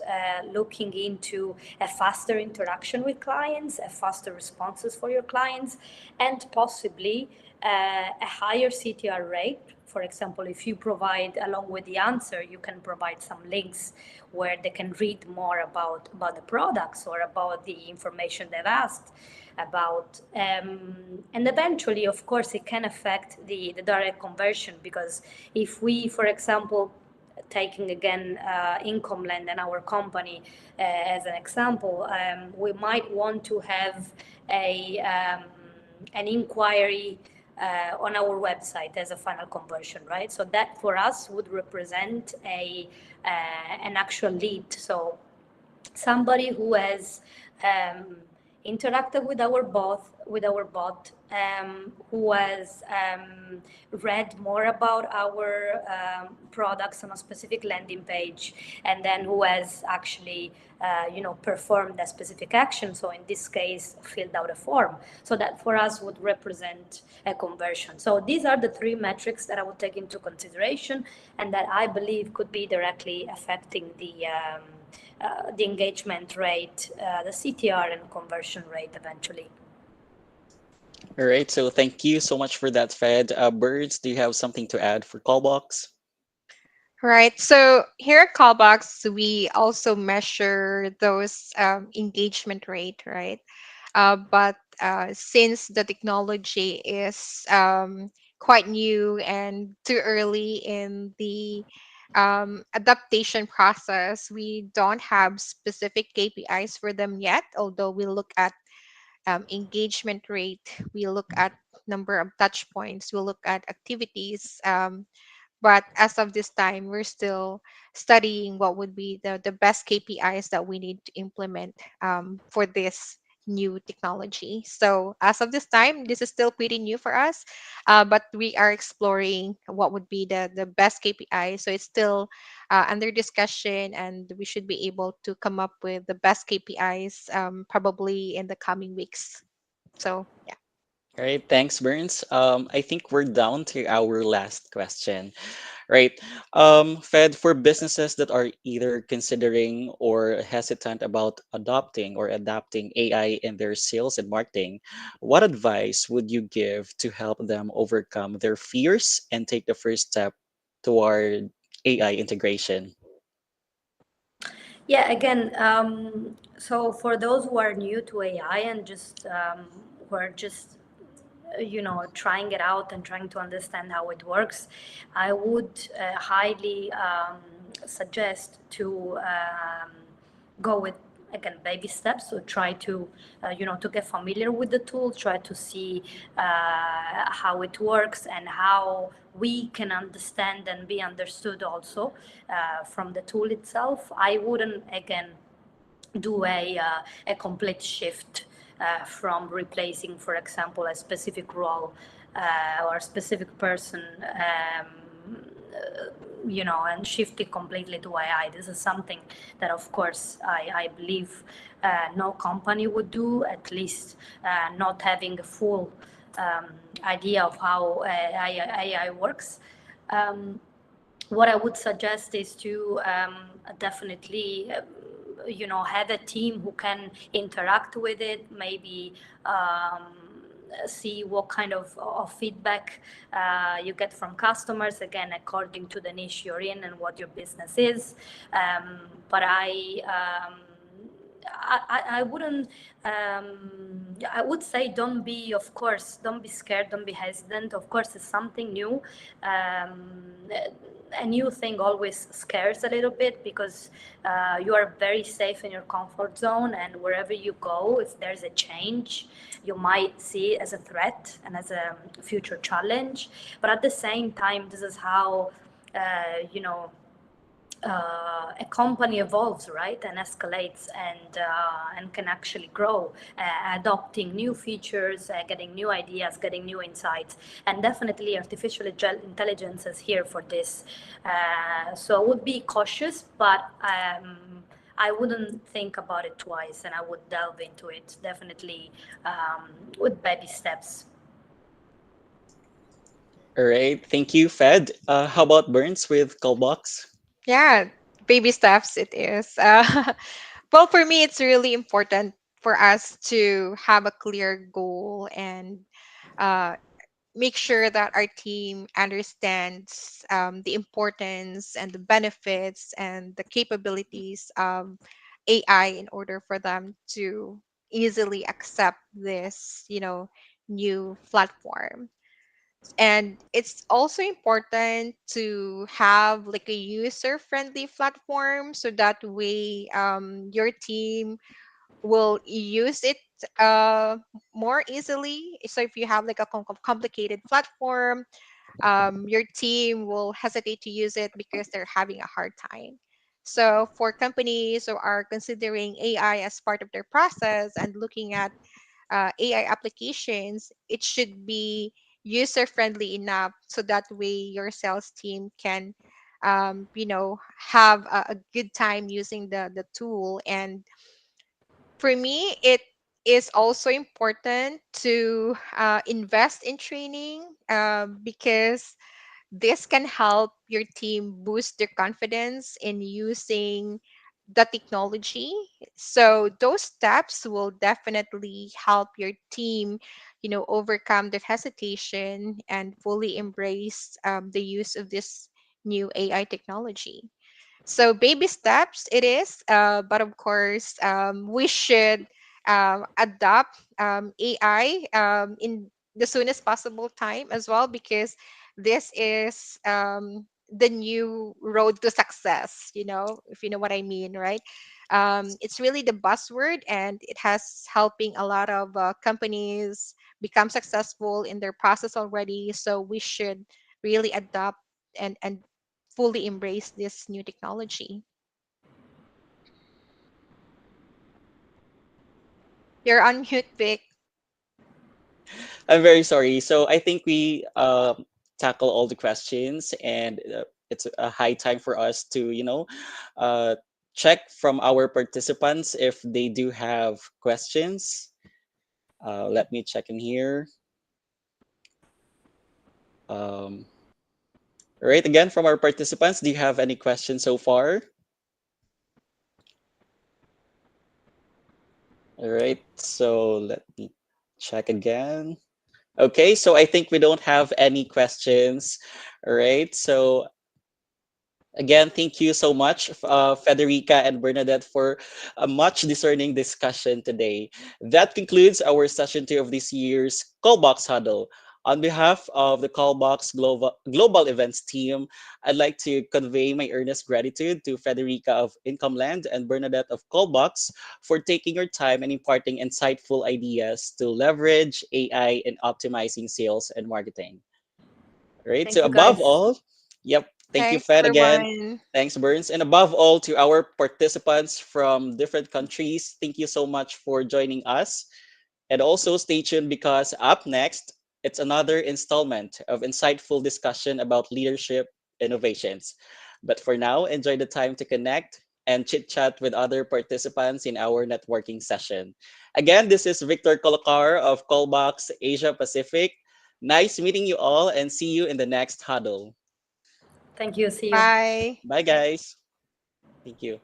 looking into a faster interaction with clients, a faster responses for your clients, and possibly a higher CTR rate. For example, if you provide, along with the answer, you can provide some links where they can read more about the products or about the information they've asked about. And eventually, of course, it can affect the direct conversion, because if we, for example, taking again Incomland and our company as an example, we might want to have an inquiry on our website as a final conversion, right? So that for us would represent an actual lead. So somebody who has interacted with our bot, who has read more about our products on a specific landing page, and then who has actually performed a specific action. So in this case, filled out a form. So that for us would represent a conversion. So these are the three metrics that I would take into consideration, and that I believe could be directly affecting the engagement rate, the CTR, and conversion rate eventually. All right, so thank you so much for that, Fed. Birds, do you have something to add for Callbox? Right. So here at Callbox, we also measure those engagement rate, right? But since the technology is quite new and too early in the adaptation process, we don't have specific KPIs for them yet. Although we look at engagement rate, we look at number of touch points, we look at activities. But as of this time, we're still studying what would be the best KPIs that we need to implement for this new technology. So as of this time, this is still pretty new for us, but we are exploring what would be the best KPI. So it's still under discussion, and we should be able to come up with the best KPIs probably in the coming weeks. So yeah. All right, thanks, Burns. I think we're down to our last question. Right. Fed, for businesses that are either considering or hesitant about adopting or adapting AI in their sales and marketing, what advice would you give to help them overcome their fears and take the first step toward AI integration? Yeah, again, so for those who are new to AI and just who are just trying it out and trying to understand how it works, I would highly suggest to go with, again, baby steps. So try to to get familiar with the tool, try to see how it works and how we can understand and be understood also from the tool itself. I wouldn't, again, do a complete shift from replacing, for example, a specific role or a specific person, and shift it completely to AI. This is something that, of course, I believe no company would do, at least not having a full idea of how AI works. Um, what I would suggest is to definitely, have a team who can interact with it, maybe see what kind of feedback you get from customers, again, according to the niche you're in and what your business is. But I wouldn't. I would say don't be, of course, don't be scared, don't be hesitant. Of course, it's something new. Um, a new thing always scares a little bit because you are very safe in your comfort zone, and wherever you go, if there's a change, you might see it as a threat and as a future challenge. But at the same time, this is how a company evolves, right, and escalates, and can actually grow, adopting new features, getting new ideas, getting new insights, and definitely artificial intelligence is here for this. So I would be cautious, but I wouldn't think about it twice, and I would delve into it definitely with baby steps. All right. Thank you, Fed. How about Burns with Callbox? Yeah, baby steps it is. Well, for me, it's really important for us to have a clear goal and uh, make sure that our team understands the importance and the benefits and the capabilities of AI in order for them to easily accept this, new platform. And it's also important to have like a user friendly platform so that way your team will use it uh, more easily. So if you have like a complicated platform, your team will hesitate to use it because they're having a hard time. So for companies who are considering AI as part of their process and looking at AI applications, it should be user friendly enough so that way your sales team can, have a good time using the tool. And for me, it is also important to invest in training because this can help your team boost their confidence in using the technology. So those steps will definitely help your team, overcome their hesitation and fully embrace the use of this new AI technology. So baby steps it is, but of course, we should adopt AI in the soonest possible time as well, because this is the new road to success. If you know what I mean, right? It's really the buzzword, and it has helping a lot of companies become successful in their process already. So we should really adopt and fully embrace this new technology. You're on mute, Vic. I'm very sorry. So I think we tackle all the questions, and it's a high time for us to, uh, check from our participants if they do have questions. Let me check in here. Um, all right, again, from our participants, do you have any questions so far? All right, so let me check again. Okay, so I think we don't have any questions. All right, so again, thank you so much, Federica and Bernadette, for a much discerning discussion today. That concludes our session two of this year's Callbox Huddle. On behalf of the Callbox Global Events team, I'd like to convey my earnest gratitude to Federica of Incomeland and Bernadette of Callbox for taking your time and imparting insightful ideas to leverage AI in optimizing sales and marketing. Right. Thank So you, above guys. all, yep. Thank you, Thanks, Fed, again. everyone. Thanks, Burns. And above all, to our participants from different countries, thank you so much for joining us. And also stay tuned because up next, It's another installment of insightful discussion about leadership innovations. But for now, enjoy the time to connect and chit chat with other participants in our networking session. Again, this is Victor Kolokar of Callbox Asia Pacific. Nice meeting you all and see you in the next huddle. Thank you. See you. Bye. Bye, guys. Thank you.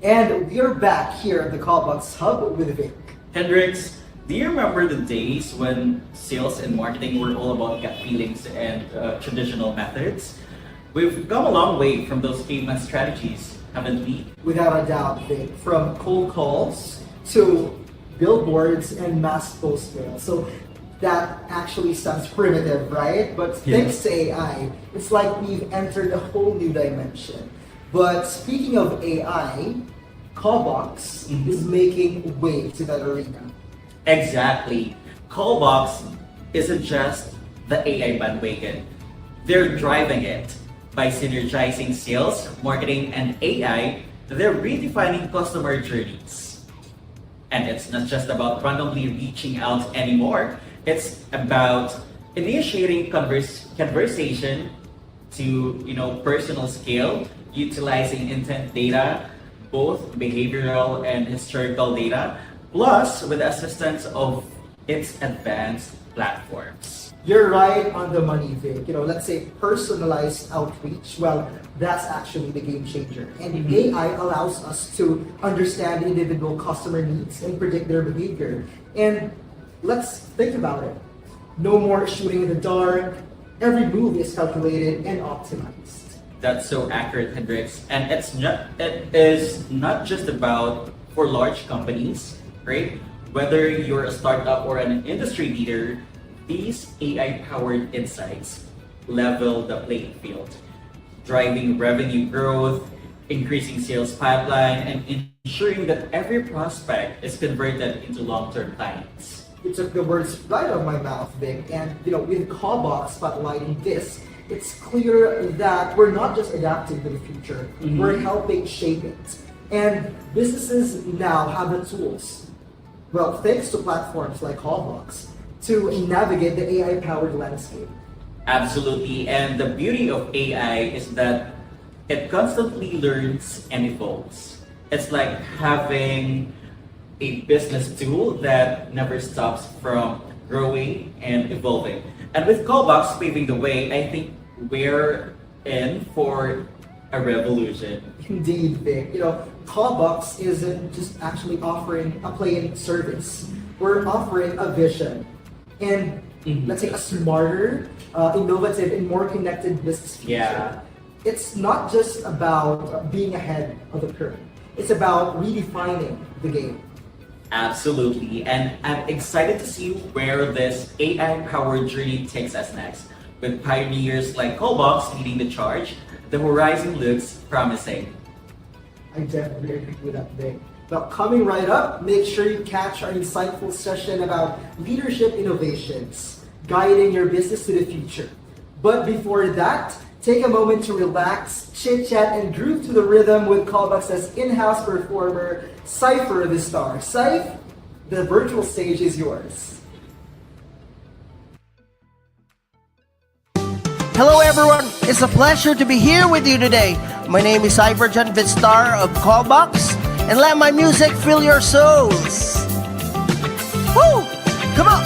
And we're back here at the Callbox Hub with Vic. Hendrix, do you remember the days when sales and marketing were all about gut feelings and traditional methods? We've come a long way from those caveman strategies, haven't we? Without a doubt, Vic. From cold calls to billboards and mass postmail. So that actually sounds primitive, right? But thanks to AI, it's like we've entered a whole new dimension. But speaking of AI, Callbox Mhm. is making way to that arena. Exactly. Callbox isn't just the AI bandwagon. They're driving it. By synergizing sales, marketing, and AI, they're redefining customer journeys. And it's not just about randomly reaching out anymore. It's about initiating conversation to personal scale, utilizing intent data, both behavioral and historical data, plus with the assistance of its advanced platforms. You're right on the money, Vic. Let's say personalized outreach. Well, that's actually the game changer. And Mhm. AI allows us to understand individual customer needs and predict their behavior. And let's think about it. No more shooting in the dark. Every move is calculated and optimized. That's so accurate, Hendrix. And it is not just about for large companies, right? Whether you're a startup or an industry leader, these AI-powered insights level the playing field, driving revenue growth, increasing sales pipeline, and ensuring that every prospect is converted into long-term clients. You took the words right out of my mouth, Vic. And with Callbox spotlighting this, it's clear that we're not just adapting to the future, we're helping shape it. And businesses now have the tools, well, thanks to platforms like Callbox, to navigate the AI-powered landscape. Absolutely. And the beauty of AI is that it constantly learns and evolves. It's like having a business tool that never stops from growing and evolving. And with Callbox paving the way, I think we're in for a revolution. Indeed, Vic. Callbox isn't just actually offering a plain service. We're offering a vision and let's say a smarter, innovative, and more connected business future. Yeah. It's not just about being ahead of the curve. It's about redefining the game. Absolutely. And I'm excited to see where this AI-powered journey takes us next. With pioneers like Callbox leading the charge, the horizon looks promising. I definitely agree with that, Vic. Well, coming right up, make sure you catch our insightful session about leadership innovations, guiding your business to the future. But before that, take a moment to relax, chit-chat, and groove to the rhythm with Callbox's in-house performer, Cypher the Star. Cypher, the virtual stage is yours. Hello everyone, it's a pleasure to be here with you today. My name is Iverjan Vitstar of Callbox, and let my music fill your souls. Woo! Come on!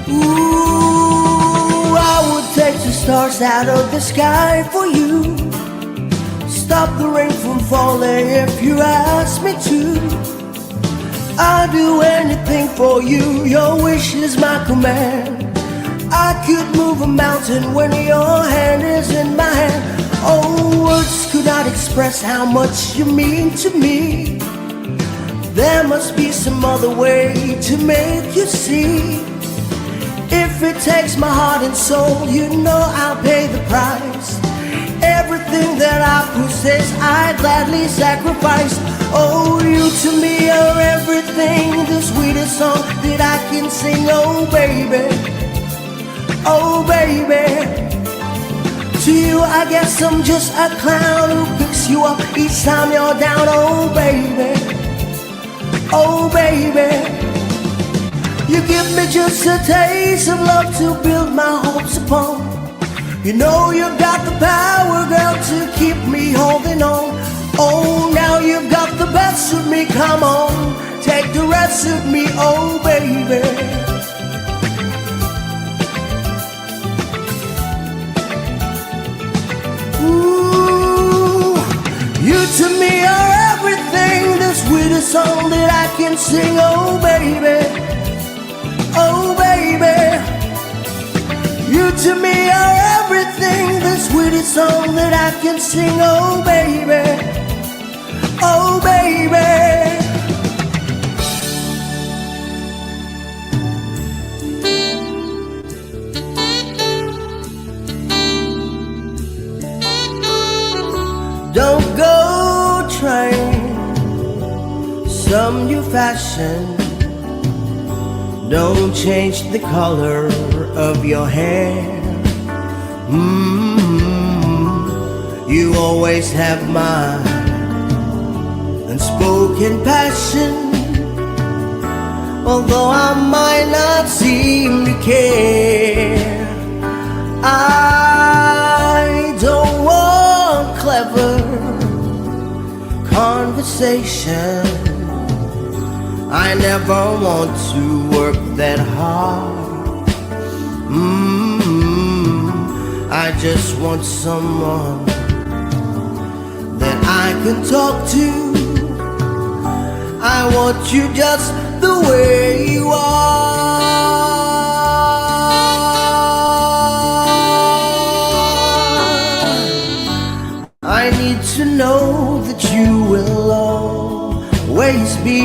Ooh, I would take the stars out of the sky for you. Stop the rain from falling if you ask me to. I'll do anything for you, your wish is my command. I could move a mountain when your hand is in my hand. Oh, words could not express how much you mean to me. There must be some other way to make you see. If it takes my heart and soul, you know I'll pay the price. Everything that I possess, I gladly sacrifice. Oh, you to me are everything, the sweetest song that I can sing. Oh, baby, oh, baby. To you, I guess I'm just a clown who picks you up each time you're down. Oh, baby, oh, baby. You give me just a taste of love to build my hopes upon. You know you've got the power, girl, to keep me holding on. Oh, now you've got the best of me, come on, take the rest of me, oh baby. Ooh, you to me are everything, the sweetest song that I can sing, oh baby, oh baby. You to me are everything, the sweetest song that I can sing, oh baby, oh baby. some new fashion. Don't change the color of your hair. You always have my unspoken passion. Although I might not seem to care, I don't want clever conversation. I never want to work that hard. I just want someone that I can talk to. I want you just the way you are. I need to know that you will always be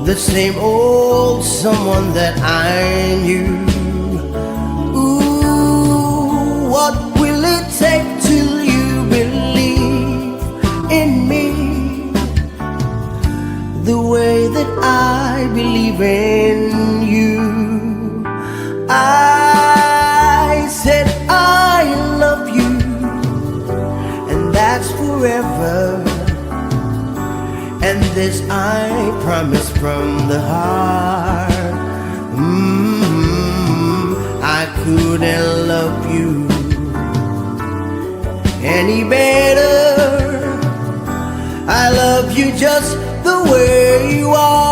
the same old someone that I knew. Ooh, what will it take till you believe in me the way that I believe in you? I said I love you, and that's forever. And this I promise from the heart. I couldn't love you any better. I love you just the way you are.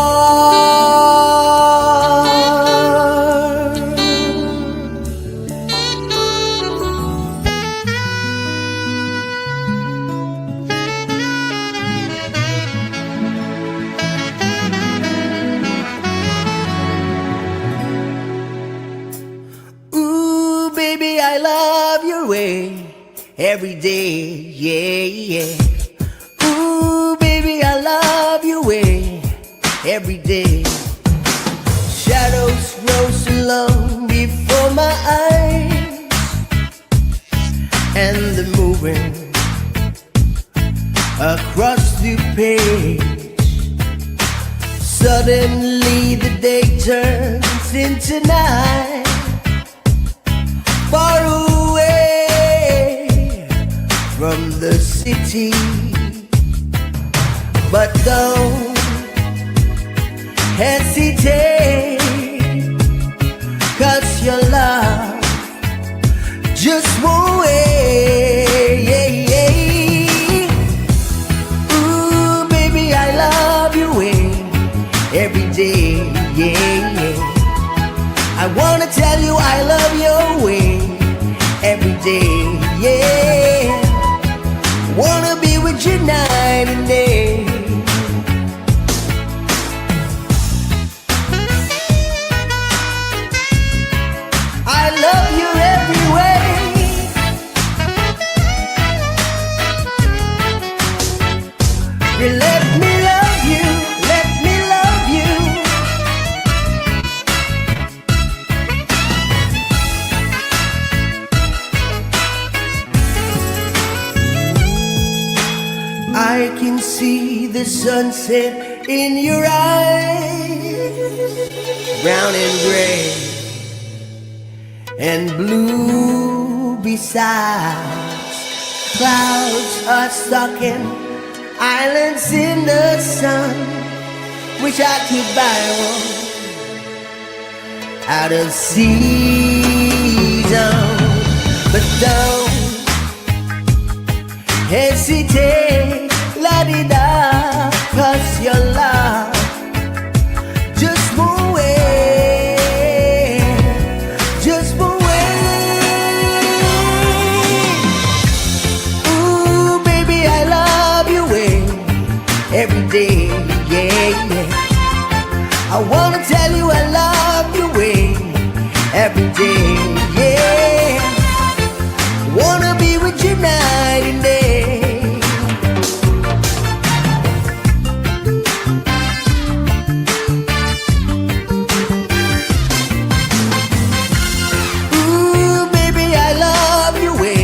Ooh, baby, I love your way every day, yeah, yeah. Ooh, baby, I love your way every day. Shadows grow so long before my eyes, and the moving across the page. Suddenly the day turns into night, far away from the city. But don't hesitate, 'cause your love just won't wait. Ooh, baby, I love your way every day, yeah, yeah. I wanna tell you I love your way every day, yeah. Wanna be with you night and day. I love you every way. You let me love you, let me love you. I can see the sunset in your eyes, brown and gray and blue besides. Clouds are stalking islands in the sun. Wish I could buy one out of season, but don't hesitate, la-di-da, 'cause your love just won't wait, just won't wait. Ooh, baby, I love your way every day, yeah, yeah. I wanna tell you I love your way every day, yeah. Wanna be with you night and day. Ooh, baby, I love your way.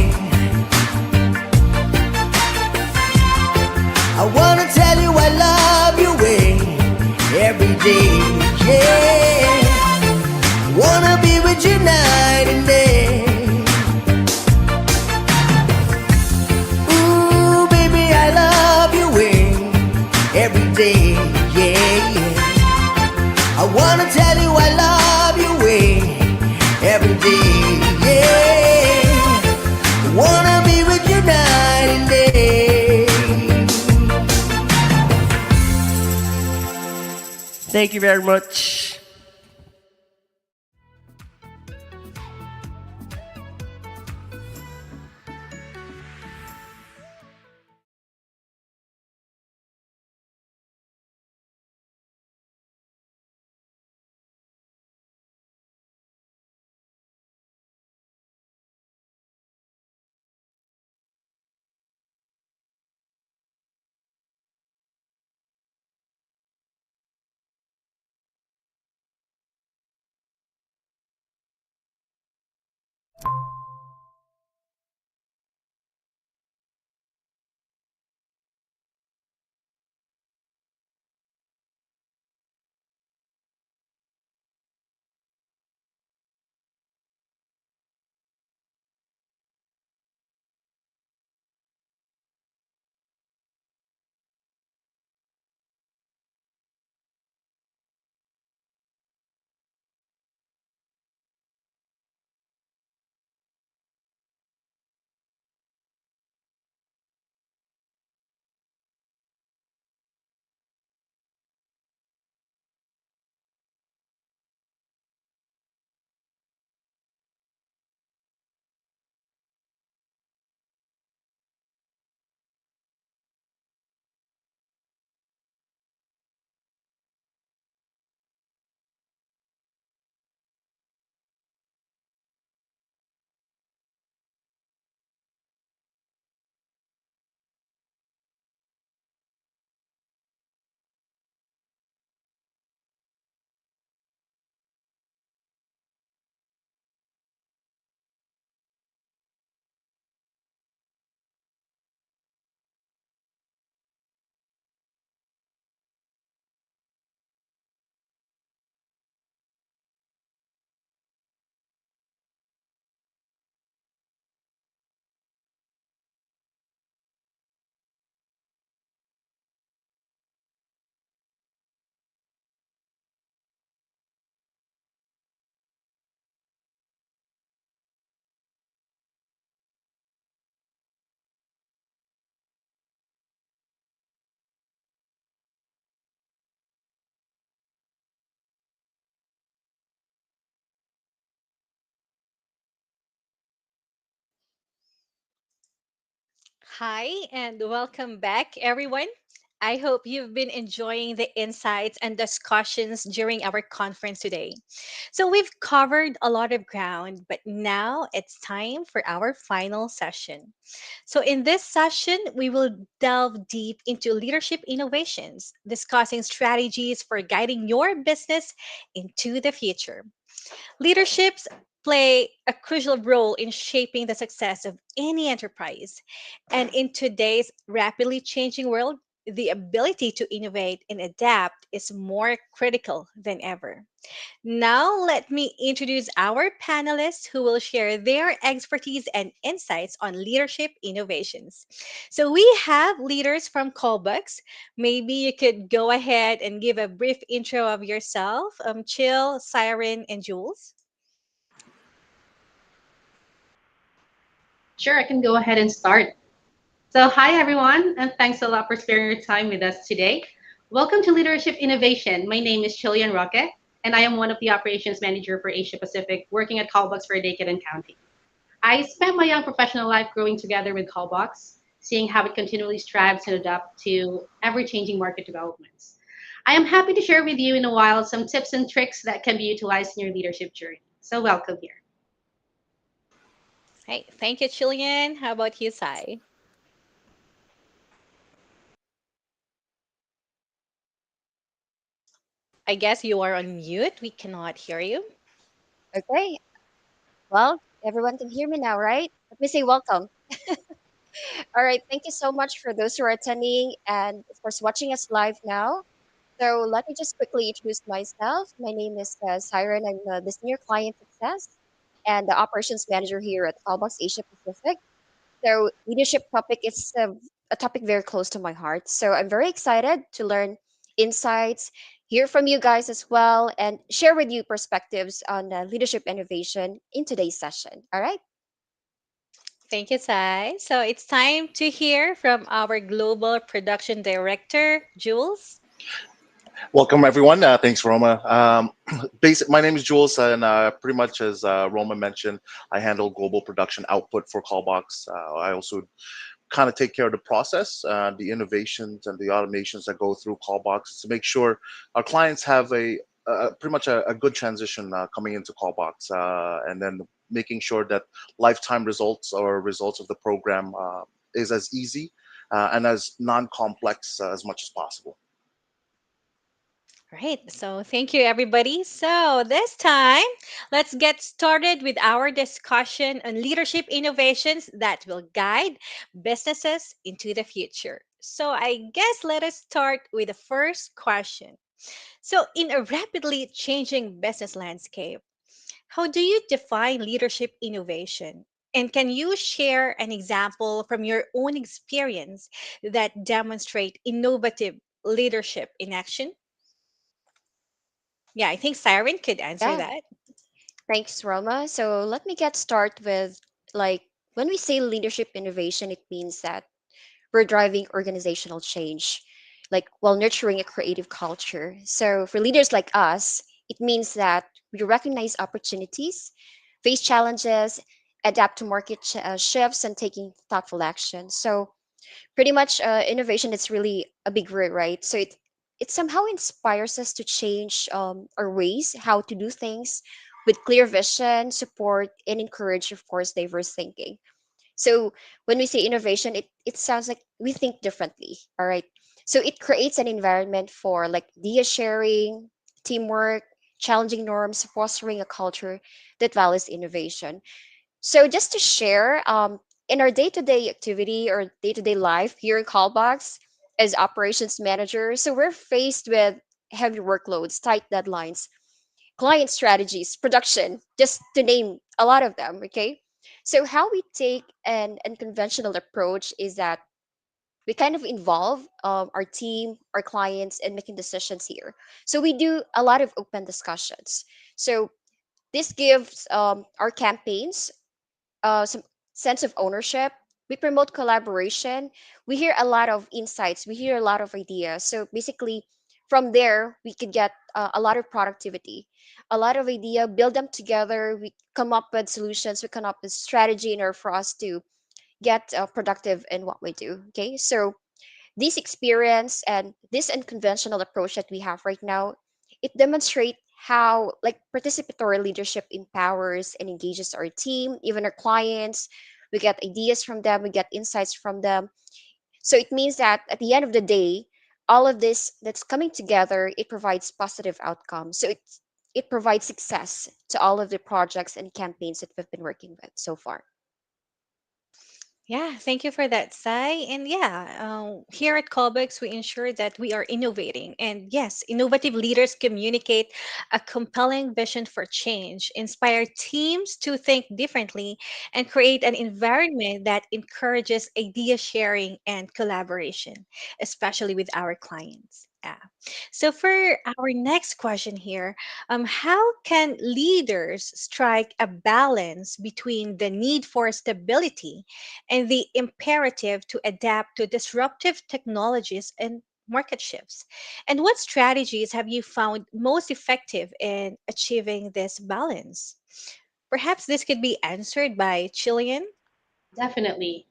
I wanna tell you I love you way every day. Yeah, wanna be with you night and day. Ooh, baby, I love you way every day. Yeah, yeah. I wanna tell you I love you way every day. Yeah, wanna be with you night and day. Thank you very much. Hi, and welcome back, everyone. I hope you've been enjoying the insights and discussions during our conference today. So, we've covered a lot of ground, but now it's time for our final session. So, in this session, we will delve deep into leadership innovations, discussing strategies for guiding your business into the future. Leaderships play a crucial role in shaping the success of any enterprise. And in today's rapidly changing world, the ability to innovate and adapt is more critical than ever. Now, let me introduce our panelists who will share their expertise and insights on leadership innovations. So, we have leaders from Callbox. Maybe you could go ahead and give a brief intro of yourself, Chill, Siren, and Jules. Sure, I can go ahead and start. So, hi everyone, and thanks a lot for sparing your time with us today. Welcome to Leadership Innovation. My name is Chilian Roque, and I am one of the operations manager for Asia Pacific, working at Callbox for a decade and counting. I spent my young professional life growing together with Callbox, seeing how it continually strives and adapt to ever-changing market developments. I am happy to share with you in a while some tips and tricks that can be utilized in your leadership journey. So, welcome here. Hey, thank you, Chilian. How about you, Sai? I guess you are on mute. We cannot hear you. Okay, well, everyone can hear me now, right? Let me say welcome. All right, thank you so much for those who are attending and of course watching us live now. So let me just quickly introduce myself. My name is Siren. I'm the Senior Client Success and the Operations Manager here at Callbox Asia Pacific. So leadership topic is a topic very close to my heart. So I'm very excited to learn insights, hear from you guys as well, and share with you perspectives on leadership innovation in today's session. All right. Thank you, Sai. So it's time to hear from our global production director, Jules. Welcome, everyone. Thanks, Roma. My name is Jules, and pretty much as Roma mentioned, I handle global production output for Callbox. I also kind of take care of the process, the innovations and the automations that go through Callbox to make sure our clients have pretty much a good transition coming into Callbox, and then making sure that lifetime results or results of the program is as easy and as non-complex as much as possible. Right. So thank you, everybody. So this time, let's get started with our discussion on leadership innovations that will guide businesses into the future. So I guess let us start with the first question. So, in a rapidly changing business landscape, how do you define leadership innovation? And can you share an example from your own experience that demonstrate innovative leadership in action? Yeah, I think Siren could answer Yeah. that. Thanks, Roma. So let me get started with like when we say leadership innovation, it means that we're driving organizational change, like while nurturing a creative culture. So for leaders like us, it means that we recognize opportunities, face challenges, adapt to market shifts, and taking thoughtful action. So pretty much innovation is really a big word, right? So it somehow inspires us to change our ways how to do things with clear vision, support, and encourage, of course, diverse thinking. So when we say innovation, it sounds like we think differently. All right. So it creates an environment for like idea sharing, teamwork, challenging norms, fostering a culture that values innovation. So just to share, in our day-to-day activity or day-to-day life here in Callbox as operations manager, so we're faced with heavy workloads, tight deadlines, client strategies, production, just to name a lot of them. Okay. So how we take an unconventional approach is that we kind of involve our team, our clients, in making decisions here. So we do a lot of open discussions. So this gives our campaigns some sense of ownership. We promote collaboration. We hear a lot of insights. We hear a lot of ideas. So basically, from there, we could get a lot of productivity, a lot of idea, build them together. We come up with solutions. We come up with strategy in order for us to get productive in what we do. Okay, so this experience and this unconventional approach that we have right now, it demonstrates how like participatory leadership empowers and engages our team, even our clients. We get ideas from them, we get insights from them. So it means that at the end of the day, all of this that's coming together, it provides positive outcomes. So it provides success to all of the projects and campaigns that we've been working with so far. Yeah, thank you for that, Sai. And yeah, here at Callbacks, we ensure that we are innovating. And yes, innovative leaders communicate a compelling vision for change, inspire teams to think differently, and create an environment that encourages idea sharing and collaboration, especially with our clients. Yeah. So for our next question here, how can leaders strike a balance between the need for stability and the imperative to adapt to disruptive technologies and market shifts? And what strategies have you found most effective in achieving this balance? Perhaps this could be answered by Chilean. Definitely.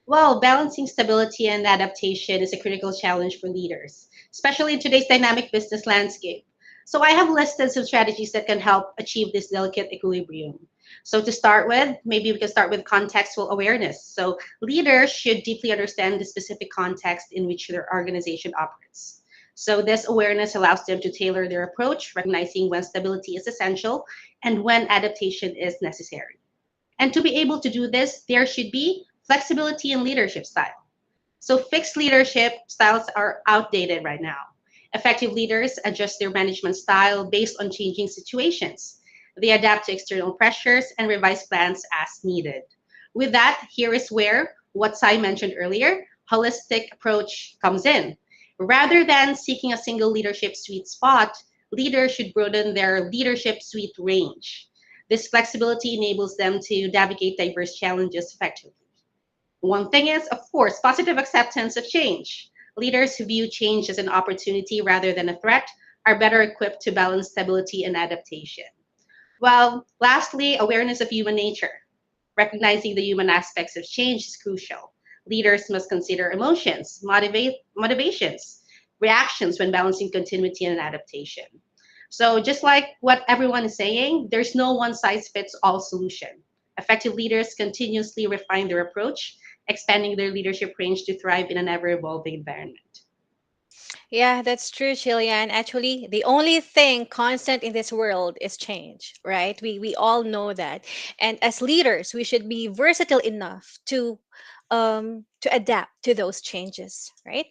Well, balancing stability and adaptation is a critical challenge for leaders, especially in today's dynamic business landscape. So, I have listed some strategies that can help achieve this delicate equilibrium. So, to start with, maybe we can start with contextual awareness. So, leaders should deeply understand the specific context in which their organization operates. So, this awareness allows them to tailor their approach, recognizing when stability is essential and when adaptation is necessary. And to be able to do this, there should be flexibility in leadership style. So fixed leadership styles are outdated right now. Effective leaders adjust their management style based on changing situations. They adapt to external pressures and revise plans as needed. With that, here is where what Sai mentioned earlier, holistic approach comes in. Rather than seeking a single leadership sweet spot, leaders should broaden their leadership suite range. This flexibility enables them to navigate diverse challenges effectively. One thing is, of course, positive acceptance of change. Leaders who view change as an opportunity rather than a threat are better equipped to balance stability and adaptation. Well, lastly, awareness of human nature. Recognizing the human aspects of change is crucial. Leaders must consider emotions, motivations, reactions when balancing continuity and adaptation. So, just like what everyone is saying, there's no one size fits all solution. Effective leaders continuously refine their approach, expanding their leadership range to thrive in an ever evolving environment. Yeah, that's true, Chilean. Actually, the only thing constant in this world is change, right? We all know that. And as leaders, we should be versatile enough to adapt to those changes, right?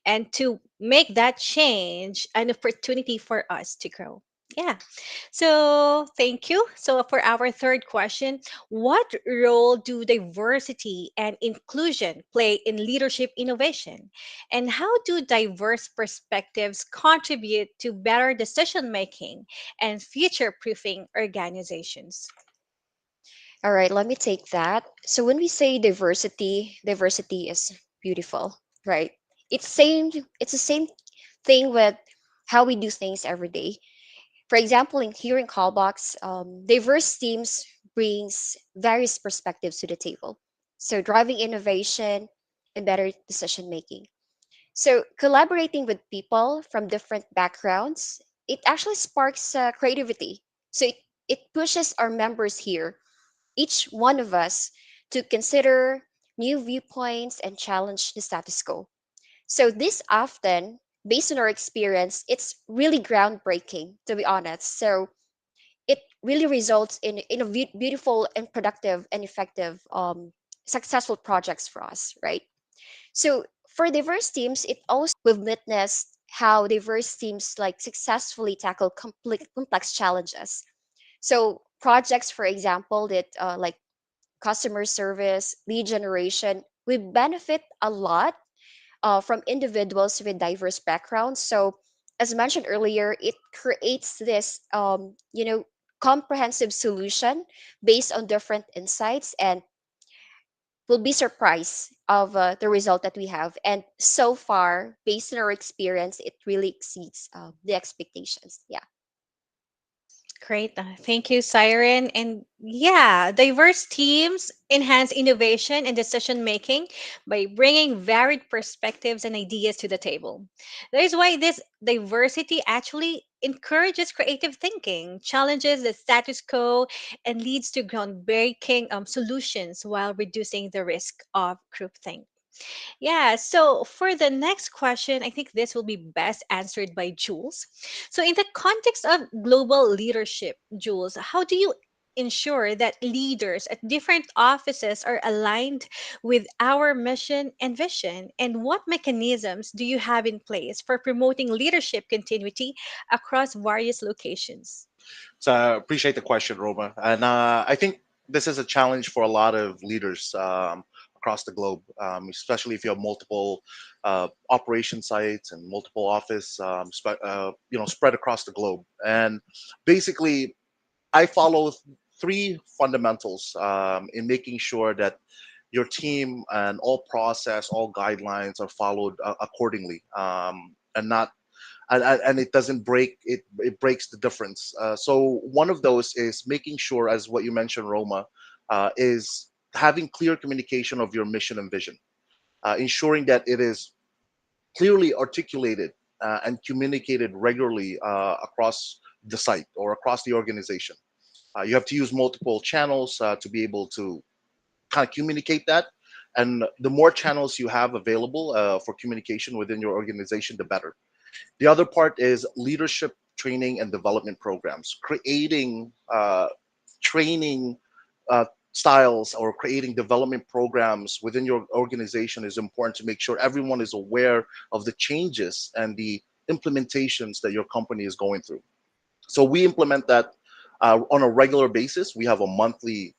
And to make that change an opportunity for us to grow. Yeah. So thank you. So for our third question, what role do diversity and inclusion play in leadership innovation? And how do diverse perspectives contribute to better decision making and future proofing organizations? All right, let me take that. So when we say diversity, diversity is beautiful, right? It's the same thing with how we do things every day. For example, here in Callbox, diverse teams brings various perspectives to the table. So driving innovation and better decision making. So collaborating with people from different backgrounds, it actually sparks creativity. So it pushes our members here, each one of us, to consider new viewpoints and challenge the status quo. So this often, based on our experience, it's really groundbreaking, to be honest. So it really results in a beautiful and productive and effective successful projects for us, right? So for diverse teams, it also we've witnessed how diverse teams like successfully tackle complex challenges. So projects, for example, that like customer service, lead generation, we benefit a lot from individuals with diverse backgrounds. So, as mentioned earlier, it creates this, comprehensive solution based on different insights, and will be surprised of the result that we have. And so far, based on our experience, it really exceeds the expectations. Yeah. Great. Thank you, Siren. And yeah, diverse teams enhance innovation and decision making by bringing varied perspectives and ideas to the table. That is why this diversity actually encourages creative thinking, challenges the status quo, and leads to groundbreaking solutions while reducing the risk of groupthink. Yeah, so for the next question, I think this will be best answered by Jules. So, in the context of global leadership, Jules, how do you ensure that leaders at different offices are aligned with our mission and vision? And what mechanisms do you have in place for promoting leadership continuity across various locations? So I appreciate the question, Roma. And I think this is a challenge for a lot of leaders across the globe, especially if you have multiple operation sites and multiple office, spread across the globe. And basically, I follow three fundamentals in making sure that your team and all process, all guidelines are followed accordingly, and not and it doesn't break it. It breaks the difference. So one of those is making sure, as what you mentioned, Roma, is having clear communication of your mission and vision, ensuring that it is clearly articulated and communicated regularly across the site or across the organization. You have to use multiple channels to be able to kind of communicate that. And the more channels you have available for communication within your organization, the better. The other part is leadership training and development programs, creating training styles or creating development programs within your organization is important to make sure everyone is aware of the changes and the implementations that your company is going through. So we implement that on a regular basis. We have a monthly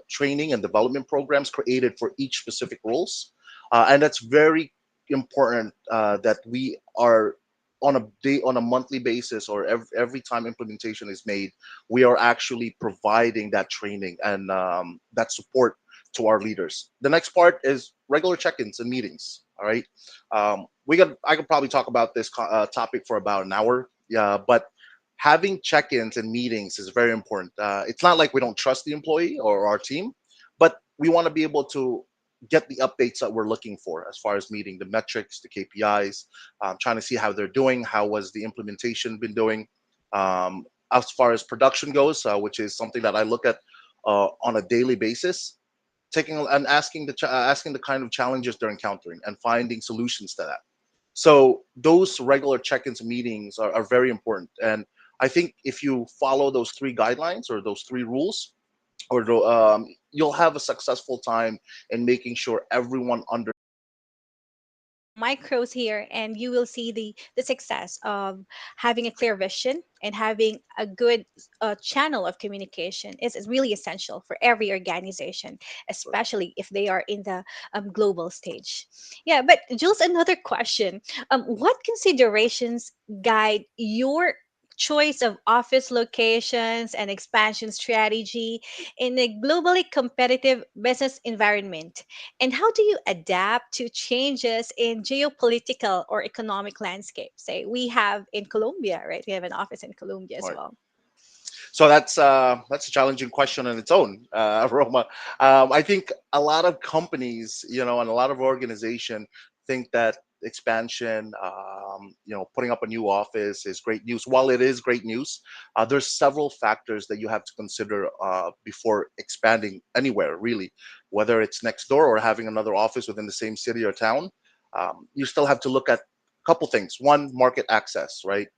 training and development programs created for each specific roles, and that's very important that we are on a monthly basis, or every time implementation is made, we are actually providing that training and that support to our leaders. The next part is regular check-ins and meetings. All right, I could probably talk about this topic for about an hour. Yeah, but having check-ins and meetings is very important. It's not like we don't trust the employee or our team, but we want to be able to get the updates that we're looking for as far as meeting the metrics, the KPIs, trying to see how they're doing, how was the implementation been doing. As far as production goes, which is something that I look at on a daily basis, taking and asking the kind of challenges they're encountering and finding solutions to that. So those regular check-ins meetings are very important. And I think if you follow those three guidelines or those three rules, you'll have a successful time in making sure everyone under. Micros here, and you will see the success of having a clear vision and having a good channel of communication is really essential for every organization, especially if they are in the global stage. Yeah, but Jules, another question. What considerations guide your choice of office locations and expansion strategy in a globally competitive business environment? And how do you adapt to changes in geopolitical or economic landscape? Say we have in Colombia, right? We have an office in Colombia as Right. well. So that's a challenging question on its own, Roma. I think a lot of companies, and a lot of organization think that expansion, putting up a new office is great news. While it is great news, there's several factors that you have to consider before expanding anywhere, really, whether it's next door or having another office within the same city or town. You still have to look at a couple things. One, market access, right?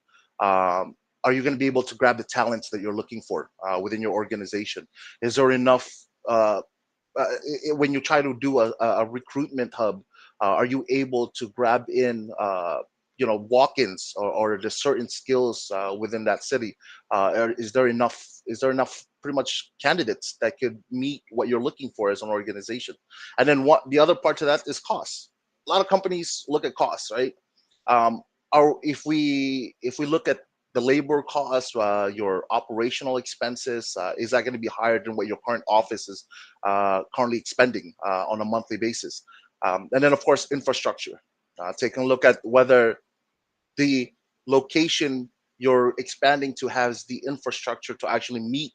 Um, are you going to be able to grab the talents that you're looking for within your organization? Is there enough when you try to do a recruitment hub? Are you able to grab in walk-ins, or the certain skills within that city? Is there enough pretty much candidates that could meet what you're looking for as an organization? And then what the other part to that is costs. A lot of companies look at costs, right? um, if we look at the labor costs, your operational expenses, is that going to be higher than what your current office is currently expending on a monthly basis? And then, of course, infrastructure. Taking a look at whether the location you're expanding to has the infrastructure to actually meet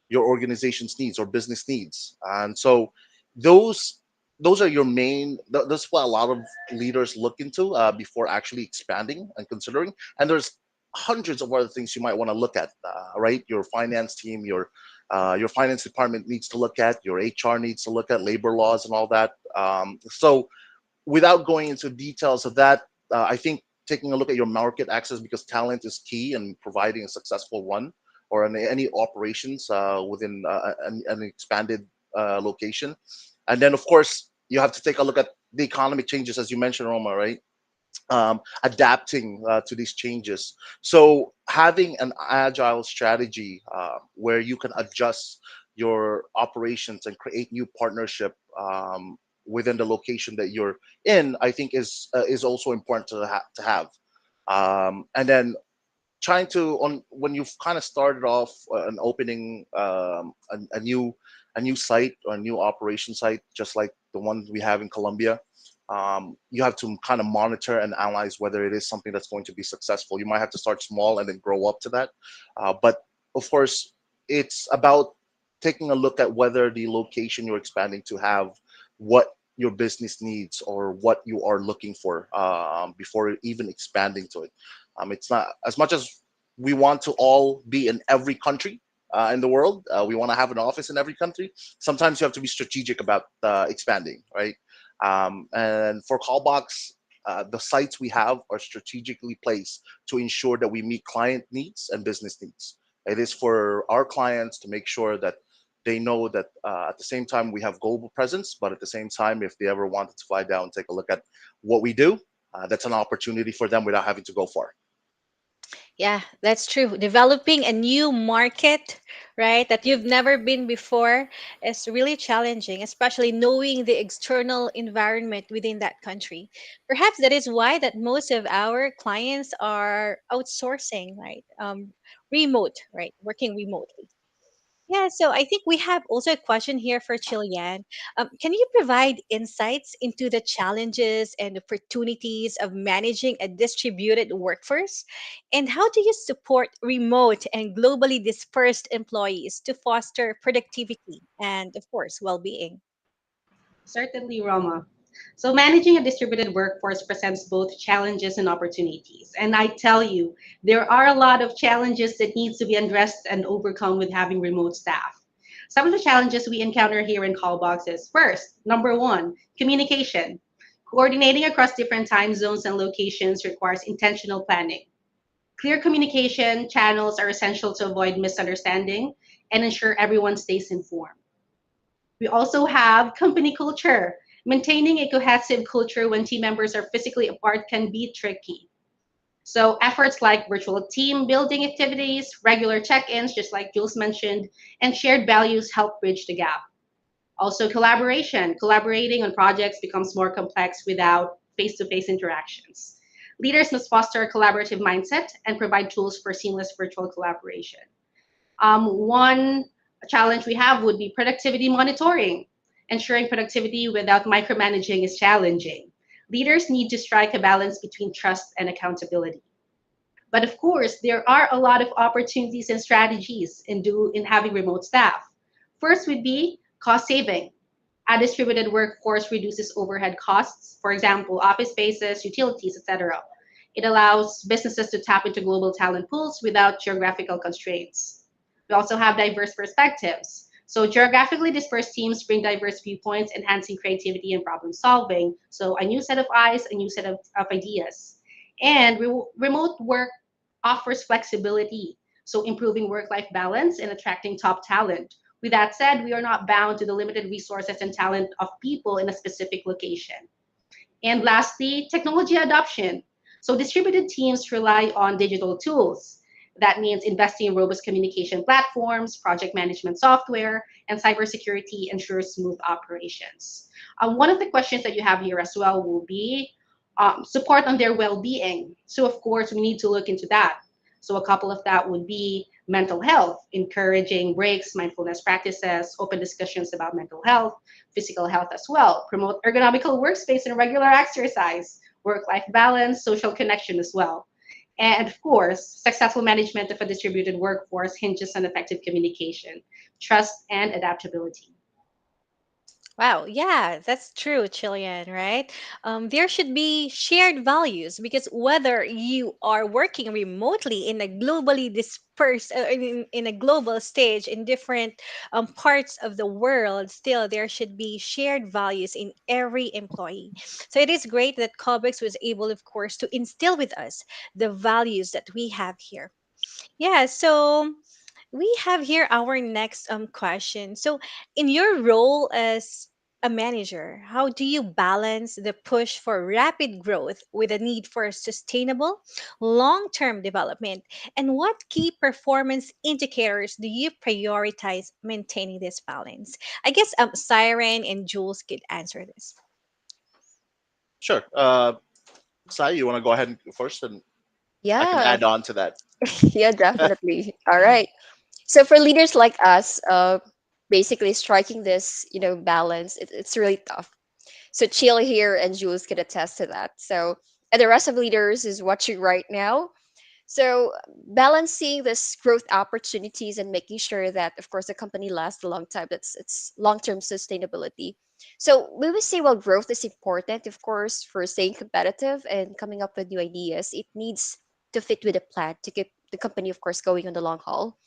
your organization's needs or business needs. And so those those are your main. That's what a lot of leaders look into before actually expanding and considering. And there's hundreds of other things you might want to look at. Right, your finance team, your finance department needs to look at. Your HR needs to look at labor laws and all that. So without going into details of that, I think taking a look at your market access, because talent is key in providing a successful run or any operations within an expanded location. And then, of course, you have to take a look at the economic changes, as you mentioned, Roma, right? Adapting to these changes. So having an agile strategy where you can adjust your operations and create new partnership within the location that you're in, I think is also important to have. And then trying to on when you've kind of started off an opening a new site or a new operation site, just like the one we have in Colombia. You have to kind of monitor and analyze whether it is something that's going to be successful. You might have to start small and then grow up to that. But of course, it's about taking a look at whether the location you're expanding to have what your business needs or what you are looking for before even expanding to it. It's not as much as we want to all be in every country in the world. We want to have an office in every country. Sometimes you have to be strategic about expanding, right? And for Callbox, the sites we have are strategically placed to ensure that we meet client needs and business needs. It is for our clients to make sure that they know that at the same time we have global presence, but at the same time, if they ever wanted to fly down and take a look at what we do, that's an opportunity for them without having to go far. Yeah, that's true. Developing a new market, right, that you've never been before is really challenging, especially knowing the external environment within that country. Perhaps that is why that most of our clients are outsourcing, right? Remote, right? Working remotely. Yeah, so I think we have also a question here for Chilian. Can you provide insights into the challenges and opportunities of managing a distributed workforce? And how do you support remote and globally dispersed employees to foster productivity and, of course, well being? Certainly, Roma. So, managing a distributed workforce presents both challenges and opportunities. And I tell you, there are a lot of challenges that needs to be addressed and overcome with having remote staff. Some of the challenges we encounter here in Callbox is first, number one, communication. Coordinating across different time zones and locations requires intentional planning. Clear communication channels are essential to avoid misunderstanding and ensure everyone stays informed. We also have company culture. Maintaining a cohesive culture when team members are physically apart can be tricky. So, efforts like virtual team building activities, regular check ins, just like Jules mentioned, and shared values help bridge the gap. Also, collaboration. Collaborating on projects becomes more complex without face to face interactions. Leaders must foster a collaborative mindset and provide tools for seamless virtual collaboration. One challenge we have would be productivity monitoring. Ensuring productivity without micromanaging is challenging. Leaders need to strike a balance between trust and accountability. But of course, there are a lot of opportunities and strategies in having remote staff. First would be cost saving. A distributed workforce reduces overhead costs, for example, office spaces, utilities, etc. It allows businesses to tap into global talent pools without geographical constraints. We also have diverse perspectives. So, geographically dispersed teams bring diverse viewpoints, enhancing creativity and problem solving. So, a new set of eyes, a new set of ideas. And remote work offers flexibility, so improving work life balance and attracting top talent. With that said, we are not bound to the limited resources and talent of people in a specific location. And lastly, technology adoption. So distributed teams rely on digital tools. That means investing in robust communication platforms, project management software, and cybersecurity ensures smooth operations. One of the questions that you have here as well will be support on their well-being. So of course, we need to look into that. So a couple of that would be mental health, encouraging breaks, mindfulness practices, open discussions about mental health, physical health as well, promote ergonomical workspace and regular exercise, work-life balance, social connection as well. And of course, successful management of a distributed workforce hinges on effective communication, trust, and adaptability. Wow, yeah, that's true, Chilean, right? There should be shared values because whether you are working remotely in a globally dispersed, in a global stage in different parts of the world, still there should be shared values in every employee. So it is great that Cobex was able, of course, to instill with us the values that we have here. Yeah, so we have here our next question. So, in your role as a manager, how do you balance the push for rapid growth with the need for sustainable long-term development? And what key performance indicators do you prioritize maintaining this balance? I guess Siren and Jules could answer this. Sure. Sai, you want to go ahead and go first, and I can Yeah, add on to that. yeah, definitely. All right. So for leaders like us, basically striking this, balance, it's really tough. So Chill here and Jules can attest to that. So, and the rest of leaders is watching right now. So balancing this growth opportunities and making sure that, of course, the company lasts a long time. That's it's long-term sustainability. So we would say, well, growth is important, of course, for staying competitive and coming up with new ideas. It needs to fit with a plan to keep the company, of course, going on the long haul.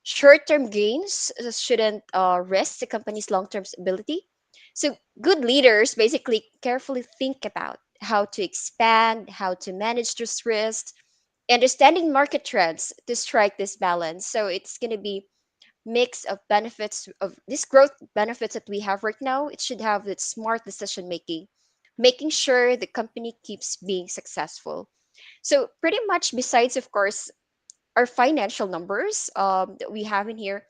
Short-term gains shouldn't risk the company's long-term stability. So good leaders basically carefully think about how to expand, how to manage those risks, understanding market trends to strike this balance. So it's going to be mix of benefits of this growth benefits that we have right now. It should have that smart decision making, making sure the company keeps being successful. So pretty much, besides of course our financial numbers that we have in here,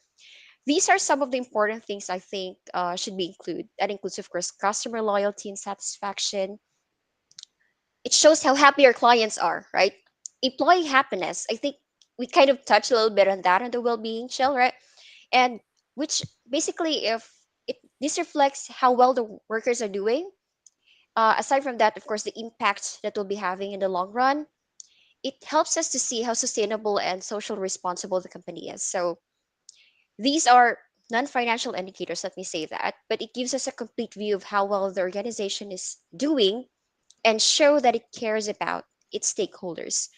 these are some of the important things I think should be included. That includes of course customer loyalty and satisfaction. It shows how happy our clients are, right? Employee happiness. I think we kind of touched a little bit on that on the well-being chill, right? And which basically, if this reflects how well the workers are doing. Aside from that, of course, the impact that we'll be having in the long run, it helps us to see how sustainable and social responsible the company is. So these are non-financial indicators, let me say that, but it gives us a complete view of how well the organization is doing and show that it cares about its stakeholders.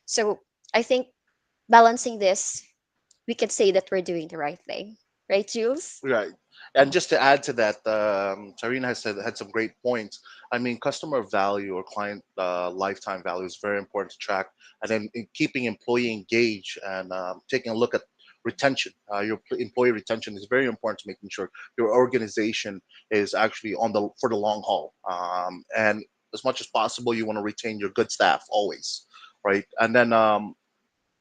So I think balancing this, we can say that we're doing the right thing. Right, Jules? Right. And just to add to that, Tarina has said had some great points. I mean, customer value or client lifetime value is very important to track, and then in keeping employee engaged and taking a look at retention. Your employee retention is very important to making sure your organization is actually on the for the long haul. And as much as possible, you want to retain your good staff always, right? And then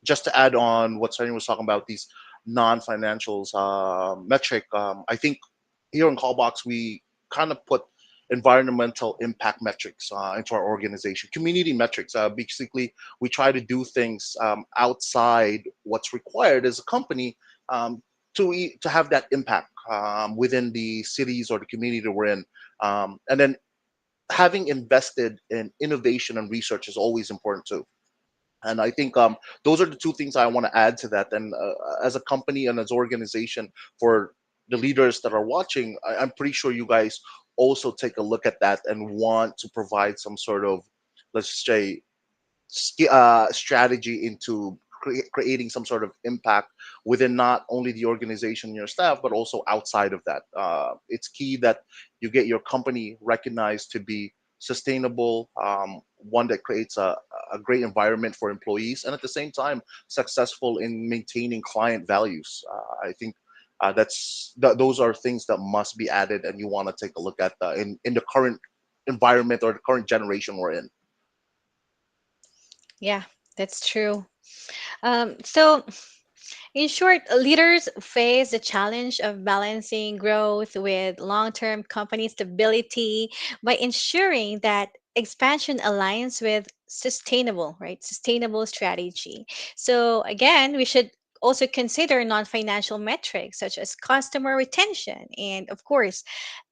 just to add on what Sunny was talking about, these non-financials metric, I think here in Callbox we kind of put environmental impact metrics into our organization, community metrics. Basically, we try to do things outside what's required as a company to have that impact within the cities or the community that we're in, and then having invested in innovation and research is always important too. And I think those are the two things I want to add to that. And as a company and as organization, for the leaders that are watching, I'm pretty sure you guys also take a look at that and want to provide some sort of, let's just say, strategy into creating some sort of impact within not only the organization and your staff, but also outside of that. It's key that you get your company recognized to be sustainable, one that creates a great environment for employees, and at the same time, successful in maintaining client values. I think those are things that must be added, and you want to take a look at in the current environment or the current generation we're in. Yeah, that's true. So, in short, leaders face the challenge of balancing growth with long term company stability by ensuring that expansion aligns with sustainable, right? Sustainable strategy. So, again, we should also consider non financial metrics such as customer retention and, of course,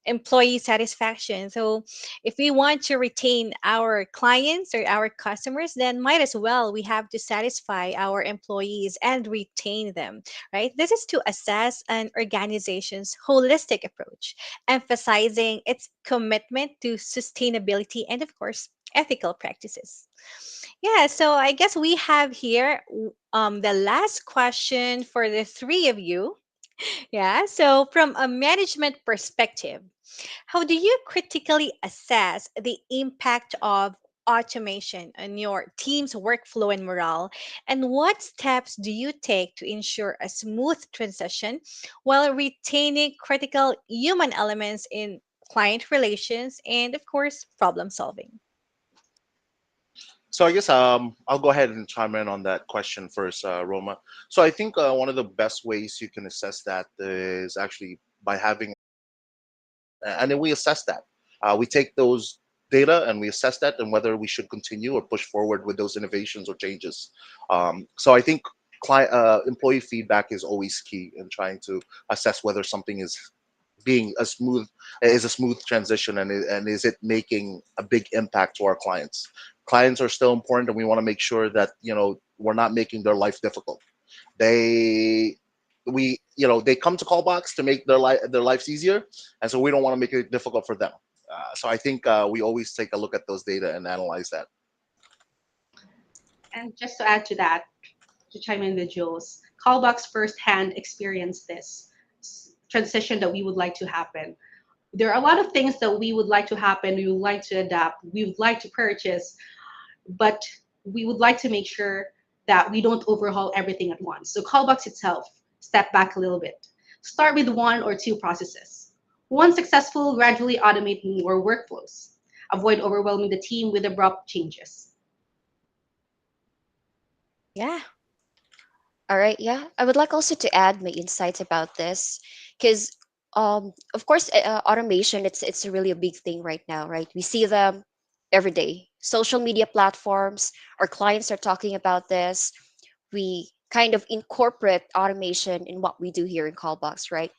employee satisfaction. So if we want to retain our clients or our customers, then might as well we have to satisfy our employees and retain them, right? This is to assess an organization's holistic approach, emphasizing its commitment to sustainability and of course ethical practices. Yeah, so I guess we have here the last question for the three of you. Yeah, so from a management perspective, how do you critically assess the impact of automation on your team's workflow and morale? And what steps do you take to ensure a smooth transition while retaining critical human elements in client relations and, of course, problem solving? So I guess I'll go ahead and chime in on that question first, Roma. So I think one of the best ways you can assess that is actually by having, and then we assess that. We take those data and we assess that and whether we should continue or push forward with those innovations or changes. So I think employee feedback is always key in trying to assess whether something is being a smooth transition, and is it making a big impact to our clients. Clients are still important, and we want to make sure that we're not making their life difficult. they they come to Callbox to make their lives easier, and so we don't want to make it difficult for them. So I think we always take a look at those data and analyze that. And just to add to that, to chime in with Jules, Callbox firsthand experienced this transition that we would like to happen. There are a lot of things that we would like to happen, we would like to adapt, we would like to purchase, but we would like to make sure that we don't overhaul everything at once. So Callbox itself Step back a little bit. Start with one or two processes. Once successful, gradually automate more workflows. Avoid overwhelming the team with abrupt changes. Yeah. All right, yeah. I would like also to add my insights about this because of course automation it's really a big thing right now, right? We see them every day. Social media platforms, our clients are talking about this. We kind of incorporate automation in what we do here in Callbox, right?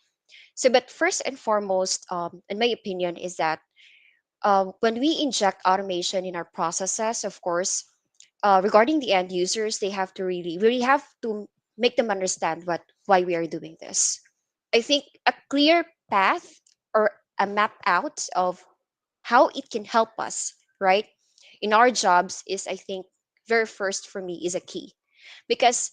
So but first and foremost, in my opinion, is that when we inject automation in our processes, of course, regarding the end users, they have to really have to make them understand what why we are doing this. I think a clear path or a map out of how it can help us, right, in our jobs is, I think, very first for me is a key because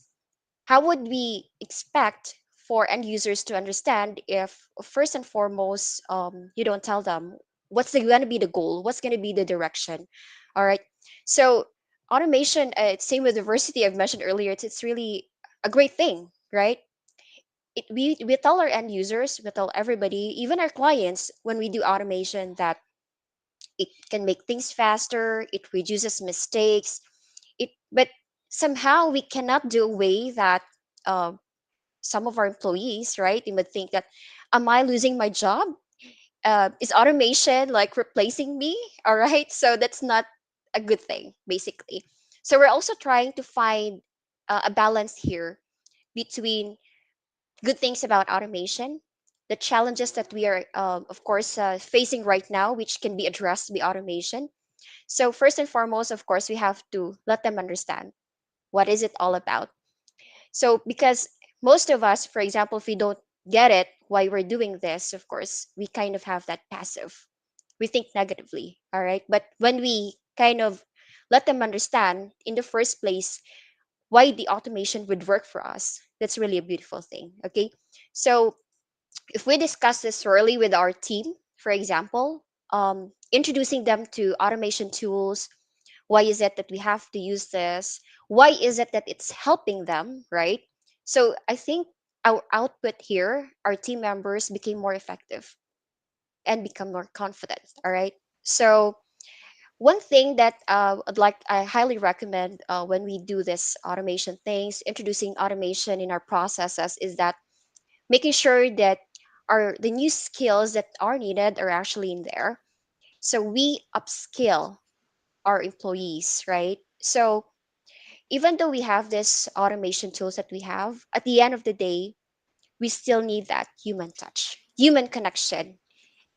how would we expect for end users to understand if first and foremost you don't tell them what's going to be the goal, what's going to be the direction? All right, so automation, same with diversity I've mentioned earlier, it's really a great thing, right? We tell our end users, we tell everybody, even our clients, when we do automation, that it can make things faster, it reduces mistakes, it but somehow we cannot do away that uh, some of our employees, right? They would think that, am I losing my job? Is automation like replacing me? All right. So that's not a good thing, basically. So we're also trying to find a balance here between good things about automation, the challenges that we are, of course, facing right now, which can be addressed by automation. So first and foremost, of course, we have to let them understand what is it all about. So, because most of us, for example, if we don't get it why we're doing this, of course, we kind of have that passive. We think negatively, all right? But when we kind of let them understand in the first place why the automation would work for us, that's really a beautiful thing, okay? So, if we discuss this thoroughly with our team, for example, introducing them to automation tools, why is it that we have to use this, why is it that it's helping them, right? So I think our output here, our team members became more effective and become more confident, all right? So one thing that I highly recommend when we do this automation things, introducing automation in our processes, is that making sure that the new skills that are needed are actually in there, so we upskill our employees, right? So even though we have this automation tools that we have, at the end of the day, we still need that human touch, human connection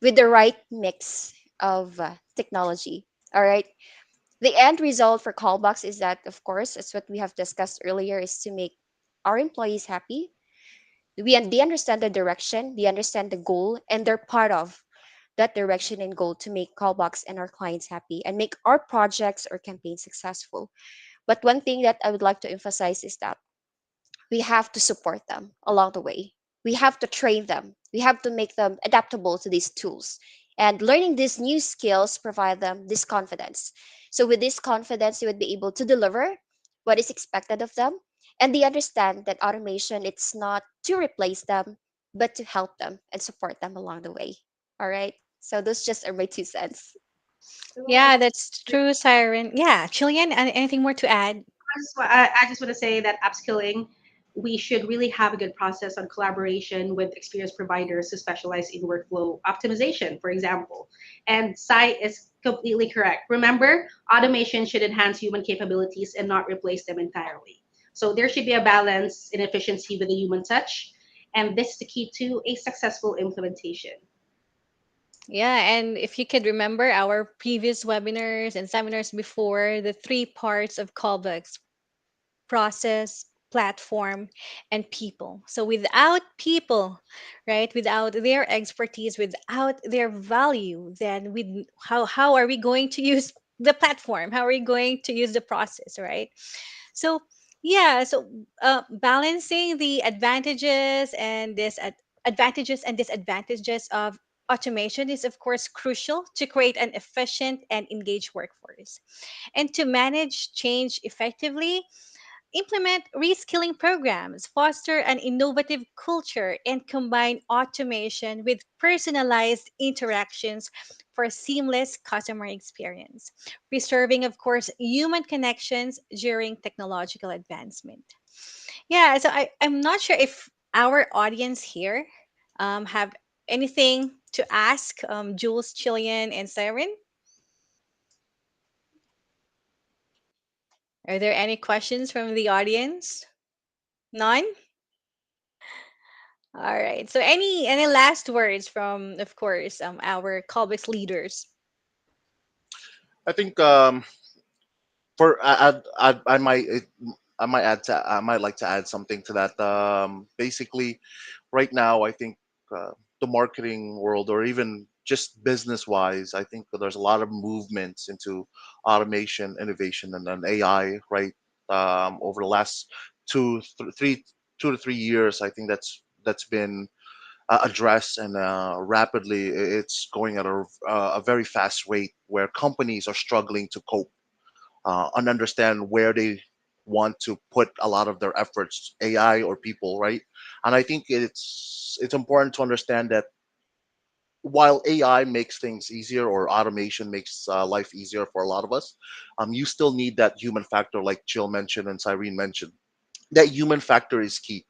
with the right mix of technology. All right. The end result for Callbox is that, of course, as what we have discussed earlier, is to make our employees happy. They understand the direction, they understand the goal, and they're part of that direction and goal to make Callbox and our clients happy and make our projects or campaigns successful. But one thing that I would like to emphasize is that we have to support them along the way. We have to train them. We have to make them adaptable to these tools. And learning these new skills provide them this confidence. So with this confidence, they would be able to deliver what is expected of them. And they understand that automation, it's not to replace them, but to help them and support them along the way. All right. So those just are my 2 cents. Yeah, that's true, Siren. Yeah, Chilean, anything more to add? I just want to say that upskilling, we should really have a good process on collaboration with experienced providers who specialize in workflow optimization, for example. And Sai is completely correct. Remember, automation should enhance human capabilities and not replace them entirely. So there should be a balance in efficiency with a human touch. And this is the key to a successful implementation. Yeah, and if you could remember our previous webinars and seminars before, the three parts of callbacks: process, platform, and people. So without people, right, without their expertise, without their value, then how are we going to use the platform? How are we going to use the process, right? So yeah, so balancing the advantages and disadvantages of automation is of course crucial to create an efficient and engaged workforce. And to manage change effectively, implement reskilling programs, foster an innovative culture, and combine automation with personalized interactions for seamless customer experience, preserving, of course, human connections during technological advancement. Yeah, so I'm not sure if our audience here have anything to ask Jules, Chilean, and Siren. Are there any questions from the audience? None? All right. So any last words from, of course, our Callback leaders? I think for I might I might like to add something to that. Basically, right now I think the marketing world, or even just business wise, I think that there's a lot of movements into automation, innovation, and then AI. Right, over the last 2 to 3 years, I think that's been addressed, and rapidly it's going at a very fast rate where companies are struggling to cope and understand where they want to put a lot of their efforts, AI or people, right? And I think it's important to understand that while AI makes things easier, or automation makes life easier for a lot of us, you still need that human factor, like Chill mentioned and Cyrene mentioned. That human factor is key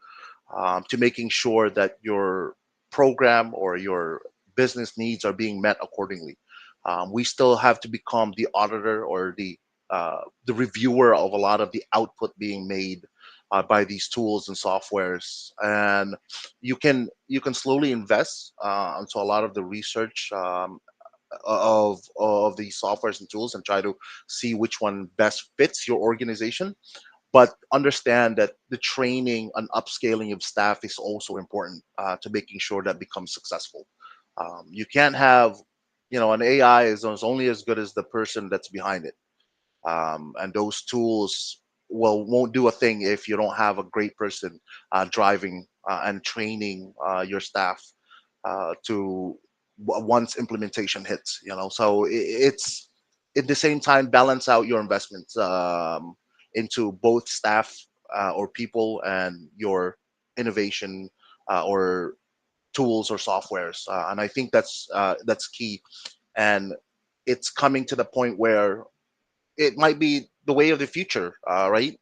to making sure that your program or your business needs are being met accordingly. We still have to become the auditor, or the reviewer of a lot of the output being made by these tools and softwares. And you can slowly invest into a lot of the research of these softwares and tools, and try to see which one best fits your organization, but understand that the training and upscaling of staff is also important to making sure that becomes successful. You can't have, an AI is only as good as the person that's behind it, and those tools won't do a thing if you don't have a great person driving and training your staff to once implementation hits. So it's at the same time balance out your investments into both staff or people, and your innovation or tools or softwares, and I think that's key. And it's coming to the point where it might be the way of the future, right?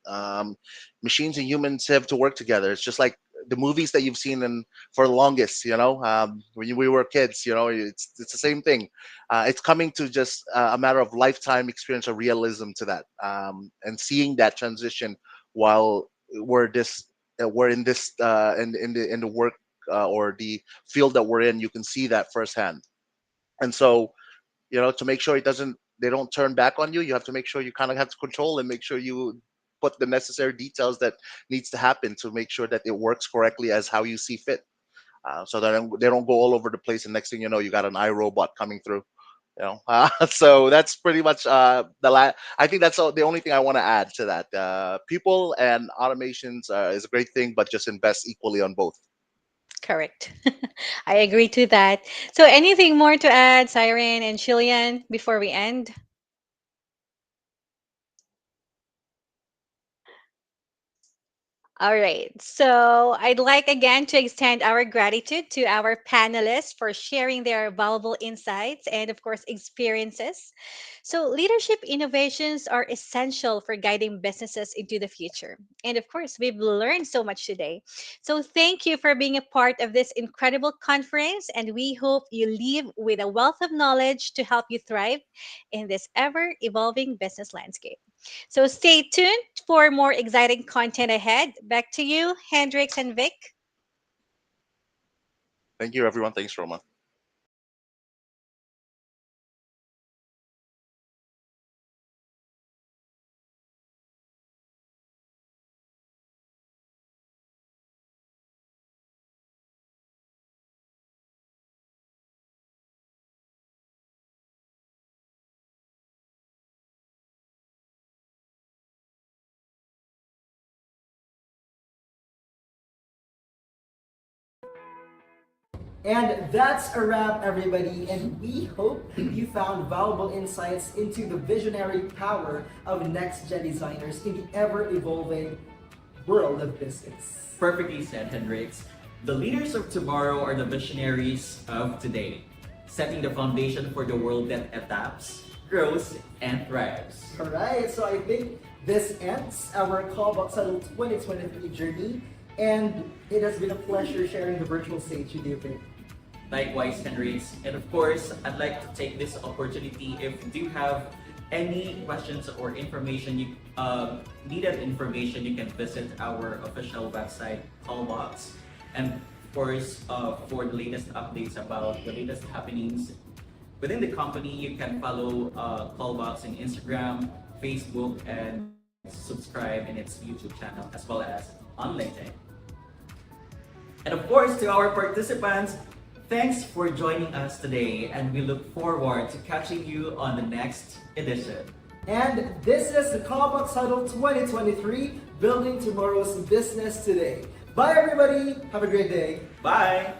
Machines and humans have to work together. It's just like the movies that you've seen in for the longest, when we were kids. It's the same thing. It's coming to just a matter of lifetime experience or realism to that, and seeing that transition while we're in this in the work or the field that we're in. You can see that firsthand, and so to make sure they don't turn back on you. You have to make sure you kind of have to control, and make sure you put the necessary details that needs to happen to make sure that it works correctly as how you see fit, so that they don't go all over the place, and next thing you know, you got an iRobot coming through. So that's pretty much I think that's the only thing I want to add to that. People and automations is a great thing, but just invest equally on both. Correct. I agree to that. So anything more to add, Siren and Chilean, before we end? All right. So I'd like again to extend our gratitude to our panelists for sharing their valuable insights and, of course, experiences. So, leadership innovations are essential for guiding businesses into the future. And, of course, we've learned so much today. So, thank you for being a part of this incredible conference. And we hope you leave with a wealth of knowledge to help you thrive in this ever evolving business landscape. So stay tuned for more exciting content ahead. Back to you, Hendrix and Vic. Thank you, everyone. Thanks, Roma. And that's a wrap, everybody. And we hope you found valuable insights into the visionary power of next-gen designers in the ever-evolving world of business. Perfectly said, Hendrix. The leaders of tomorrow are the visionaries of today, setting the foundation for the world that adapts, grows, and thrives. Alright, so I think this ends our Callbox Huddle 2023 journey. And it has been a pleasure sharing the virtual stage with you, babe. Likewise, Hendrix. And of course, I'd like to take this opportunity if you do have any questions or information, needed information, you can visit our official website, Callbox. And of course, for the latest updates about the latest happenings within the company, you can follow Callbox in Instagram, Facebook, and subscribe in its YouTube channel, as well as on LinkedIn. And of course, to our participants, thanks for joining us today, and we look forward to catching you on the next edition. And this is the Callbox Huddle 2023, building tomorrow's business today. Bye, everybody. Have a great day. Bye.